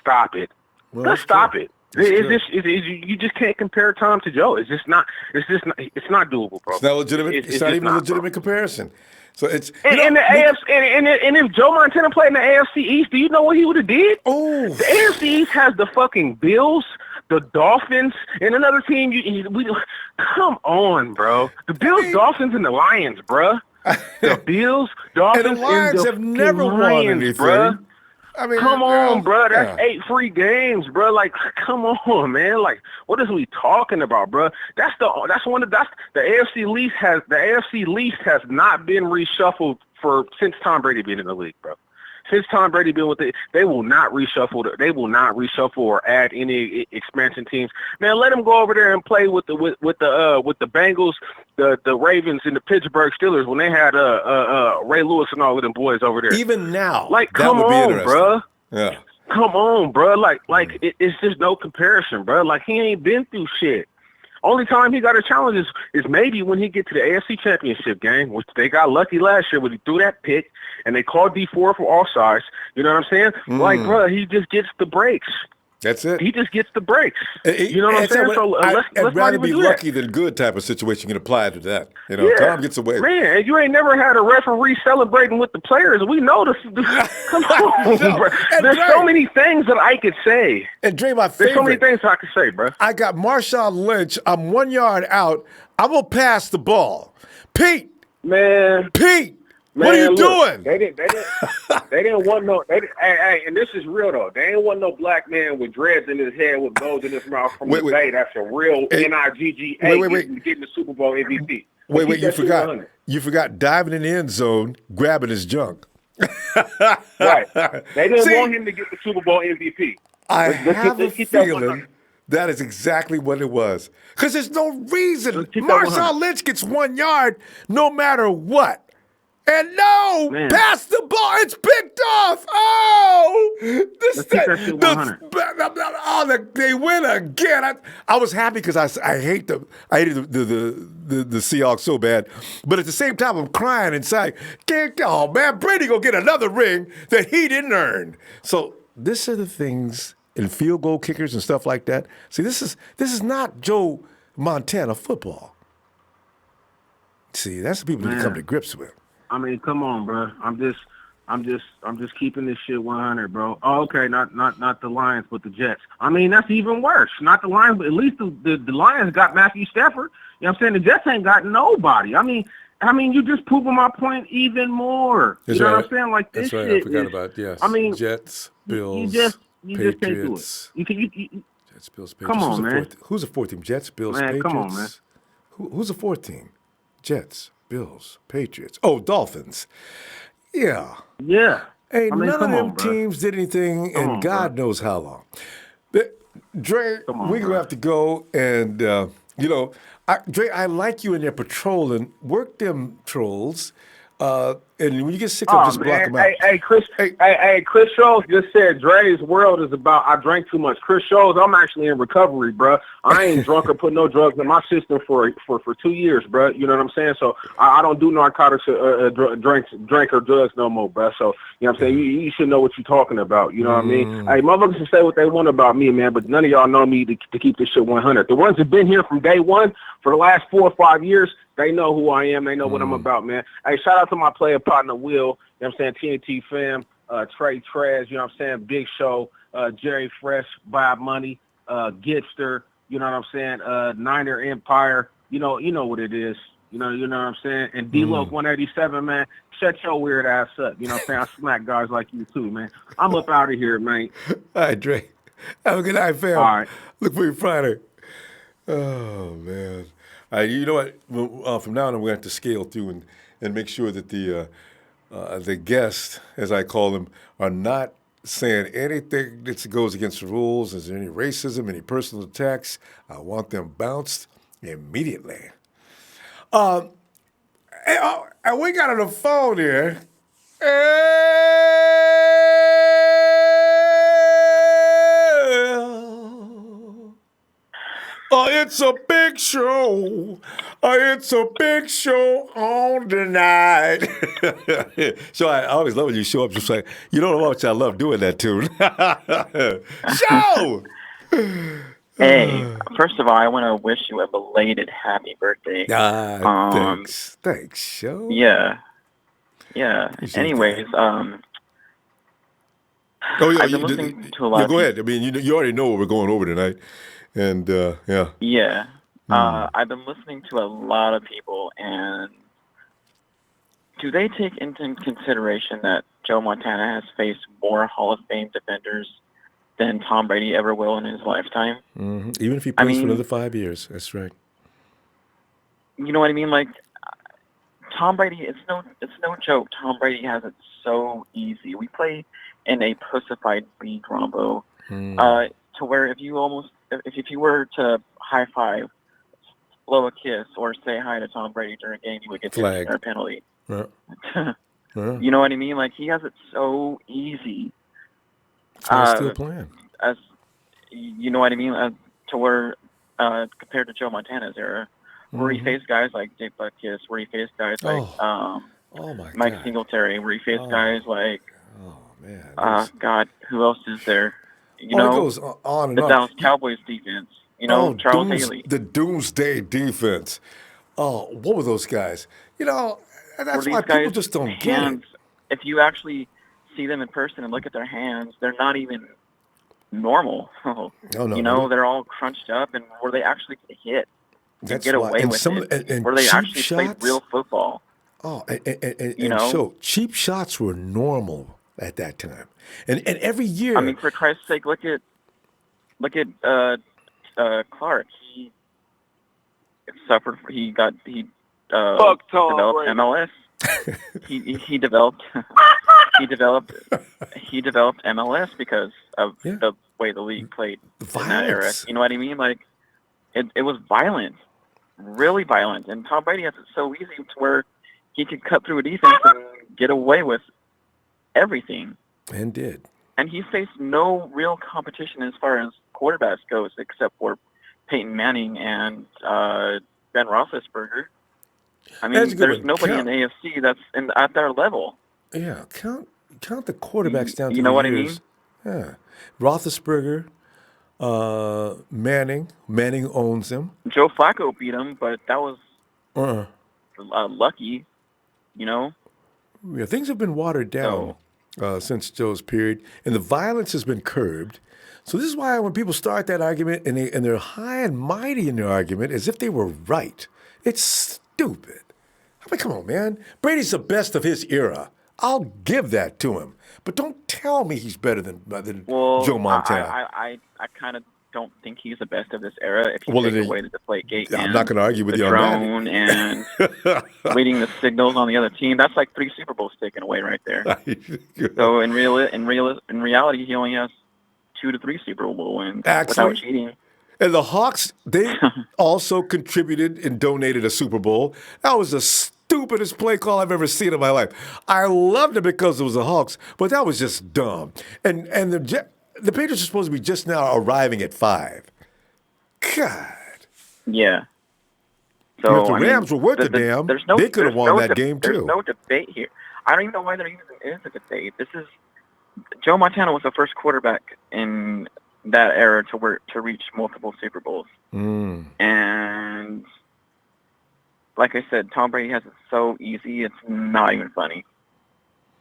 K: stop it.
A: Well,
K: let's stop it. You just can't compare Tom to Joe. It's not doable, bro.
A: It's not legitimate. It's not even a legitimate comparison. So it's
K: and the AFC and if Joe Montana played in the AFC East, do you know what he would have did?
A: Oh,
K: the AFC East has the fucking Bills, the Dolphins, and another team. Come on, bro. The Bills, Dolphins, and the Lions, bro. The Bills, Dolphins,
A: and the Lions have never won anything,
K: bro. Come on, bro. That's 8 free games, bro. Like, come on, man. Like, what is we talking about, bro? The AFC least has not been reshuffled since Tom Brady been in the league, bro. Since Tom Brady been with it, they will not reshuffle. They will not reshuffle or add any expansion teams. Man, let them go over there and play with the Bengals, the Ravens, and the Pittsburgh Steelers when they had Ray Lewis and all of them boys over there.
A: Even now,
K: like,
A: that would be interesting.
K: Bro.
A: Yeah.
K: Come on, bro. It's just no comparison, bro. Like, he ain't been through shit. Only time he got a challenge is maybe when he get to the AFC Championship game, which they got lucky last year when he threw that pick and they called D4 for offsides. You know what I'm saying? Like, bro, he just gets the breaks.
A: That's it.
K: He just gets the breaks. You know what I'm saying? So
A: I'd rather be lucky than good type of situation can apply to that. You know, Tom gets away.
K: Man, you ain't never had a referee celebrating with the players. We know this. Come on, bro. There's so many things that I could say.
A: And Dre, my favorite.
K: There's so many things I could say, bro.
A: I got Marshawn Lynch. I'm 1 yard out. I'm going to pass the ball. Pete.
K: Man,
A: what are you doing?
K: They didn't want no. Hey, and this is real though. They didn't want no black man with dreads in his head with bows in his mouth from the Bay. That's a real NIGGA getting the Super Bowl MVP.
A: Wait, you forgot. You forgot diving in the end zone, grabbing his junk.
K: Right. They didn't want him to get the Super Bowl MVP.
A: I have a feeling that is exactly what it was. Because there's no reason Marshawn Lynch gets 1 yard no matter what. And pass the ball. It's picked off. They win again. I was happy because I hated the Seahawks so bad. But at the same time, I'm crying inside. Oh, man, Brady gonna get another ring that he didn't earn. So this are the things in field goal kickers and stuff like that. See, this is not Joe Montana football. See, that's the people that come to grips with.
K: I mean, come on, bro. I'm just keeping this shit 100, bro. Oh, okay, not the Lions, but the Jets. I mean, that's even worse. Not the Lions, but at least the Lions got Matthew Stafford. You know what I'm saying? The Jets ain't got nobody. I mean, you just proving my point even more. You know what I'm saying? Like this shit.
A: I forgot about
K: I mean,
A: Jets, Bills.
K: You just can't do it. You can.
A: Jets, Bills, Patriots.
K: Come on, man.
A: Who's the fourth team? Jets, Bills,
K: Man,
A: Patriots.
K: come on, man.
A: Who's the fourth team? Jets, Bills, Patriots. Oh, Dolphins. Yeah.
K: Yeah.
A: Ain't none of them
K: on,
A: teams did anything in God knows how long. Dre, we're going to have to go and, Dre, I like you in there patrolling. Work them trolls. And when you get sick of just block them out.
K: Chris Scholes just said Dre's world is about I drank too much. Chris Scholes, I'm actually in recovery, bro. I ain't drunk or put no drugs in my system for 2 years, bro. You know what I'm saying? So I don't do narcotics or drink or drugs no more, bro. So, you know what I'm saying? You should know what you're talking about. You know what I mean? Hey, motherfuckers can say what they want about me, man, but none of y'all know me to keep this shit 100. The ones that been here from day one for the last 4 or 5 years, they know who I am. They know what I'm about, man. Hey, shout out to my player partner, Will. You know what I'm saying? TNT fam, Trey Trez, you know what I'm saying? Big Show, Jerry Fresh, Bob Money, Gitster, you know what I'm saying? Niner Empire, you know what it is. You know what I'm saying? And D-Loke 187, man, shut your weird ass up. You know what I'm saying? I smack guys like you too, man. I'm up out of here, man.
A: All right, Dre. Have a good night, fam.
K: All right.
A: Look for you Friday. Oh, man. All right, you know what? From now on, we're going to have to scale through and make sure that the guests, as I call them, are not saying anything that goes against the rules. Is there any racism, any personal attacks? I want them bounced immediately. And we got on the phone here. It's a big show. It's a big show on tonight. So I always love when you show up just like, you don't know how much I love doing that tune. Show!
L: Hey, first of all, I want to wish you a belated happy birthday.
A: Thanks. Thanks, Show.
L: Yeah. Anyways,
A: I've been listening to a lot. Go ahead. I mean, you already know what we're going over tonight. And, yeah.
L: Yeah. I've been listening to a lot of people, and do they take into consideration that Joe Montana has faced more Hall of Fame defenders than Tom Brady ever will in his lifetime?
A: Mm-hmm. Even if he plays for another 5 years. That's right.
L: You know what I mean? Like, Tom Brady, it's no joke. Tom Brady has it so easy. We play in a pussified league, Ronbo, to where if you were to high five, blow a kiss, or say hi to Tom Brady during a game, you would get a penalty. You know what I mean? Like, he has it so easy.
A: Still playing.
L: As you know what I mean? To where compared to Joe Montana's era, where he faced guys like Dick Butkus, where he faced guys like Mike Singletary, where he faced guys like God, who else is there? You know,
A: it goes on and
L: the
A: on.
L: Dallas Cowboys defense. You know, Charles Haley.
A: The Doomsday defense. Oh, what were those guys? You know, that's why people just don't get it.
L: If you actually see them in person and look at their hands, they're not even normal. They're all crunched up, and where they actually get hit, get away with it, where they actually play real football.
A: Oh, so cheap shots were normal at that time, and every year.
L: I mean, for Christ's sake, look at Clark. He suffered. He developed MLS. he developed MLS because of the way the league played in that era. You know what I mean? Like, it was violent, really violent. And Tom Brady has it so easy to where he could cut through a defense and get away with everything.
A: And did.
L: And he faced no real competition as far as quarterbacks goes, except for Peyton Manning and Ben Roethlisberger. I mean, there's nobody in the AFC that's at their level.
A: Yeah, count the quarterbacks down to
L: you know what
A: years. I mean? Yeah, Roethlisberger, Manning owns him.
L: Joe Flacco beat him, but that was lucky, you know.
A: Yeah, things have been watered down since Joe's period, and the violence has been curbed. So this is why when people start that argument and they're high and mighty in their argument as if they were right, it's stupid. I mean, come on, man. Brady's the best of his era. I'll give that to him. But don't tell me he's better than Joe Montana.
L: I kind of don't think he's the best of this era. If you take away the Deflategate,
A: I'm not going to argue with you on
L: drone and reading the signals on the other team, that's like 3 Super Bowls taken away right there. So in reality, he only has 2 to 3 Super Bowl wins without cheating.
A: And the Hawks, they also contributed and donated a Super Bowl. That was the stupidest play call I've ever seen in my life. I loved it because it was the Hawks, but that was just dumb. And the Patriots are supposed to be just now arriving at 5. God.
L: Yeah.
A: So if the Rams were worth a damn, they could have won that game too.
L: There's no debate here. I don't even know why there even is a debate. Joe Montana was the first quarterback in that era to reach multiple Super Bowls. And like I said, Tom Brady has it so easy, it's not even funny.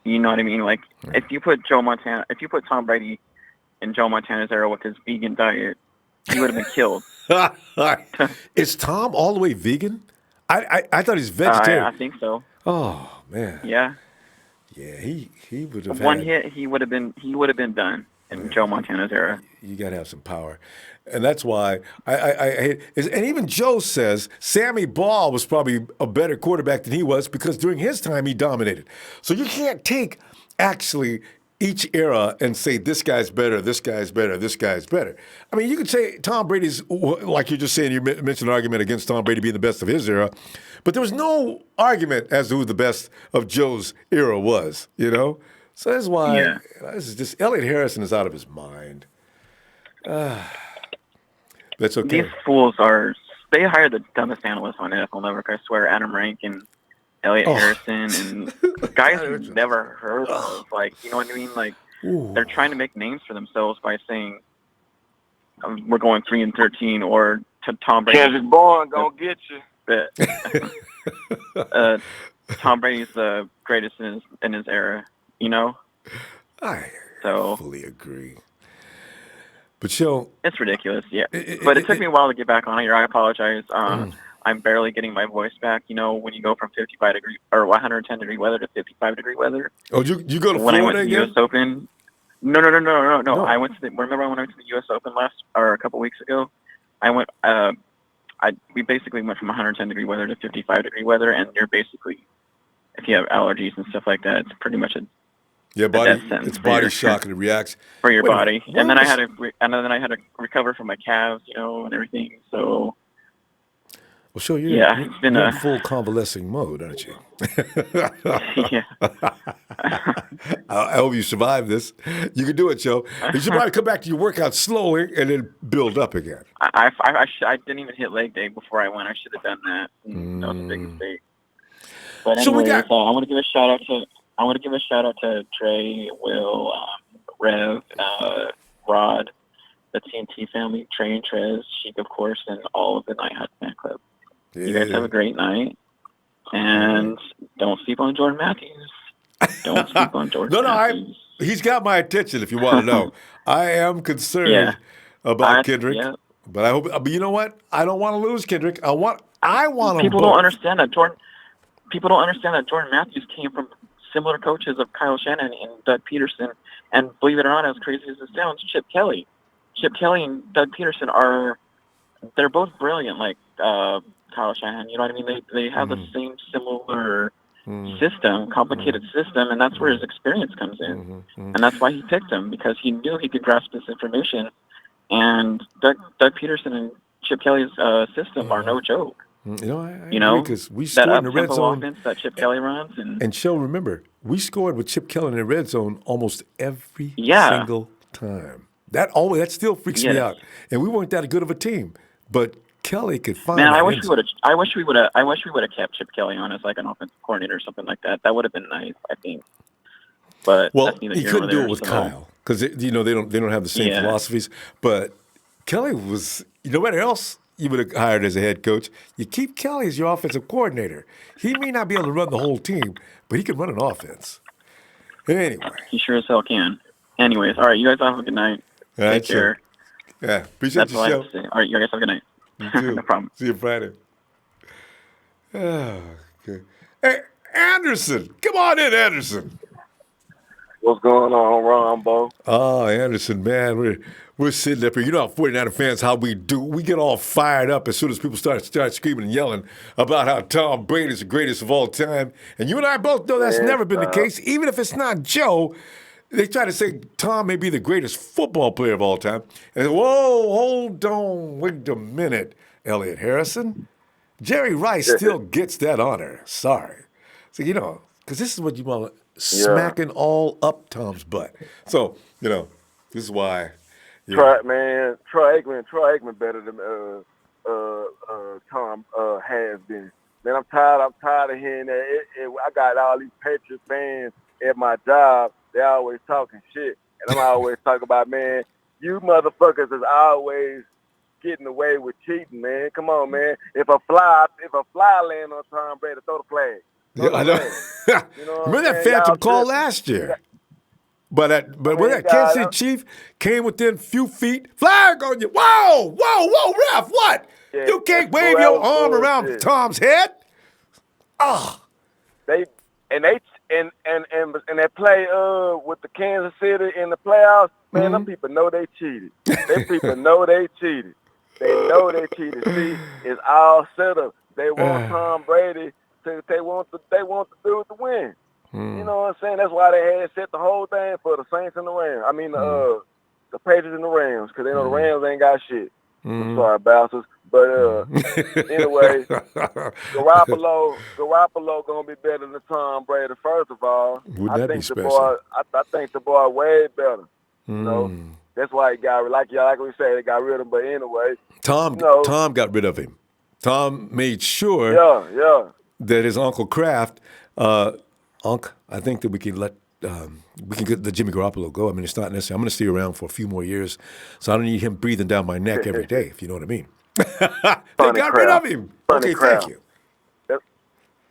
L: You know what I mean? Like if you put Tom Brady in Joe Montana's era with his vegan diet, he would have been killed.
A: Is Tom all the way vegan? I thought he's vegetarian.
L: I think so.
A: Oh man.
L: Yeah.
A: Yeah, he would have
L: one hit. He would have been done in Joe Montana's era.
A: You got to have some power, and that's why I hate. And even Joe says Sammy Ball was probably a better quarterback than he was because during his time he dominated. So you can't take actually each era and say this guy's better, this guy's better, this guy's better. I mean, you could say Tom Brady's, like you're just saying, you mentioned an argument against Tom Brady being the best of his era, but there was no argument as to who the best of Joe's era was, you know? So that's why this is just, Elliot Harrison is out of his mind. That's okay.
L: These fools they hired the dumbest analysts on NFL Network, I swear, Adam Rank and Elliot Harrison and guys you've never heard of. Like, you know what I mean? Like, they're trying to make names for themselves by saying we're going 3-13 or to Tom Brady.
K: Kansas born gonna get
L: you. Tom Brady's the greatest in his era, you know?
A: I fully agree. But
L: it's ridiculous, yeah. But it took me a while to get back on here. I apologize. I'm barely getting my voice back. You know, when you go from 55 degree or 110 degree weather to 55 degree weather.
A: Oh, you go to Florida
L: when I went to the
A: again?
L: U.S. Open. No. I went to remember when I went to the U.S. Open a couple weeks ago. We basically went from 110 degree weather to 55 degree weather, and you're basically, if you have allergies and stuff like that, it's pretty much
A: it's body shock and it reacts
L: for your body. And then I had to recover from my calves, you know, and everything. So.
A: Well, so you're in full convalescing mode, aren't you?
L: Yeah.
A: I hope you survive this. You can do it, Joe. You should probably come back to your workout slowly and then build up again.
L: I didn't even hit leg day before I went. I should have done that. That was a big mistake. But anyway, I want to give a shout out to Trey, Will, Rev, Rod, the TNT family, Trey and Trez, Sheik, of course, and all of the Night Hut fan club. Yeah. You guys have a great night, and don't sleep on Jordan Matthews. Don't sleep on Jordan Matthews.
A: He's got my attention. If you want to know, I am concerned about Kendrick, but I hope. But you know what? I don't want to lose Kendrick. I want.
L: People don't understand that Jordan. People don't understand that Jordan Matthews came from similar coaches of Kyle Shanahan and Doug Peterson, and believe it or not, as crazy as it sounds, Chip Kelly and Doug Peterson they're both brilliant, like Kyle Shanahan. You know what I mean? They have the same similar system, complicated system, and that's where his experience comes in. And that's why he picked him, because he knew he could grasp this information. And Doug Peterson and Chip Kelly's system are no joke.
A: I agree, because we scored in the red zone.
L: Offense that Chip Kelly runs,
A: and Joe, remember, we scored with Chip Kelly in the red zone almost every single time. That still freaks me out. And we weren't that good of a team, but Kelly could find.
L: Man, I wish we would have kept Chip Kelly on as like an offensive coordinator or something like that. That would have been nice, I think. But
A: he couldn't do it with Kyle because they don't have the same philosophies. But Kelly was, no matter else you would have hired as a head coach, you keep Kelly as your offensive coordinator. He may not be able to run the whole team, but he can run an offense. Anyway,
L: he sure as hell can. Anyways, all right, you guys have a good night. Take care.
A: Yeah, appreciate the show.
L: All right, you guys have a good night.
A: You too.
L: No problem.
A: See you Friday. Oh, okay. Hey, Anderson, come on in, Anderson.
M: What's going on, Ronbo?
A: Oh, Anderson, man, we're sitting up here. You know how 49er fans, how we do. We get all fired up as soon as people start screaming and yelling about how Tom Brady is the greatest of all time. And you and I both know that's never been the case. Even if it's not Joe, they try to say Tom may be the greatest football player of all time. And whoa, hold on, wait a minute, Elliot Harrison. Jerry Rice still gets that honor. Sorry. So, because this is what you want smacking all up Tom's butt. So, this is why.
M: Troy Aikman better than Tom has been. Man, I'm tired of hearing that. I got all these Patriots fans at my job. They always talking shit, and I'm always talking about, man, you motherfuckers is always getting away with cheating, man. Come on, man. If a fly land on Tom Brady, throw the flag.
A: Yeah, I know. Remember that phantom call last year? But when that Kansas City Chief came within a few feet, flag on you. Whoa, ref, what?
M: Yeah,
A: you can't wave your arm around Tom's head? Oh.
M: They play with the Kansas City in the playoffs, man, them people know they cheated. Them people know they cheated. They know they cheated. See, it's all set up. They want Tom Brady they want the dude to win. You know what I'm saying? That's why they had set the whole thing for the Saints and the Rams. I mean, the Patriots and the Rams, because they know the Rams ain't got shit. I'm sorry, bastards. But anyway, Garoppolo gonna be better than Tom Brady. First of all, I think the boy way better. You know, that's why he got like we said, they got rid of him. But anyway,
A: Tom got rid of him. Tom made sure that his Uncle Kraft, I think that we can get the Jimmy Garoppolo go. I mean, it's not necessary. I'm going to stay around for a few more years, so I don't need him breathing down my neck every day, if you know what I mean. They got rid of him. Okay, thank you.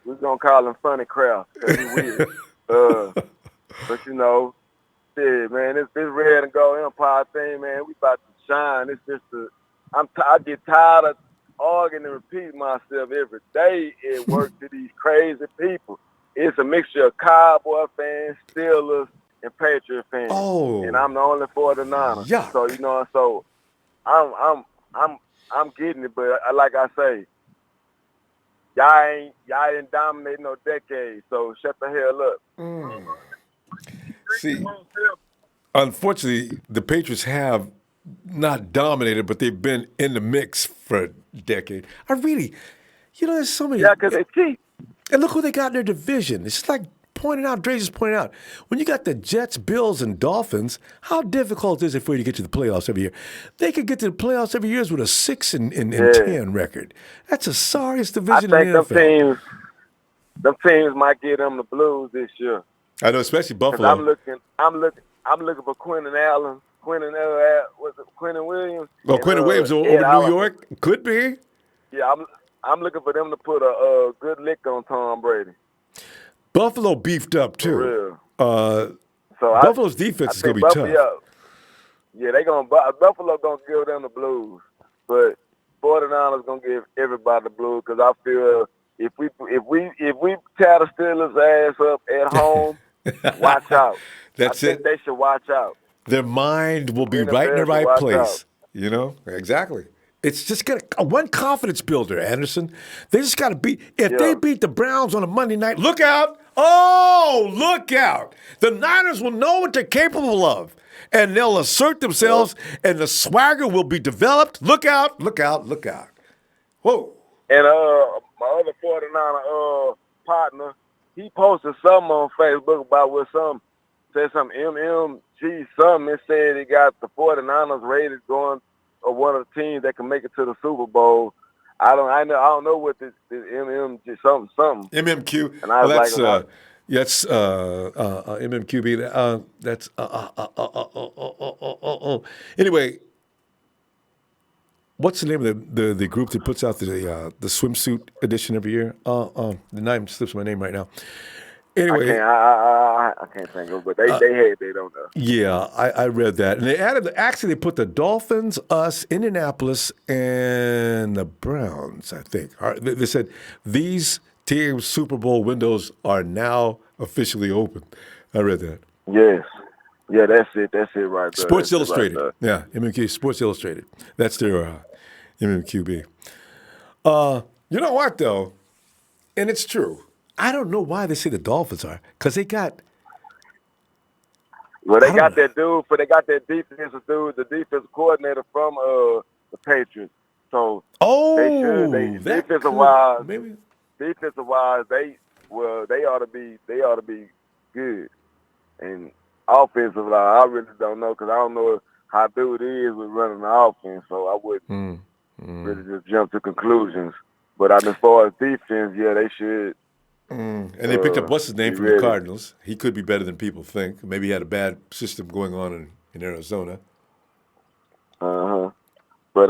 M: We're going to call him Funny Kraft. He's weird. But, shit, man, this red and gold empire thing, man, we about to shine. It's just I get tired of arguing and repeating myself every day at work to these crazy people. It's a mixture of Cowboy fans, Steelers, and Patriot fans.
A: Oh,
M: and I'm the only 49er.
A: Yuck.
M: So I'm getting it, but like I say, y'all ain't dominating no decade. So shut the hell up.
A: See, unfortunately, the Patriots have not dominated, but they've been in the mix for a decade. There's so many.
M: Yeah, because they cheat.
A: And look who they got in their division. It's like Dre just pointed out. When you got the Jets, Bills, and Dolphins, how difficult is it for you to get to the playoffs every year? They could get to the playoffs every year with a 6-10 record. That's the sorriest division in the NFL.
M: Them teams might get them the blues this year.
A: I know, especially Buffalo.
M: I'm looking for Quentin Williams.
A: Oh, Quentin Williams over New York? Could be.
M: Yeah, I'm looking for them to put a good lick on Tom Brady.
A: Buffalo beefed up too.
M: For real.
A: Buffalo's defense is gonna be tough.
M: Yeah, Buffalo gonna give them the blues, but 49ers gonna give everybody the blues because I feel if we tear the Steelers' ass up at home, watch out. I think they should watch out.
A: Their mind will be right in the right place. Exactly. It's just one confidence builder, Anderson. They just got to beat. If they beat the Browns on a Monday night, look out. Oh, look out. The Niners will know what they're capable of, and they'll assert themselves, and the swagger will be developed. Look out, look out, look out. Whoa.
M: And my other 49er partner, he posted something on Facebook about said some MMG something. It said he got the 49ers rated going or one of the teams that can make it to the Super Bowl. I don't know what this MMG something.
A: MMQ.
M: And I was
A: that's MMQB. That's Anyway, what's the name of the group that puts out the swimsuit edition every year? The name slips my name right now. Anyway,
M: I can't think of it, but they don't know.
A: Yeah, I read that, and they they put the Dolphins, us, Indianapolis, and the Browns. I think they said these teams' Super Bowl windows are now officially open. I read that.
M: Yes. Yeah, that's it. That's it right there.
A: Sports
M: That's it
A: Illustrated.
M: right there.
A: Yeah, MMQ, Sports Illustrated. That's their MMQB. You know what, though? And it's true. I don't know why they say the Dolphins are, because they got.
M: Well, they got that dude, they got that defensive dude, the defensive coordinator from the Patriots. So defensive wise, they ought to be good. And offensive line, I really don't know because I don't know how dude is with running the offense, so I wouldn't really just jump to conclusions. But as far as defense, yeah, they should.
A: And they picked up what's his name from the Cardinals. He could be better than people think. Maybe he had a bad system going on in Arizona.
M: But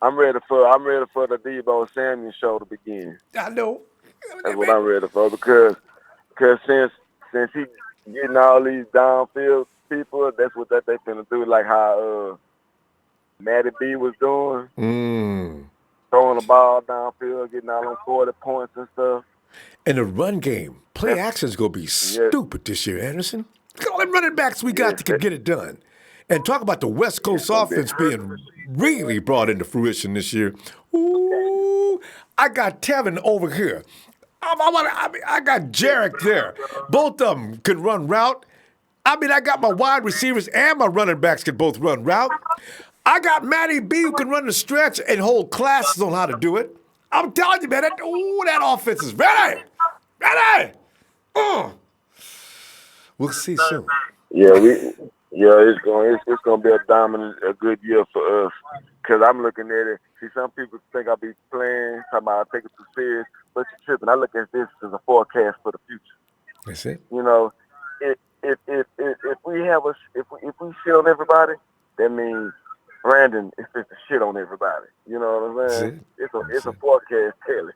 M: I'm ready for the Deebo Samuel show to begin.
A: I know.
M: That's what I'm ready for because since he getting all these downfield people, that's what they finna do. Like how Matty B was doing, throwing the ball downfield, getting all them 40 points and stuff.
A: And the run game, play action's going to be stupid this year, Anderson. Look at all them running backs we got that can get it done. And talk about the West Coast offense being really brought into fruition this year. Ooh, I got Tevin over here. I got Jarek there. Both of them can run route. I got my wide receivers and my running backs can both run route. I got Matty B who can run the stretch and hold classes on how to do it. I'm telling you, man, that offense is ready. Ready. We'll see soon.
M: It's gonna be a good year for us. Cause I'm looking at it. See, some people think I'll be playing, talking about I take it too serious, but you're tripping. I look at this as a forecast for the future.
A: That's it.
M: You know, if we shit on everybody, that means Brandon is just a shit on everybody. You know what I'm saying? It's a forecast, Kelly.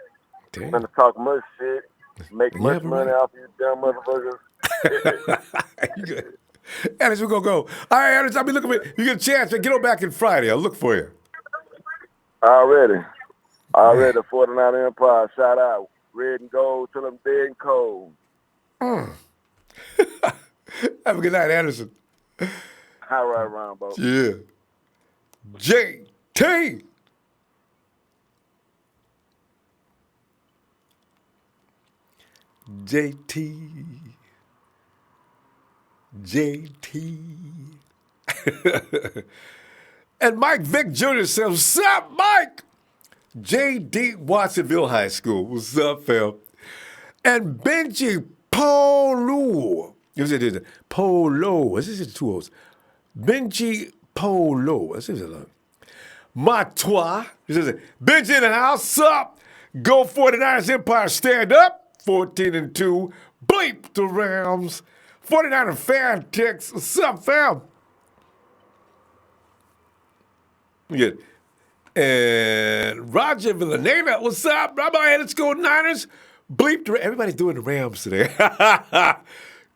M: I'm gonna talk much shit, make much money off you dumb motherfuckers.
A: You good. Anderson, we're going to go. All right, Anderson, I'll be looking for you. You get a chance, man. Get on back in Friday. I'll look for you.
M: Already, the 49 Empire. Shout out. Red and gold till I'm dead and cold.
A: Have a good night, Anderson.
M: All right, Ronbo.
A: Yeah. JT. And Mike Vick Jr. says, what's up, Mike? J.D. Watsonville High School. What's up, fam? And Benji Polo. Polo. What's this? Two O's. Benji Polo. What's this? Matois. Benji in the house. Sup? Go 49ers Empire. Stand up. 14-2. Bleep the Rams. 49er fan ticks. What's up, fam? Good. And Roger Villaneva, what's up? Rabbi, let's go Niners. Bleep the everybody's doing the Rams today.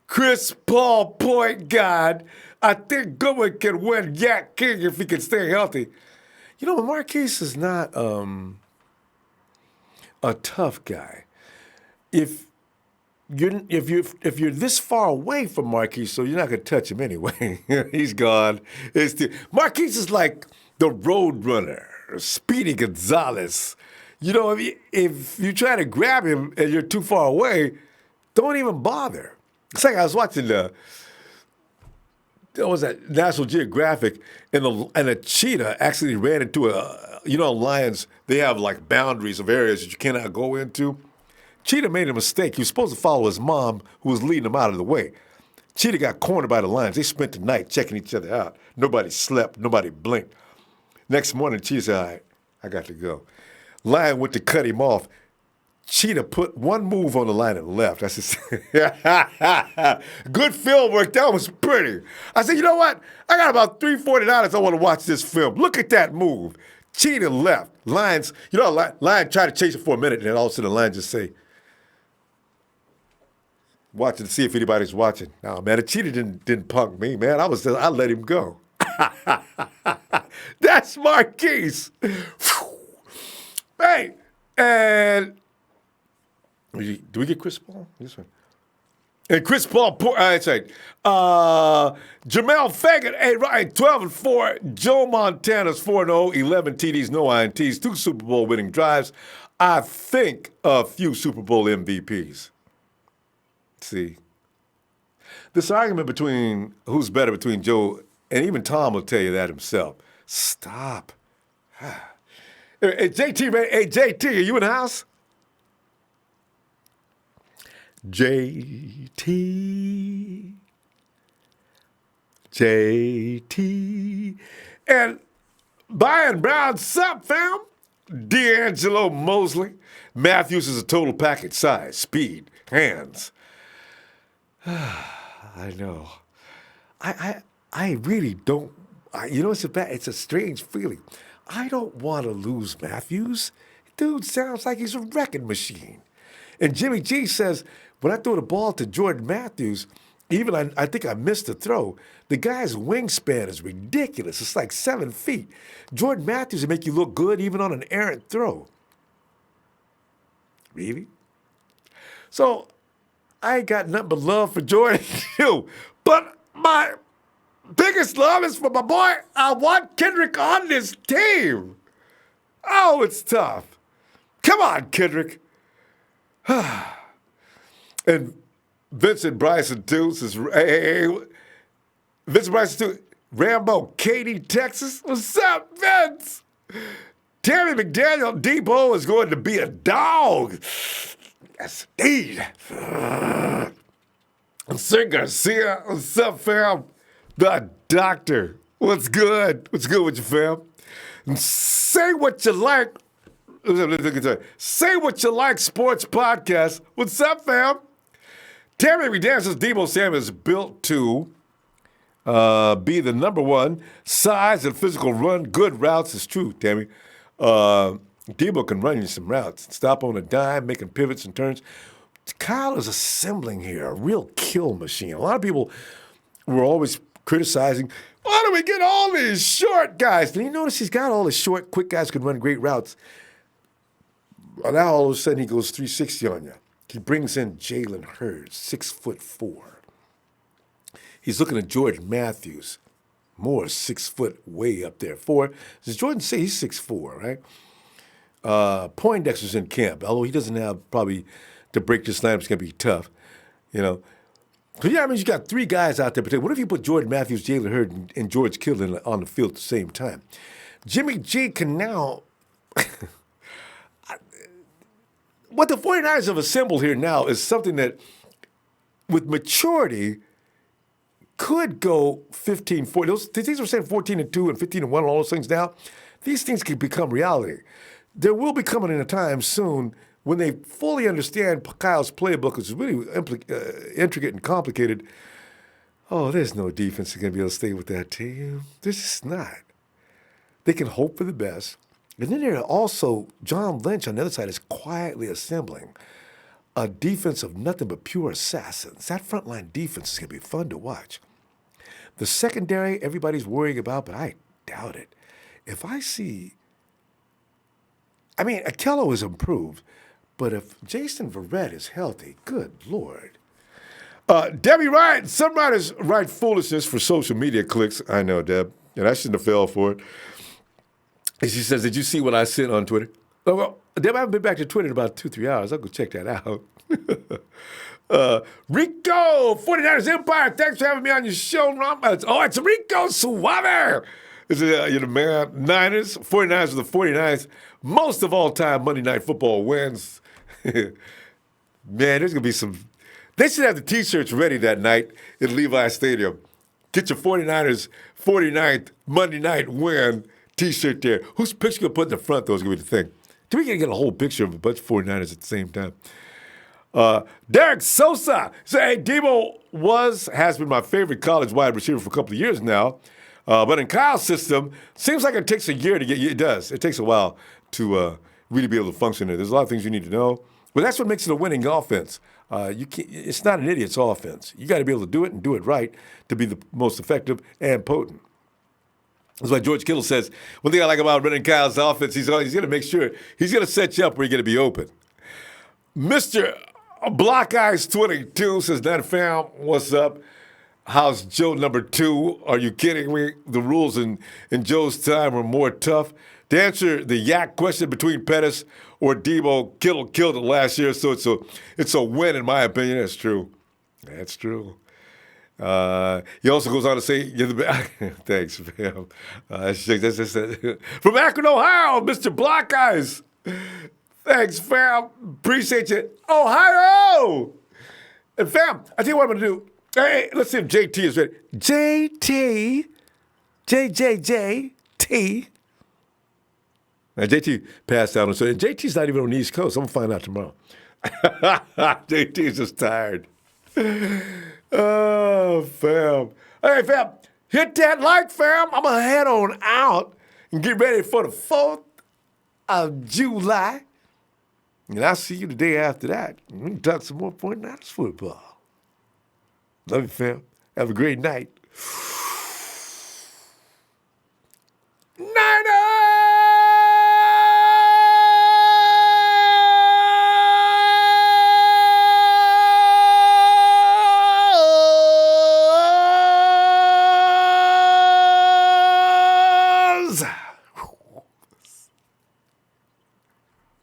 A: Chris Paul, point guard. I think Goodwin can win YAC King if he can stay healthy. You know, Marquise is not a tough guy. If you're this far away from Marquise, so you're not gonna touch him anyway. He's gone. Marquise is like the Road Runner, Speedy Gonzalez. You know, if you try to grab him and you're too far away, don't even bother. It's like I was watching National Geographic, and a cheetah actually ran into lions, they have like boundaries of areas that you cannot go into. Cheetah made a mistake. He was supposed to follow his mom, who was leading him out of the way. Cheetah got cornered by the lions. They spent the night checking each other out. Nobody slept. Nobody blinked. Next morning, Cheetah said, all right, I got to go. Lion went to cut him off. Cheetah put one move on the line and left. I said, good film work. That was pretty. I said, you know what? I got about $349 I want to watch this film. Look at that move. Cheetah left. Lions, Lion tried to chase it for a minute, and then all of a sudden the lion just say, watching to see if anybody's watching. No, man, the cheetah didn't punk me, man. I let him go. That's Marquise. Hey, and do we get Chris Paul? This one. And Chris Paul, that's right. Jamel Fagan, 12-4. Joe Montana's 4-0, 11 TDs, no INTs, 2 Super Bowl winning drives. I think a few Super Bowl MVPs. See, this argument between who's better between Joe and even Tom will tell you that himself. Stop. Hey, JT, man. Hey, JT, are you in the house? JT. And Brian Brown, sup, fam? D'Angelo Mosley. Matthews is a total package size, speed, hands. I know. I really don't. It's a strange feeling. I don't want to lose Matthews. Dude sounds like he's a wrecking machine. And Jimmy G says, when I throw the ball to Jordan Matthews, I think I missed the throw. The guy's wingspan is ridiculous. It's like 7 feet. Jordan Matthews will make you look good even on an errant throw. Really? So I ain't got nothing but love for Jordan too. But my biggest love is for my boy. I want Kendrick on this team. Oh, it's tough. Come on, Kendrick. And Vincent Bryson too says, hey, Vincent Bryson too. Ronbo, Katy, Texas. What's up, Vince? Tammy McDaniel, Deebo is going to be a dog. Yes, indeed. And Sir Garcia, what's up, fam? The doctor, what's good? What's good with you, fam? And say what you like. Say what you like, sports podcast. What's up, fam? Tammy McDaniel says Deebo Samuel is built to be the number one size and physical run. Good routes is true, Tammy. Deebo can run you some routes. Stop on a dime, making pivots and turns. Kyle is assembling here a real kill machine. A lot of people were always criticizing, why do we get all these short guys? Then you notice he's got all the short, quick guys who can run great routes. Well, now all of a sudden he goes 360 on you. He brings in Jalen Hurts, 6'4". He's looking at George Matthews, more 6 foot, way up there. Does Jordan say he's 6'4", right? Poindexter's in camp, although he doesn't have probably to break this lineup. It's going to be tough, you know. So yeah, I mean, you got 3 guys out there. But what if you put Jordan Matthews, Jalen Hurts, and George Kittle on the field at the same time? Jimmy G can now. What the 49ers have assembled here now is something that, with maturity, could go 15-4. Those things were saying 14-2 and 15-1, all those things now. These things can become reality. There will be coming in a time soon when they fully understand Kyle's playbook, which is really intricate and complicated. Oh, there's no defense that's going to be able to stay with that team. There's just not. They can hope for the best. And then there are also John Lynch on the other side is quietly assembling a defense of nothing but pure assassins. That frontline defense is going to be fun to watch. The secondary, everybody's worrying about, but I doubt it. If I see, I mean, Akello has improved, but if Jason Verrett is healthy, good Lord. Debbie Wright, some writers write foolishness for social media clicks. I know, Deb, and I shouldn't have fell for it. And she says, did you see what I sent on Twitter? Oh, well, Deb, I haven't been back to Twitter in about 2-3 hours. I'll go check that out. Rico, 49ers Empire, thanks for having me on your show. It's Rico Suave. It's the man, Niners, 49ers are the 49ers. Most of all time, Monday Night Football wins. Man, there's going to be some. They should have the T-shirts ready that night at Levi Stadium. Get your 49ers 49th Monday Night win T-shirt there. Whose picture going to put in the front, though, is going to be the thing. Do we get a whole picture of a bunch of 49ers at the same time? Derek Sosa said, hey, Deebo has been my favorite college wide receiver for a couple of years now. But in Kyle's system, seems like it takes a year to get, it does. It takes a while to really be able to function there. There's a lot of things you need to know. But that's what makes it a winning offense. It's not an idiot's offense. You got to be able to do it and do it right to be the most effective and potent. That's why George Kittle says, one thing I like about running Kyle's offense, he's going to make sure he's going to set you up where you're going to be open. Mr. Block Eyes 22 says, "That fam, what's up? How's Joe number 2? Are you kidding me? The rules in Joe's time were more tough. To answer the YAC question between Pettis or Deebo, Kittle killed it last year, so it's a win in my opinion." That's true. That's true. He also goes on to say, "You're the best." Thanks, fam. From Akron, Ohio, Mr. Block Eyes. Thanks, fam. Appreciate you. Ohio! And fam, I tell you what I'm going to do. Hey, let's see if JT is ready. JT. JT. Now, JT passed out. So JT's not even on the East Coast. I'm going to find out tomorrow. JT's just tired. Oh, fam. Hey, fam, hit that like, fam. I'm going to head on out and get ready for the 4th of July. And I'll see you the day after that. We can talk some more 49ers football. Love you, fam. Have a great night.